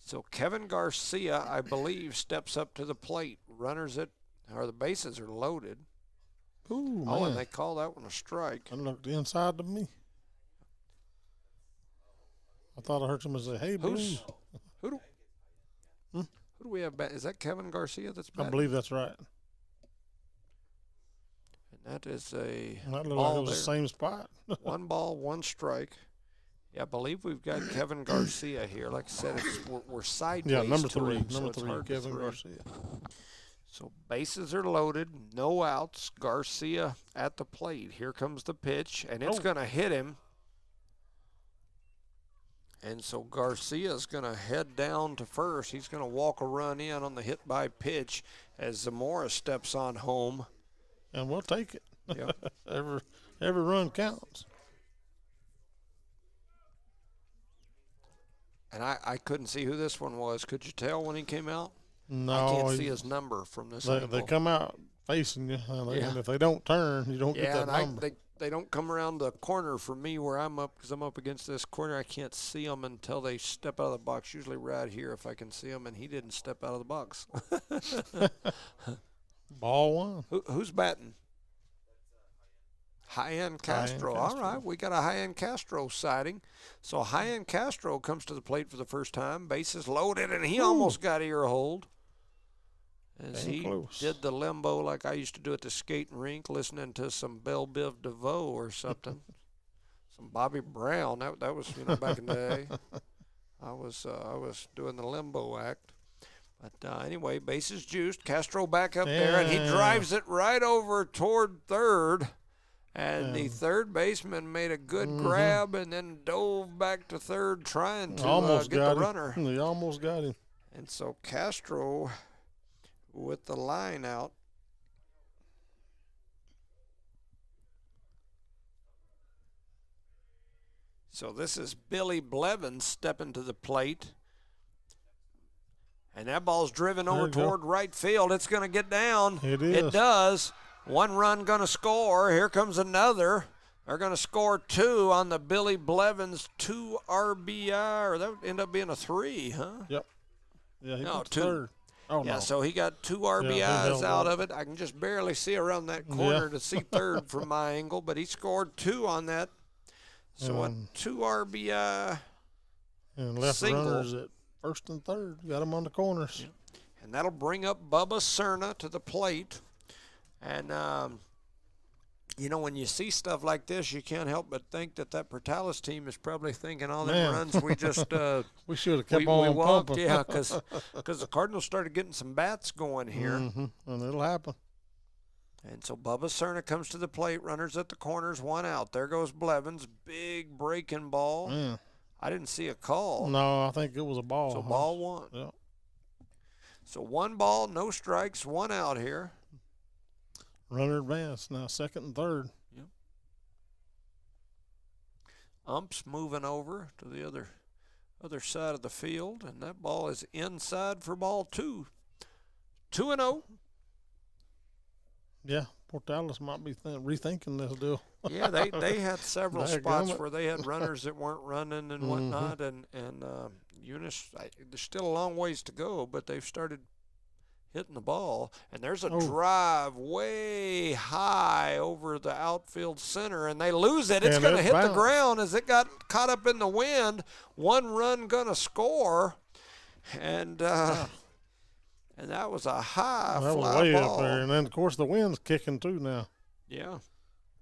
So Kevin Garcia, I believe, steps up to the plate. The bases are loaded. Ooh, oh, man. And they call that one a strike. That looked inside to me. I thought I heard somebody say, "Hey, Blue." Who do we have? Is that Kevin Garcia that's batting? I believe that's right. And that is a that looked ball like it was the same spot. 1 ball, 1 strike. Yeah, I believe we've got Kevin Garcia here. Like I said, we're sideways. Yeah, number to 3. him, so Number it's 3, hard to Kevin throw. Garcia. So bases are loaded, no outs. Garcia at the plate. Here comes the pitch, and it's going to hit him. And so Garcia's going to head down to first. He's going to walk a run in on the hit by pitch as Zamora steps on home. And we'll take it. Yep. Every run counts. And I couldn't see who this one was. Could you tell when he came out? No, I can't see his number from this angle. They come out facing you, and if they don't turn, you don't get that number. they don't come around the corner for me where I'm up, because I'm up against this corner. I can't see them until they step out of the box, usually right here if I can see them, and he didn't step out of the box. Ball one. Who's batting? High-End Castro. All right, we got a High-End Castro sighting. So High-End Castro comes to the plate for the first time. Bases loaded, and he almost got ear hold. As he did the limbo like I used to do at the skating rink, listening to some Belle Biv DeVoe or something. Some Bobby Brown. That was, back in the day. I was doing the limbo act. But anyway, bases juiced. Castro back up there, and he drives it right over toward third. And the third baseman made a good grab and then dove back to third trying to get the runner. He almost got him. And so Castro with the line out. So this is Billy Blevins stepping to the plate. And that ball's driven over toward right field. It's going to get down. It is. It does. One run going to score. Here comes another. They're going to score two on the Billy Blevins 2 RBI, or that would end up being a 3, huh? Yep. Yeah, he got 2. third. Oh, yeah, no. so he got 2 RBIs out of it. I can just barely see around that corner to see third from my angle, but he scored 2 on that. So a 2 RBI and left single. Runners at first and third. Got him on the corners. Yeah. And that'll bring up Bubba Cerna to the plate. And, when you see stuff like this, you can't help but think that Portales team is probably thinking all them runs we just we should have kept on walked, pumping. yeah, because the Cardinals started getting some bats going here. And it'll happen. And so Bubba Cerna comes to the plate, runners at the corners, 1 out. There goes Blevins, big breaking ball. Man. I didn't see a call. No, I think it was a ball. So ball 1. Yeah. So 1 ball, no strikes, 1 out here. Runner advanced now, second and third. Yep. Umps moving over to the other side of the field, and that ball is inside for ball 2. 2-0. Yeah, Portales might be rethinking this deal. Yeah, they had several spots where they had runners that weren't running and whatnot, and Eunice, there's still a long ways to go, but they've started hitting the ball, and there's a drive way high over the outfield center, and they lose it. It's going to hit the ground as it got caught up in the wind. 1 run going to score, and that was a high that fly was way ball. Up there, and then of course the wind's kicking too now. Yeah,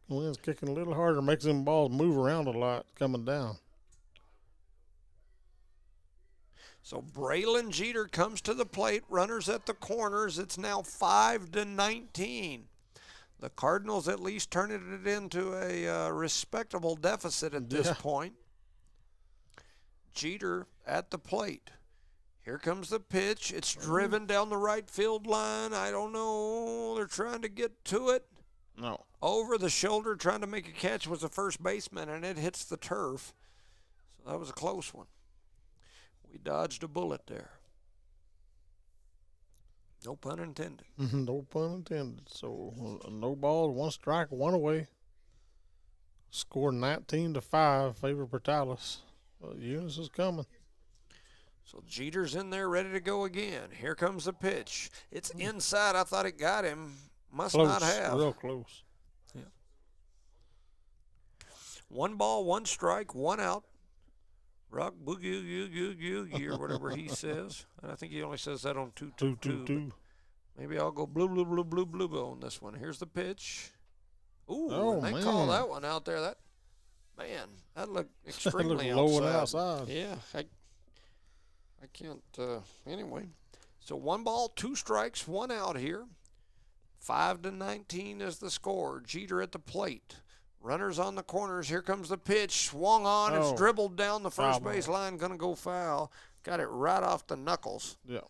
the wind's kicking a little harder, makes them balls move around a lot coming down. So Braylon Jeter comes to the plate, runners at the corners. It's now 5-19. The Cardinals at least turning it into a respectable deficit at this point. Jeter at the plate. Here comes the pitch. It's driven down the right field line. I don't know. They're trying to get to it. No. Over the shoulder, trying to make a catch was the first baseman, and it hits the turf. So that was a close one. We dodged a bullet there. No pun intended. No pun intended. So no ball, 1 strike, 1 away. Score 19-5, favor Portales. Eunice is coming. So Jeter's in there ready to go again. Here comes the pitch. It's inside. I thought it got him. Must Close, not have. real close. Yeah. 1 ball, 1 strike, 1 out. Rock boogie, or whatever he says. And I think he only says that on 2-2-2. Maybe I'll go blue on this one. Here's the pitch. Ooh, they call that one out there. That looked extremely outside. Yeah, I can't. Anyway, so 1 ball, 2 strikes, 1 out here. 5-19 is the score. Jeter at the plate. Runners on the corners. Here comes the pitch. Swung on. It's dribbled down the first base line. Going to go foul. Got it right off the knuckles. Yeah.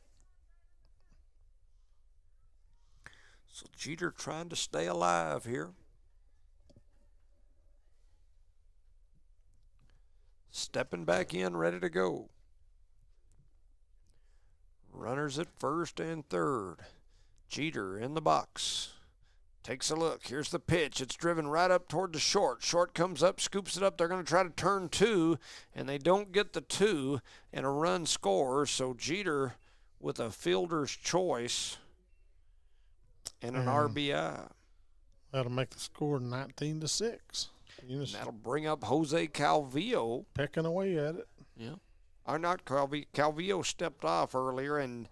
So Jeter trying to stay alive here. Stepping back in, ready to go. Runners at first and third. Jeter in the box. Takes a look. Here's the pitch. It's driven right up toward the short. Short comes up, scoops it up. They're going to try to turn 2, and they don't get the 2, and a run scores. So Jeter with a fielder's choice and an RBI. That'll make the score 19-6. Eunice That'll bring up Jose Calvillo. pecking away at it. Yeah. Or not Calvillo. Calvillo stepped off earlier, and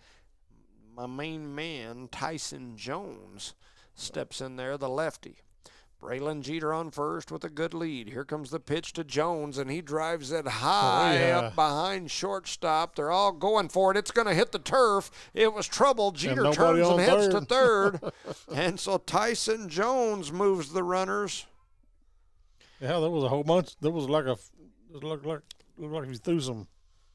my main man, Tyson Jones, steps in there, the lefty. Braylon Jeter on first with a good lead. Here comes the pitch to Jones, and he drives it high up behind shortstop. They're all going for it. It's going to hit the turf. It was trouble. Jeter turns and heads to third. And so Tyson Jones moves the runners. Yeah, there was a whole bunch. There was like it looked like if you threw some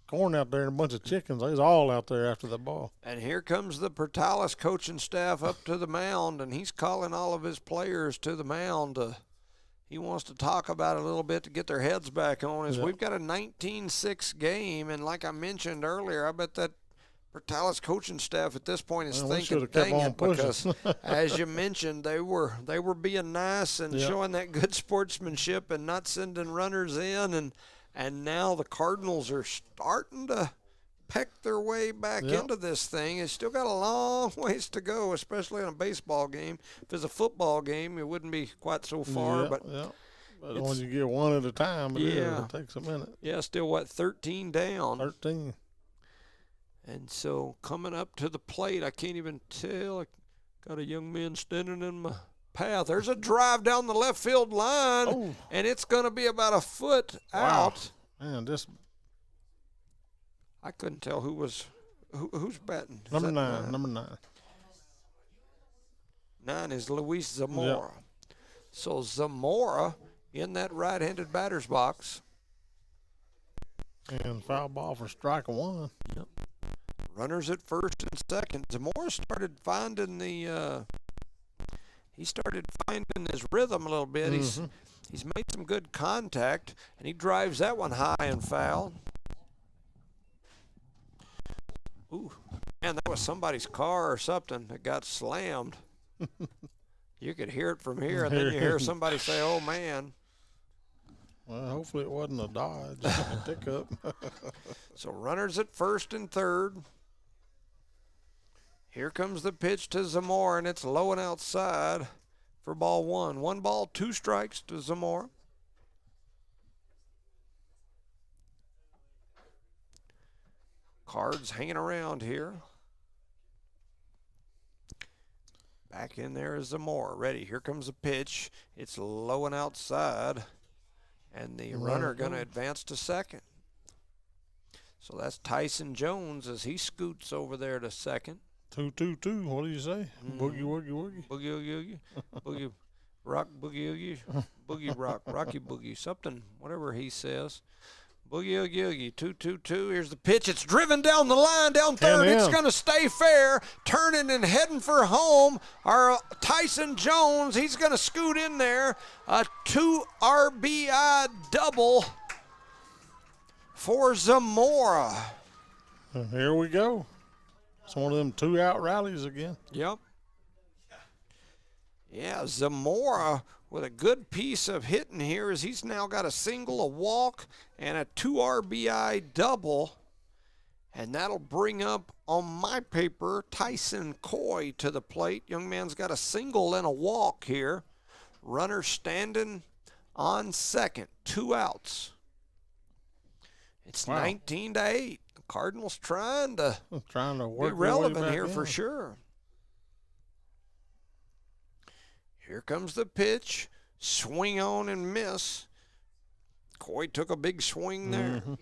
corn out there and a bunch of chickens. They was all out there after the ball. And here comes the Portales coaching staff up to the mound, and he's calling all of his players to the mound. He wants to talk about it a little bit to get their heads back on. We've got a 19-6 game, and like I mentioned earlier, I bet that Portales coaching staff at this point is thinking, dang it, because as you mentioned, they were being nice and showing that good sportsmanship and not sending runners in, and now the Cardinals are starting to peck their way back into this thing. It's still got a long ways to go, especially in a baseball game. If it's a football game, it wouldn't be quite so far. But when you get one at a time, it takes a minute. Yeah, still, 13 down? 13. And so coming up to the plate, I can't even tell. I got a young man standing in my path. There's a drive down the left field line, and it's going to be about a foot out. Man, I couldn't tell who's batting. Number 9. 9 is Luis Zamora. So Zamora in that right-handed batter's box. And foul ball for strike 1. Yep. Runners at first and second. Zamora started finding his rhythm a little bit. Mm-hmm. He's made some good contact, and he drives that one high and foul. Ooh, man, that was somebody's car or something that got slammed. You could hear it from here, and then you hear somebody say, "Oh, man." Well, hopefully it wasn't a Dodge, a pickup. So runners at first and third. Here comes the pitch to Zamora, and it's low and outside for ball 1. 1 ball, 2 strikes to Zamora. Cards hanging around here. Back in there is Zamora. Ready. Here comes the pitch. It's low and outside. And the runner going to advance to second. So that's Tyson Jones as he scoots over there to second. 2-2-2. What do you say? Boogie, woogie, woogie. Boogie, oogie, oogie. Boogie, rock, boogie, oogie. Boogie, rock, rocky, boogie. Something, whatever he says. Boogie, oogie, oogie. 2-2-2. Here's the pitch. It's driven down the line, down third. It's going to stay fair. Turning and heading for home are Tyson Jones. He's going to scoot in there. A 2 RBI double for Zamora. And here we go. It's one of them 2-out rallies again. Yep. Yeah, Zamora with a good piece of hitting here as he's now got a single, a walk, and a 2 RBI double. And that'll bring up, on my paper, Tyson Coy to the plate. Young man's got a single and a walk here. Runner standing on second, 2 outs. It's 19-8. The Cardinals trying to work be relevant here for sure. Here comes the pitch. Swing on and miss. Coy took a big swing there. Mm-hmm.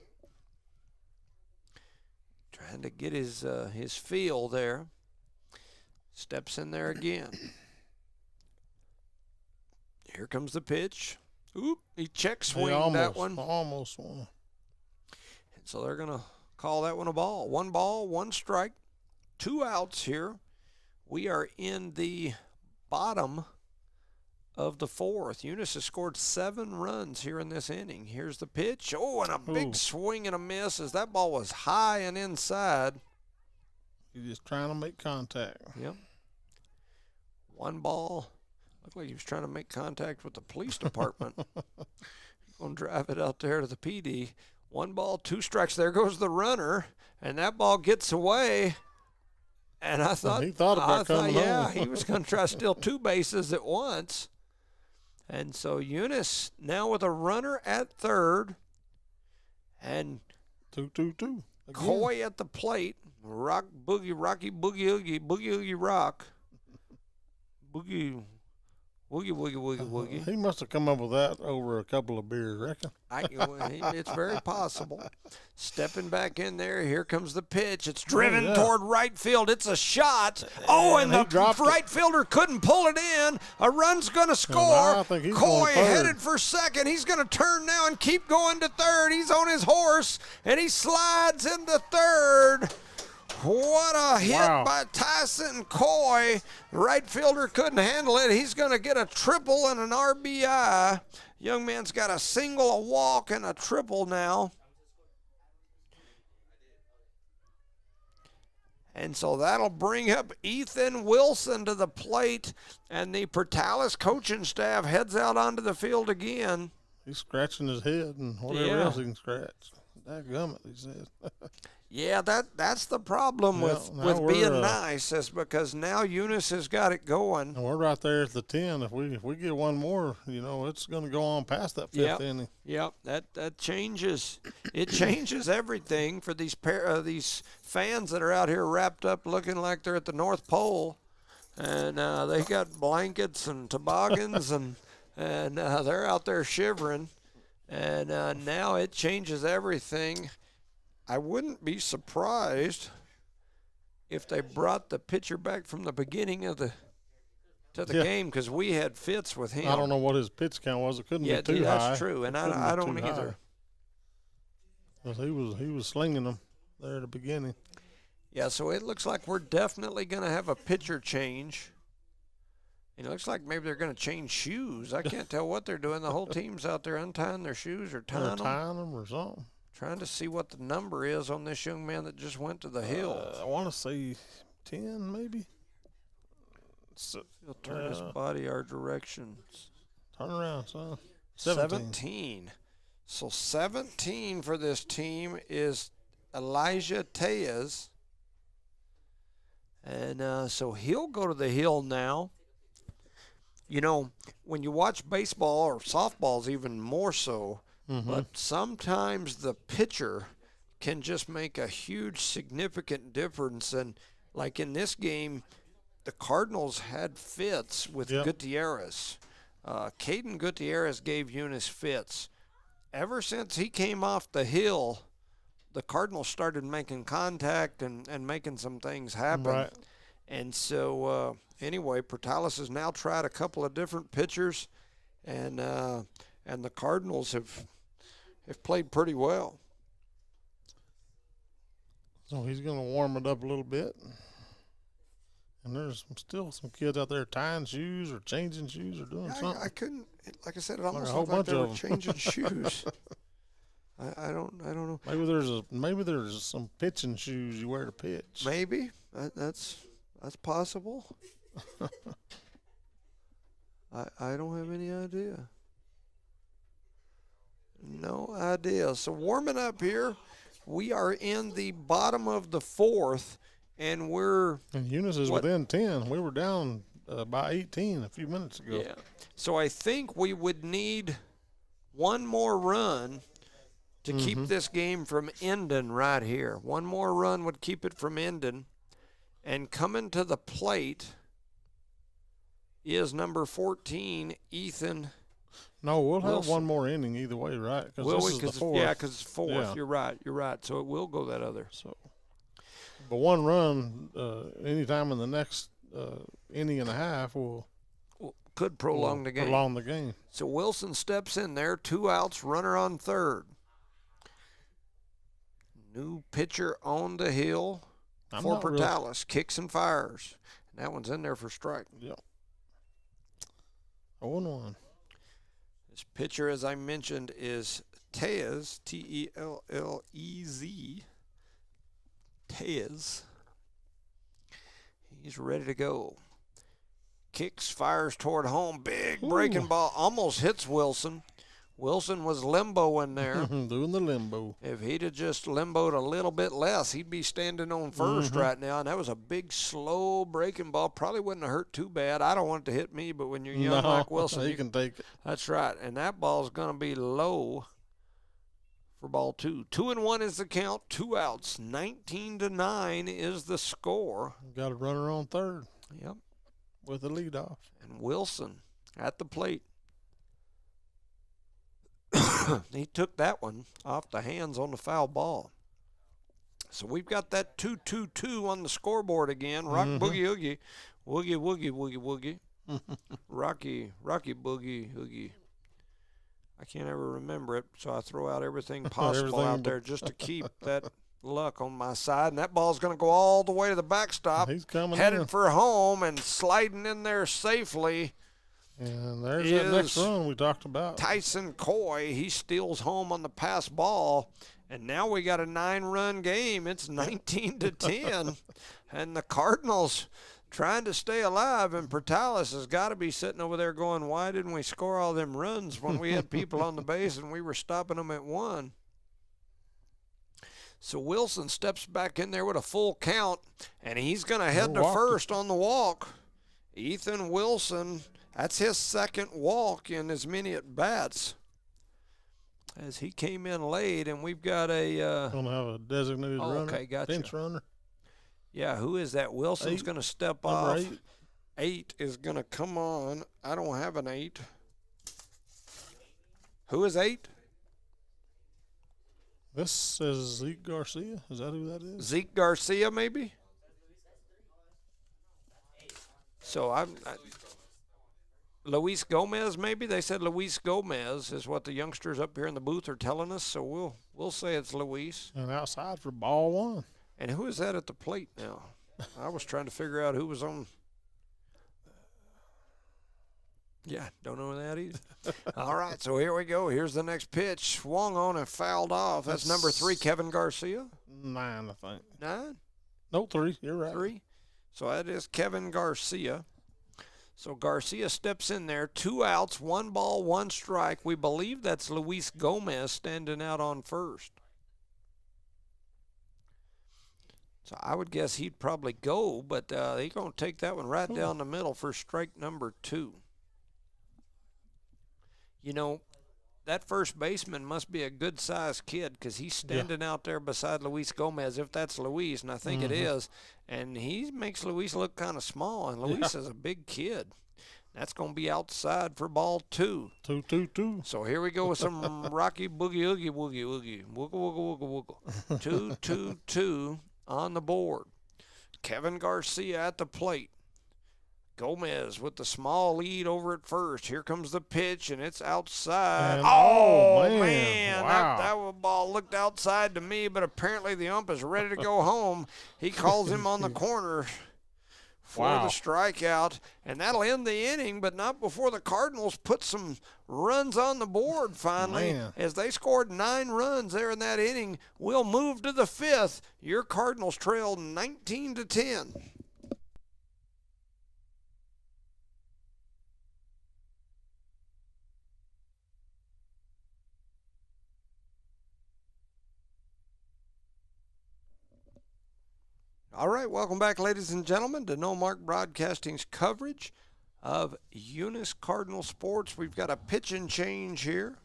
Trying to get his feel there. Steps in there again. Here comes the pitch. Oop, he check swinged that one. Almost won. And so they're going to call that one a ball. 1 ball, 1 strike, 2 outs here. We are in the bottom of the 4th. Eunice has scored 7 runs here in this inning. Here's the pitch. Oh, and a big swing and a miss as that ball was high and inside. He's just trying to make contact. Yep. 1 ball, Looked like he was trying to make contact with the police department. Going to drive it out there to the PD. 1 ball, 2 strikes. There goes the runner, and that ball gets away. And I thought, he thought about coming yeah, home. he was going to try to steal 2 bases at once. And so Eunice now with a runner at third, and 2-2-2. Coy at the plate. Rocky boogie oogie rock. Boogie. He must have come up with that over a couple of beers, reckon. It's very possible. Stepping back in there, here comes the pitch. It's driven toward right field. It's a shot. Oh, and the right fielder couldn't pull it in. A run's going to score. Coy headed for second. He's going to turn now and keep going to third. He's on his horse, and he slides into third. What a hit by Tyson Coy. Right fielder couldn't handle it. He's going to get a triple and an RBI. Young man's got a single, a walk, and a triple now. And so that'll bring up Ethan Wilson to the plate, and the Portales coaching staff heads out onto the field again. He's scratching his head and whatever else he can scratch. Dadgummit, he says. Yeah, that's the problem with being nice, is because now Eunice has got it going. And we're right there at the 10. If we get one more, it's going to go on past that fifth inning. Yep, that changes. It changes everything for these fans that are out here wrapped up looking like they're at the North Pole, and they got blankets and toboggans and they're out there shivering, and now it changes everything. I wouldn't be surprised if they brought the pitcher back from the beginning of the game, because we had fits with him. I don't know what his pitch count was. It couldn't be too high. That's true, and I don't either. He was slinging them there at the beginning. Yeah, so it looks like we're definitely going to have a pitcher change. It looks like maybe they're going to change shoes. I can't tell what they're doing. The whole team's out there untying their shoes or tying them or something. Trying to see what the number is on this young man that just went to the hill. I want to say 10, maybe. He'll turn his body our direction. Turn around, son. 17. So 17 for this team is Elijah Tejas. And so he'll go to the hill now. When you watch baseball or softballs even more so, but sometimes the pitcher can just make a huge, significant difference. And like in this game, the Cardinals had fits with Gutierrez. Caden Gutierrez gave Eunice fits. Ever since he came off the hill, the Cardinals started making contact and making some things happen. Right. And so, anyway, Portales has now tried a couple of different pitchers, and the Cardinals have played pretty well. So he's going to warm it up a little bit. And there's still some kids out there tying shoes or changing shoes or doing something. I couldn't, like I said, it almost a whole looked like bunch they were of 'em. changing shoes. I don't know. Maybe there's some pitching shoes you wear to pitch. Maybe that's possible. I don't have any idea. No idea. So warming up here, we are in the bottom of the fourth, and Eunice is within 10. We were down by 18 a few minutes ago. Yeah. So I think we would need one more run to keep this game from ending right here. One more run would keep it from ending. And coming to the plate is number 14, Ethan. No, we'll have Wilson. one more inning either way, right? Will we? This is the fourth. Yeah, because it's fourth. Yeah. You're right. So it will go that other. So, but one run anytime in the next inning and a half could prolong the game. Prolong the game. So Wilson steps in there, 2 outs, runner on third. New pitcher on the hill for Portales. Kicks and fires. And that one's in there for strike. Yep. 0-1. This pitcher, as I mentioned, is Tellez, Tellez. Tellez. He's ready to go. Kicks, fires toward home. Big breaking ball. Almost hits Wilson. Wilson was limboing there. Doing the limbo. If he'd have just limboed a little bit less, he'd be standing on first right now. And that was a big, slow breaking ball. Probably wouldn't have hurt too bad. I don't want it to hit me, but when you're young like Wilson, you can take it. That's right. And that ball's going to be low for ball 2. 2-1 is the count. 2 outs. 19-9 is the score. Got a runner on third. Yep. With the leadoff. And Wilson at the plate. He took that one off the hands on the foul ball. So we've got that 2-2-2 on the scoreboard again. Rock boogie oogie. Woogie woogie woogie woogie. Rocky boogie oogie. I can't ever remember it, so I throw out everything possible out there just to keep that luck on my side. And that ball's going to go all the way to the backstop. He's coming headed in. for home and sliding in there safely. And there's that next run we talked about. Tyson Coy, he steals home on the pass ball. And now we got a 9-run game. It's 19-10. And the Cardinals trying to stay alive. And Portales has got to be sitting over there going, why didn't we score all them runs when we had people on the base and we were stopping them at 1? So Wilson steps back in there with a full count. And he's going to head to first on the walk. Ethan Wilson, that's his second walk in as many at-bats. As he came in late, and we've got a going to have a designated runner. Okay, gotcha. Bench runner. Yeah, who is that? Wilson's going to step Number off. 8. 8 is going to come on. I don't have an 8. Who is 8? This says Zeke Garcia. Is that who that is? Zeke Garcia, maybe? So Luis Gomez, maybe? They said Luis Gomez is what the youngsters up here in the booth are telling us, so we'll say it's Luis. And outside for ball 1. And who is that at the plate now? I was trying to figure out who was on. Yeah, don't know that either. All right, so here we go. Here's the next pitch. Swung on and fouled off. That's number 3, Kevin Garcia. 9, I think. 9? No, 3. You're right. 3. So that is Kevin Garcia. So Garcia steps in there. 2 outs, 1 ball, 1 strike. We believe that's Luis Gomez standing out on first. So I would guess he'd probably go, but he's going to take that one right down the middle for strike number 2. You know, that first baseman must be a good-sized kid because he's standing out there beside Luis Gomez, if that's Luis, and I think it is. And he makes Luis look kind of small, and Luis is a big kid. That's going to be outside for ball 2. 2-2-2. So here we go with some Rocky Boogie Oogie Woogie Woogie. Woogle Woogle Woogle Woogle. 2-2-2 on the board. Kevin Garcia at the plate. Gomez with the small lead over at first. Here comes the pitch, and it's outside. And, man. Wow. That ball looked outside to me, but apparently the ump is ready to go home. He calls him on the corner for the strikeout, and that'll end the inning, but not before the Cardinals put some runs on the board finally. As they scored 9 runs there in that inning. We'll move to the 5th. Your Cardinals trailed 19-10. All right, welcome back, ladies and gentlemen, to No Mark Broadcasting's coverage of Eunice Cardinal Sports. We've got a pitch and change here.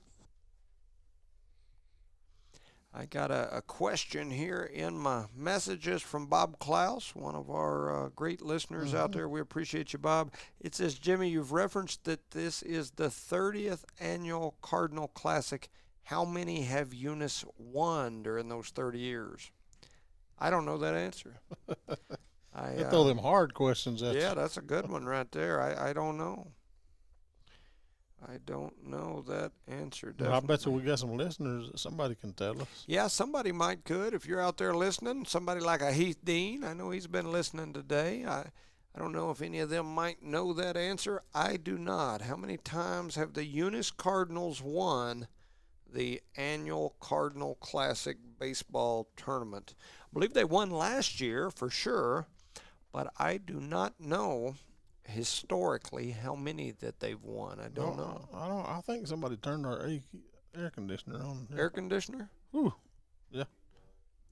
I got a question here in my messages from Bob Klaus, one of our great listeners out there. We appreciate you, Bob. It says, Jimmy, you've referenced that this is the 30th annual Cardinal Classic. How many have Eunice won during those 30 years? I don't know that answer. They throw them hard questions at you. Yeah, that's a good one right there. I don't know. I don't know that answer. Well, I bet you we got some listeners that somebody can tell us. Yeah, somebody might could. If you're out there listening, somebody like a Heath Dean, I know he's been listening today. I don't know if any of them might know that answer. I do not. How many times have the Eunice Cardinals won the annual Cardinal Classic baseball tournament? I believe they won last year for sure, but I do not know historically how many that they've won. I don't know. I think somebody turned our air conditioner on. Air conditioner? Ooh, yeah.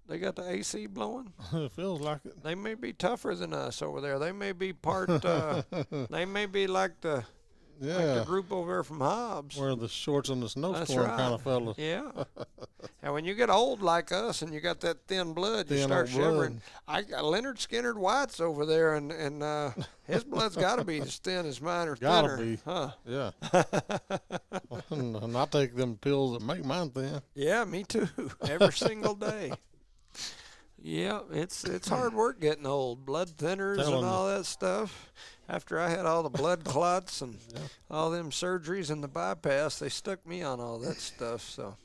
They got the AC blowing? It feels like it. They may be tougher than us over there. They may be part, they may be like the group over there from Hobbs. Where the shorts and the snowstorm kind of fellas. Yeah. And when you get old like us and you got that thin blood, you start shivering. I got Leonard Skinner White's over there, and his blood's got to be as thin as mine or thinner. Gotta be. Huh? Yeah. And I take them pills that make mine thin. Yeah, me too. Every single day. Yeah, it's hard work getting old. Blood thinners and all that stuff. After I had all the blood clots and all them surgeries and the bypass, they stuck me on all that stuff. So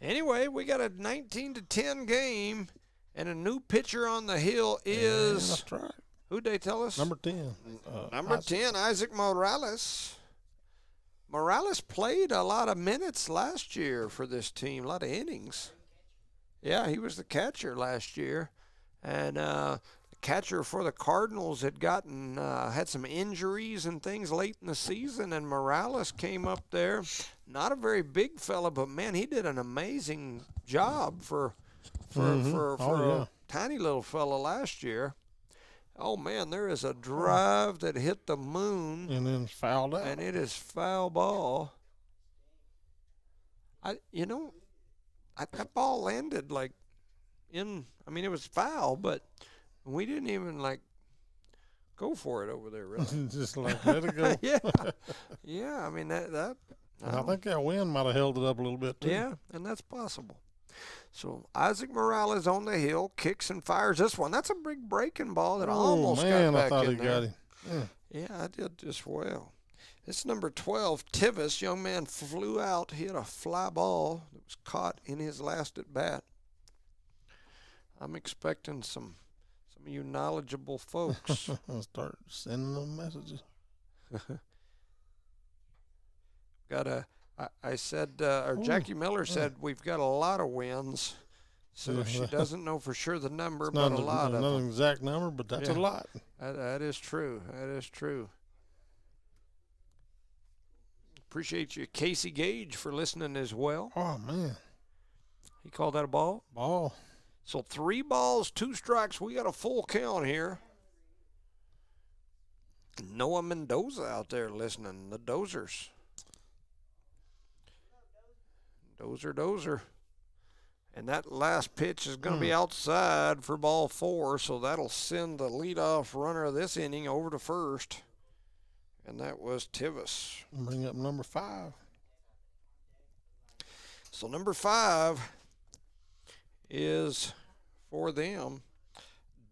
anyway, we got a 19-10 game, and a new pitcher on the hill is that's right. Who'd they tell us? Number 10. Number 10, Isaac Morales. Morales played a lot of minutes last year for this team, a lot of innings. Yeah, he was the catcher last year, and the catcher for the Cardinals had had some injuries and things late in the season, and Morales came up there. Not a very big fella, but man, he did an amazing job for a tiny little fella last year. Oh man, there is a drive that hit the moon and then fouled out, and it is foul ball. That ball landed it was foul, but we didn't even go for it over there, really. Just let it go. Yeah. I mean that. I think that wind might have held it up a little bit too. Yeah, and that's possible. So Isaac Morales on the hill, kicks and fires this one. That's a big breaking ball that almost got back I thought in he there. got him. Yeah, I did just well. It's number 12, Tivis. Young man flew out. He had a fly ball that was caught in his last at bat. I'm expecting some of you knowledgeable folks. I'll start sending them messages. I said, Jackie Miller said, we've got a lot of wins. So she doesn't know for sure the number, but a lot of them. Not an exact number, but that's a lot. That is true. That is true. Appreciate you, Casey Gage, for listening as well. Oh, man. He called that a ball? Ball. So 3 balls, 2 strikes. We got a full count here. Noah Mendoza out there listening. The Dozers. Dozer. And that last pitch is going to be outside for ball 4, so that'll send the leadoff runner of this inning over to first. And that was Tivis. Bring up number 5. So number 5 is for them.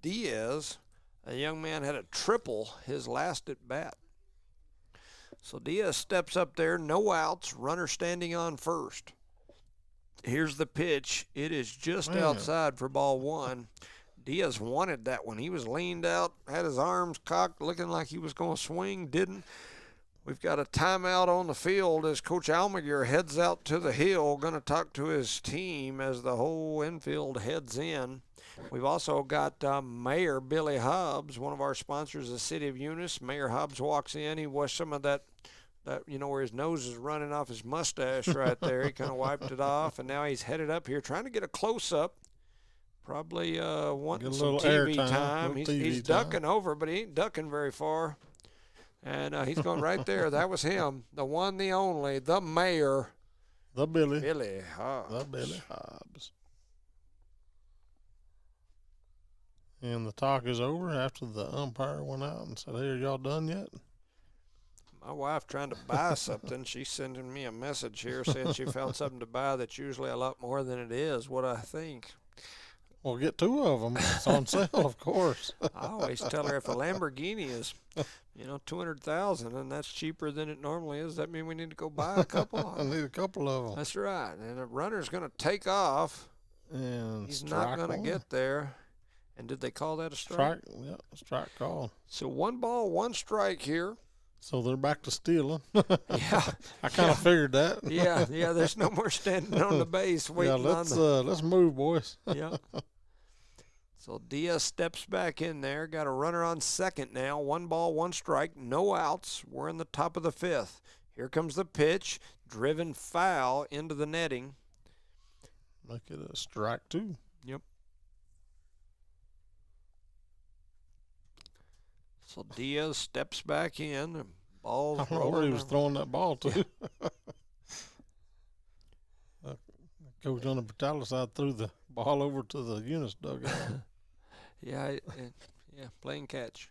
Diaz, a young man, had a triple his last at bat. So Diaz steps up there, no outs, runner standing on first. Here's the pitch. It is just outside for ball 1. Diaz wanted that one. He was leaned out, had his arms cocked, looking like he was going to swing, didn't. We've got a timeout on the field as Coach Almaguer heads out to the hill, going to talk to his team as the whole infield heads in. We've also got Mayor Billy Hobbs, one of our sponsors, the City of Eunice. Mayor Hobbs walks in. He washed some of that, where his nose is running off his mustache right there. He kind of wiped it off, and now he's headed up here trying to get a close-up. Probably wanting some TV time. He's ducking over, but he ain't ducking very far. And he's going right there. That was him, the one, the only, the mayor. The Billy. Billy Hobbs. The Billy Hobbs. And the talk is over after the umpire went out and said, hey, are y'all done yet? My wife trying to buy something. She's sending me a message here saying she found something to buy that's usually a lot more than it is, what I think. Well, get 2 of them. It's on sale, of course. I always tell her if a Lamborghini is, $200,000 and that's cheaper than it normally is, that mean we need to go buy a couple? I need a couple of them. That's right. And the runner's going to take off. And he's not going to get there. And did they call that a strike? Strike call. So 1 ball, 1 strike here. So they're back to stealing. Yeah. I kind of figured that. Yeah, there's no more standing on the base waiting on let's move, boys. Yeah. So Diaz steps back in there. Got a runner on second now. 1 ball, 1 strike, no outs. We're in the top of the 5th. Here comes the pitch. Driven foul into the netting. Make it a strike 2. Yep. So Diaz steps back in. The ball's I don't know where he was throwing that ball to. Coach on the Brutalis side threw the ball over to the Eunice dugout. Yeah, playing catch.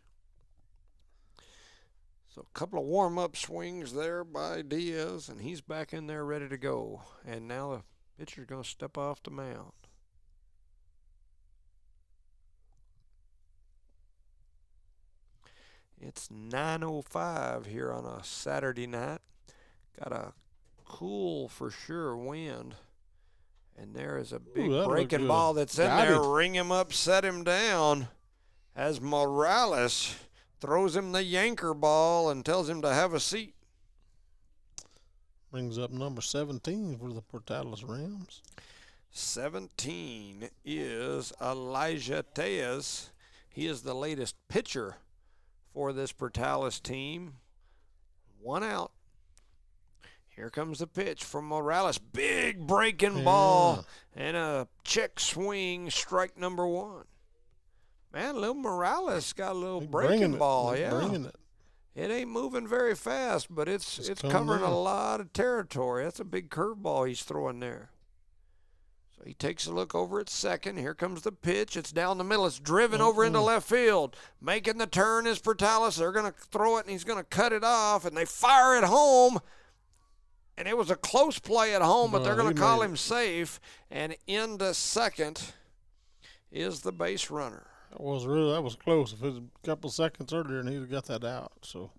So a couple of warm-up swings there by Diaz, and he's back in there ready to go. And now the pitcher's going to step off the mound. It's 9:05 here on a Saturday night. Got a cool for sure wind. And there is a big breaking ball that's in there. Ring him up, set him down. As Morales throws him the yanker ball and tells him to have a seat. Brings up number 17 for the Portales Rams. 17 is Elijah Tejas. He is the latest pitcher for this Portales team. 1 out. Here comes the pitch from Morales. Big breaking ball and a check swing, strike number 1. Man, little Morales got a little breaking ball. Bringing it. It ain't moving very fast, but it's covering a lot of territory. That's a big curveball he's throwing there. So he takes a look over at second. Here comes the pitch. It's down the middle. It's driven over into left field. Making the turn is Portales. They're going to throw it, and he's going to cut it off, and they fire it home. And it was a close play at home, but they're going to call him safe. And into second is the base runner. That was close. If it was a couple seconds earlier, and he'd have got that out. So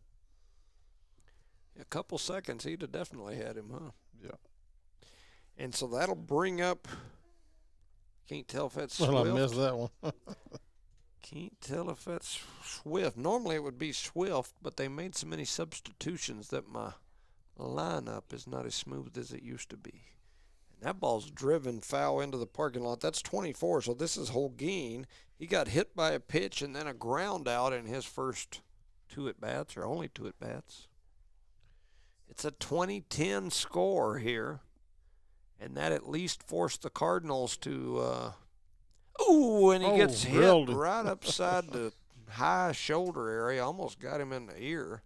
a couple seconds, he'd have definitely had him, huh? Yeah. And so that'll bring up. Can't tell if that's Swift. Well, I missed that one. Can't tell if that's Swift. Normally it would be Swift, but they made so many substitutions that my lineup is not as smooth as it used to be. And that ball's driven foul into the parking lot. That's 24, so this is Holguin. He got hit by a pitch and then a ground out in his first 2 at-bats, or only 2 at-bats. It's a 20-10 score here, and that at least forced the Cardinals to and he gets hit right upside the high shoulder area. Almost got him in the ear.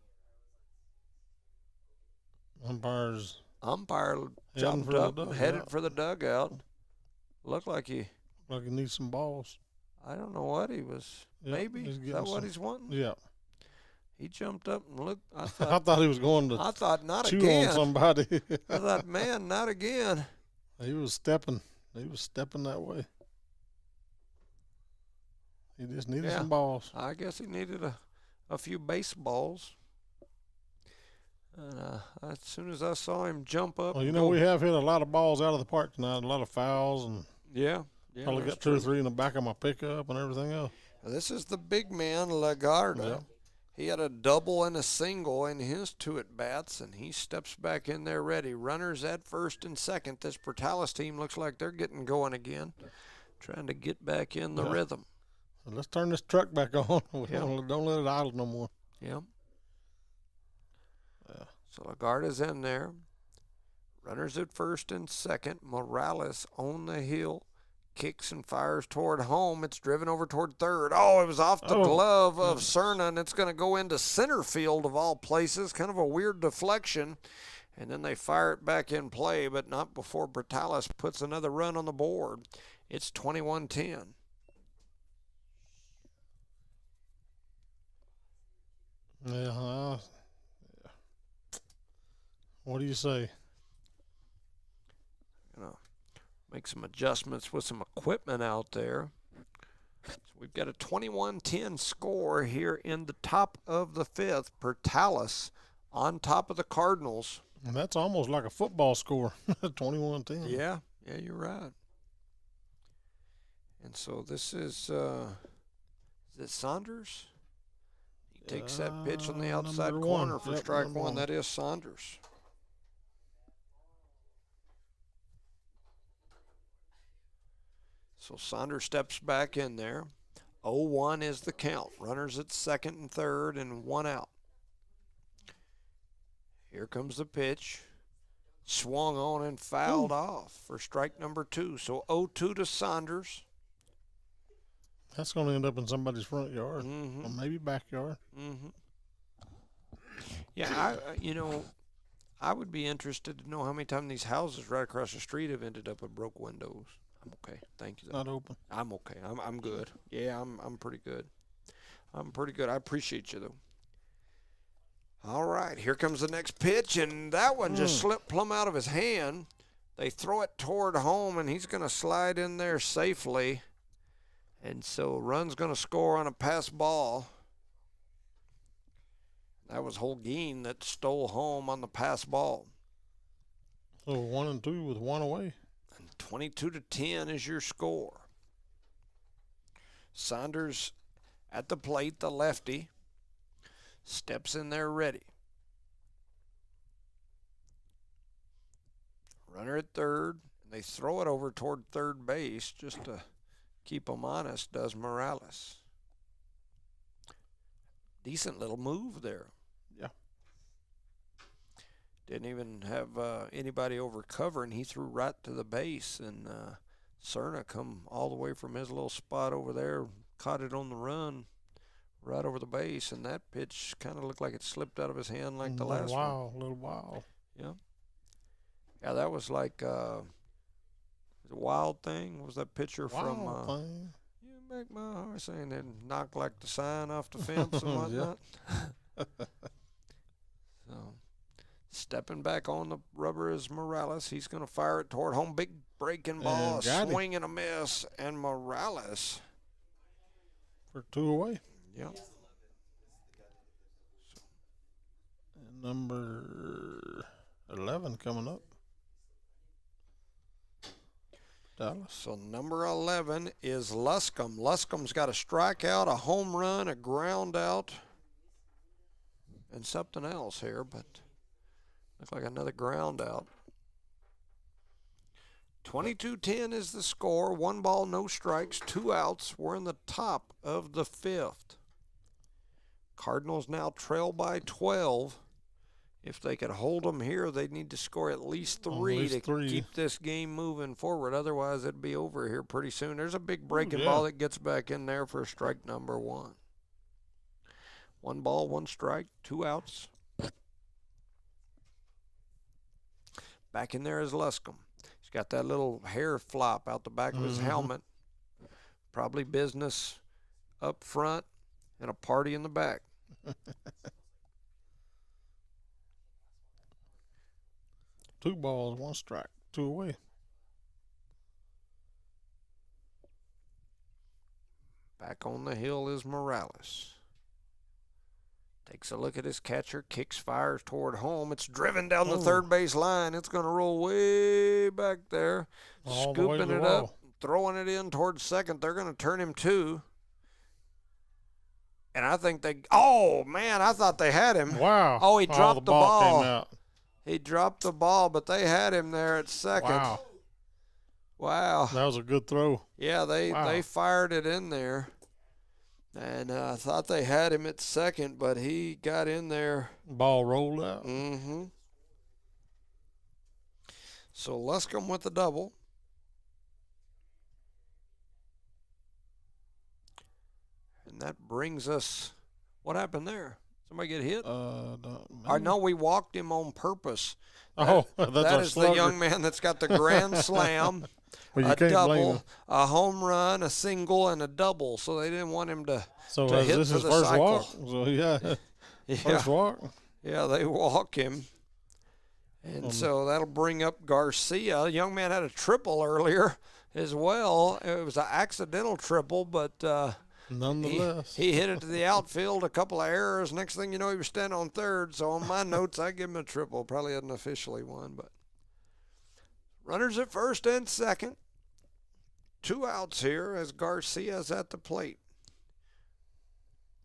Umpire jumped up, headed for the dugout. Looked like he needs some balls. I don't know what he was. Maybe is that what he's wanting? Yeah. He jumped up and looked. I thought he was going to. I thought not chew again. On somebody. I thought, man, not again. He was stepping. That way. He just needed some balls. I guess he needed a few baseballs. And as soon as I saw him jump up. Well, we have hit a lot of balls out of the park tonight, a lot of fouls, and probably got 2 or 3 in the back of my pickup and everything else. This is the big man, Lagarda. Yeah. He had a double and a single in his 2 at-bats, and he steps back in there ready. Runners at first and second. This Portales team looks like they're getting going again, trying to get back in the rhythm. So let's turn this truck back on. Don't let it idle no more. Yeah. So Lagarda's in there. Runners at first and second. Morales on the hill. Kicks and fires toward home. It's driven over toward third. Oh, it was off the glove of Cerna, and it's going to go into center field of all places. Kind of a weird deflection. And then they fire it back in play, but not before Portales puts another run on the board. It's 21-10. Yeah. What do you say? Make some adjustments with some equipment out there. So we've got a 21-10 score here in the top of the 5th. Portales on top of the Cardinals. And that's almost like a football score, 21-10. Yeah, you're right. And so this is it Saunders? He takes that pitch on the outside corner for strike 1. That is Saunders. So Saunders steps back in there. 0-1 is the count. Runners at second and third and one out. Here comes the pitch. Swung on and fouled off for strike number 2. So 0-2 to Saunders. That's going to end up in somebody's front yard or maybe backyard. Yeah, I would be interested to know how many times these houses right across the street have ended up with broke windows. I'm okay. Thank you. Not open. I'm okay. I'm good. Yeah, I'm pretty good. I'm pretty good. I appreciate you, though. All right, here comes the next pitch, and that one just slipped plumb out of his hand. They throw it toward home, and he's going to slide in there safely. And so run's going to score on a pass ball. That was Holguin that stole home on the pass ball. So 1-2 with one away. And 22-10 is your score. Saunders at the plate, the lefty, steps in there ready. Runner at third. And they throw it over toward third base just to keep them honest, does Morales. Decent little move there. Yeah. Didn't even have anybody over cover, and he threw right to the base. And Cerna come all the way from his little spot over there, caught it on the run right over the base, and that pitch kind of looked like it slipped out of his hand like the last one. A little wild. Yeah. Yeah, that was like the Wild Thing. Was that pitcher from You Make My Heart Sing, and knock like the sign off the fence and whatnot. So, stepping back on the rubber is Morales. He's going to fire it toward home. Big breaking ball, swing and a miss, and Morales for 2 away. Yep. And number 11 coming up. Dallas. So number 11 is Luscombe. Luscombe's got a strikeout, a home run, a ground out, and something else here, but looks like another ground out. 22-10 is the score. 1 ball, no strikes, 2 outs. We're in the top of the 5th. Cardinals now trail by 12. If they could hold them here, they'd need to score at least 3 to keep this game moving forward. Otherwise, it'd be over here pretty soon. There's a big breaking ball that gets back in there for strike number 1. 1 ball, 1 strike, 2 outs. Back in there is Luscombe. He's got that little hair flop out the back of his helmet. Probably business up front and a party in the back. 2 balls, 1 strike, 2 away. Back on the hill is Morales. Takes a look at his catcher, kicks, fires toward home. It's driven down the third base line. It's going to roll way back there. All scooping the it up, throwing it in towards second. They're going to turn him 2. And I think I thought they had him. Wow. Oh, he dropped the ball. Came out. He dropped the ball, but they had him there at second. Wow. That was a good throw. Yeah, they fired it in there. And I thought they had him at second, but he got in there. Ball rolled out. So Luscombe with the double. And that brings us, what happened there? Somebody get hit? No, we walked him on purpose. That is the young man that's got the grand slam, a double, a home run, a single, and a double. So they didn't want him to hit this for his the first cycle. walk? So first walk. Yeah, they walk him. And so that'll bring up Garcia. The young man had a triple earlier as well. It was an accidental triple, but nonetheless, he hit it to the outfield, a couple of errors. Next thing you know, he was standing on third. So on my notes, I give him a triple. Probably hadn't officially won, but runners at first and second. 2 outs here as Garcia's at the plate.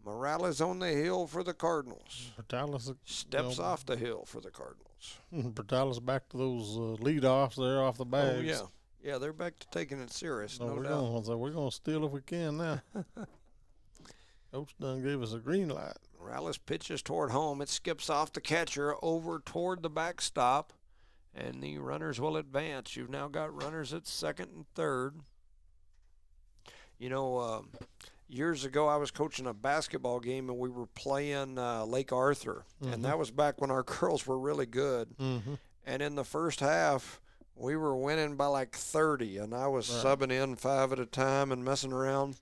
Morales on the hill for the Cardinals. Portales steps off the hill for the Cardinals. Portales back to those leadoffs there off the bags. Oh, yeah. Yeah, they're back to taking it serious, No, no we're doubt. we're gonna steal if we can now. Coach done gave us a green light. Morales pitches toward home. It skips off the catcher over toward the backstop, and the runners will advance. You've now got runners at second and third. You know, years ago I was coaching a basketball game, and we were playing Lake Arthur, and that was back when our girls were really good. Mm-hmm. And in the first half, we were winning by like 30, and I was subbing in 5 at a time and messing around.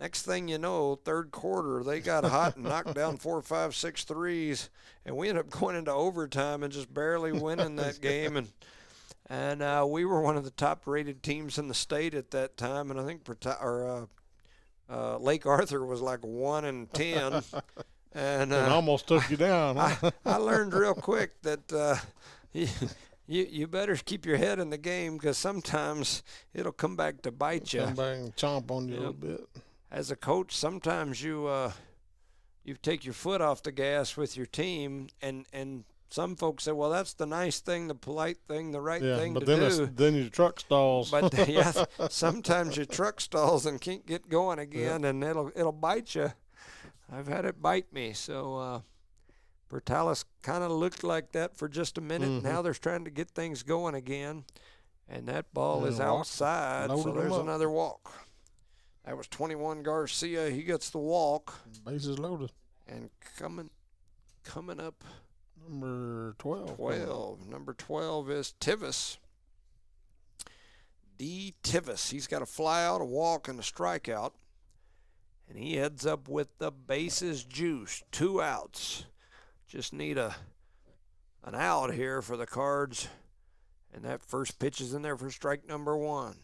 Next thing you know, third quarter, they got hot and knocked down 4, 5, 6 threes, and we ended up going into overtime and just barely winning that game. And we were one of the top-rated teams in the state at that time, and I think Lake Arthur was like 1-10. And almost took you down. Huh? I learned real quick that you better keep your head in the game, because sometimes it'll come back to bite you. Come back and chomp on you a little bit. As a coach, sometimes you take your foot off the gas with your team, and some folks say, well, that's the nice thing, the polite thing, the right thing to do. Then your truck stalls. But yeah, sometimes your truck stalls and can't get going again, and it'll bite you. I've had it bite me. So Portales kind of looked like that for just a minute. Now they're trying to get things going again, and that ball is outside, so there's another walk. That was 21 Garcia. He gets the walk. Bases loaded. And coming up. Number 12. Number 12 is Tivis. D. Tivis. He's got a fly out, a walk, and a strikeout. And he heads up with the bases juice. 2 outs. Just need an out here for the Cards. And that first pitch is in there for strike number 1.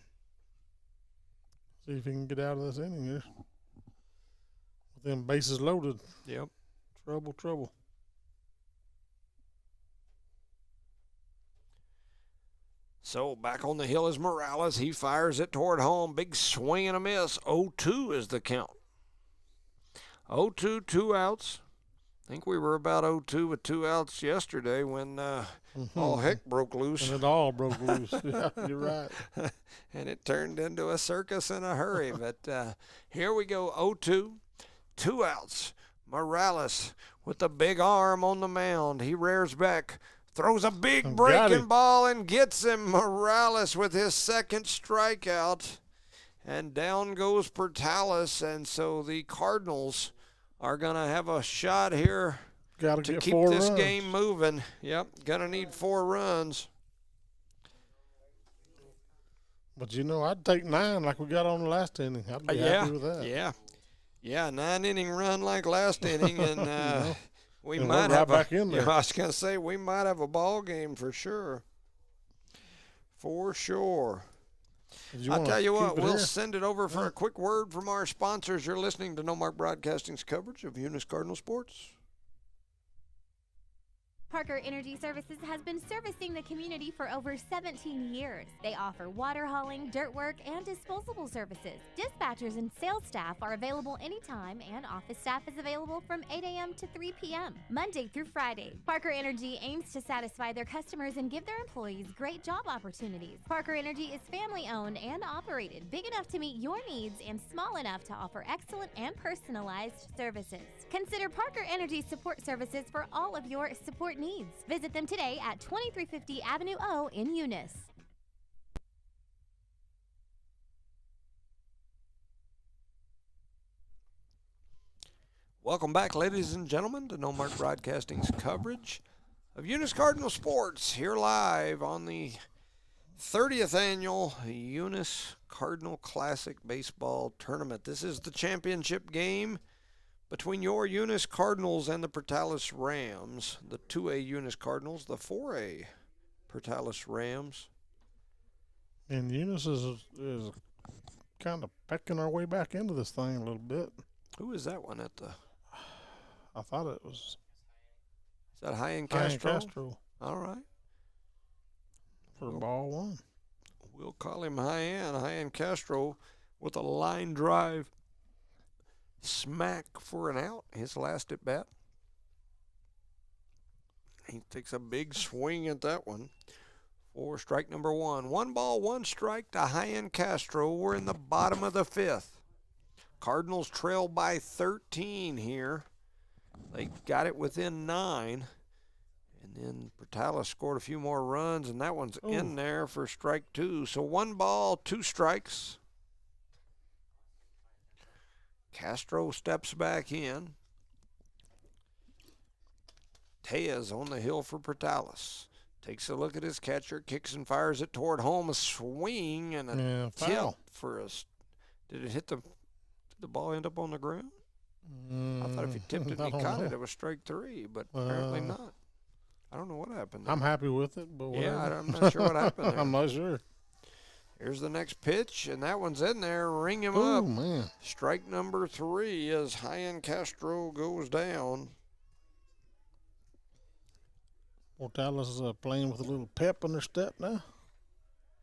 See if he can get out of this inning here. With them bases loaded. Yep. Trouble. So back on the hill is Morales. He fires it toward home. Big swing and a miss. 0-2 is the count. 0-2, 2 outs. I think we were about 0-2 with 2 outs yesterday when all heck broke loose. And it all broke loose. Yeah, you're right. And it turned into a circus in a hurry. But here we go, 0-2, 2 outs. Morales with the big arm on the mound. He rears back, throws a big breaking ball and gets him. Morales with his second strikeout. And down goes Portales. And so the Cardinals are going to have a shot here to keep this game moving. Yep, going to need 4 runs. But, I'd take 9 like we got on the last inning. I'd be happy with that. Yeah, 9-inning run like last inning, and we and might have back in there. I was going to say, we might have a ball game for sure. For sure. I'll tell you what, we'll send it over for a quick word from our sponsors. You're listening to No Mark Broadcasting's coverage of Eunice Cardinal Sports. Parker Energy Services has been servicing the community for over 17 years. They offer water hauling, dirt work, and disposable services. Dispatchers and sales staff are available anytime, and office staff is available from 8 a.m. to 3 p.m., Monday through Friday. Parker Energy aims to satisfy their customers and give their employees great job opportunities. Parker Energy is family-owned and operated, big enough to meet your needs and small enough to offer excellent and personalized services. Consider Parker Energy support services for all of your support needs. Visit them today at 2350 Avenue O in Eunice. Welcome back, ladies and gentlemen, to No Mark Broadcasting's coverage of Eunice Cardinal Sports, here live on the 30th annual Eunice Cardinal Classic Baseball Tournament. This is the championship game between your Eunice Cardinals and the Portales Rams, the 2A Eunice Cardinals, the 4A Portales Rams. And Eunice is kind of pecking our way back into this thing a little bit. Who is that one at the? I thought it was. Is that High and Castro? High and Castro. All right. For ball 1. We'll call him High and Castro with a line drive. Smack for an out, his last at bat. He takes a big swing at that one. for strike number 1. 1 ball, 1 strike to High-End Castro. We're in the bottom of the 5th. Cardinals trail by 13 here. They got it within 9. And then Portales scored a few more runs, and that one's in there for strike 2. So 1 ball, 2 strikes. Castro steps back in. Tejas on the hill for Portales. Takes a look at his catcher, kicks and fires it toward home. A swing and a tip for us. Did it hit did the ball end up on the ground? I thought if he tipped it and he caught it, it was strike 3, but apparently not. I don't know what happened there. I'm happy with it, but whatever. Yeah, I'm not sure what happened there. I'm not sure. Here's the next pitch, and that one's in there. Ring him Oh, up. man. Strike number 3 as High-End Castro goes down. Portales is playing with a little pep in their step now.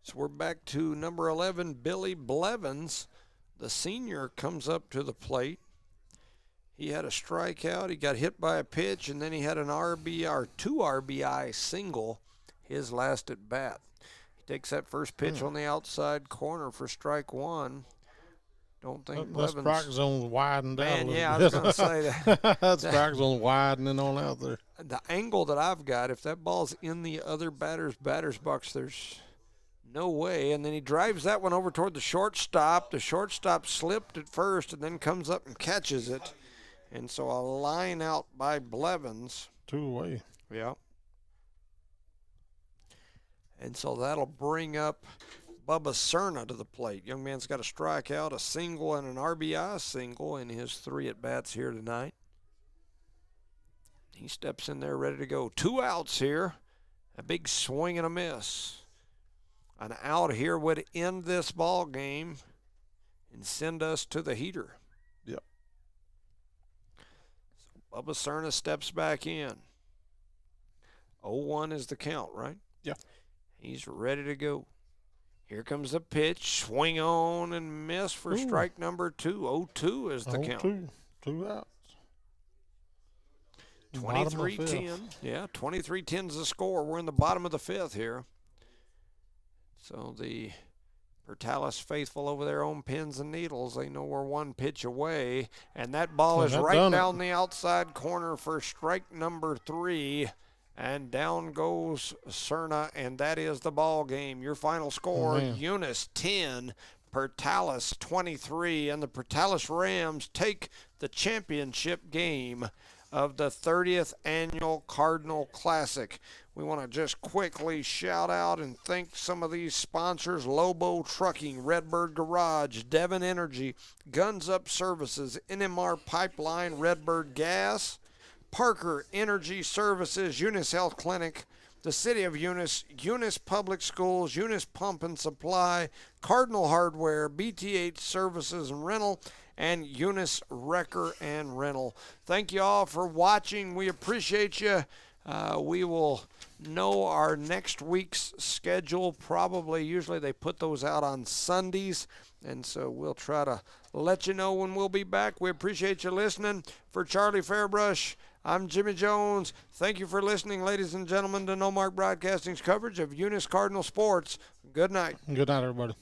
So we're back to number 11, Billy Blevins. The senior comes up to the plate. He had a strikeout. He got hit by a pitch, and then he had an RBI or 2 RBI single his last at bat. He takes that first pitch on the outside corner for strike 1. Don't think That Blevins. strike zone's widened out a Man, little yeah, I bit. was going to say that. That strike zone's widening on out there. The angle that I've got, if that ball's in the other batter's box, there's no way. And then he drives that one over toward the shortstop. The shortstop slipped at first and then comes up and catches it. And so a line out by Blevins. 2 away. Yeah. And so that'll bring up Bubba Cerna to the plate. Young man's got a strikeout, a single, and an RBI single in his 3 at-bats here tonight. He steps in there ready to go. 2 outs here. A big swing and a miss. An out here would end this ball game and send us to the heater. Yep. So Bubba Cerna steps back in. 0-1 is the count, right? Yeah. He's ready to go. Here comes the pitch. Swing on and miss for strike number 2. 0-2 is the count. 2 outs. 23-10. Yeah, 23-10 is the score. We're in the bottom of the 5th here. So the Portales faithful over there on pins and needles, they know we're 1 pitch away. And that ball is right down the outside corner for strike number 3. And down goes Cerna, and that is the ball game. Your final score, Eunice 10, Portales 23, and the Portales Rams take the championship game of the 30th Annual Cardinal Classic. We want to just quickly shout out and thank some of these sponsors: Lobo Trucking, Redbird Garage, Devon Energy, Guns Up Services, NMR Pipeline, Redbird Gas, Parker Energy Services, Eunice Health Clinic, the City of Eunice, Eunice Public Schools, Eunice Pump and Supply, Cardinal Hardware, BTH Services and Rental, and Eunice Wrecker and Rental. Thank you all for watching. We appreciate you. We will know our next week's schedule usually they put those out on Sundays, and so we'll try to let you know when we'll be back. We appreciate you listening. For Charlie Fairbrush, I'm Jimmy Jones. Thank you for listening, ladies and gentlemen, to No Mark Broadcasting's coverage of Eunice Cardinal Sports. Good night. Good night, everybody.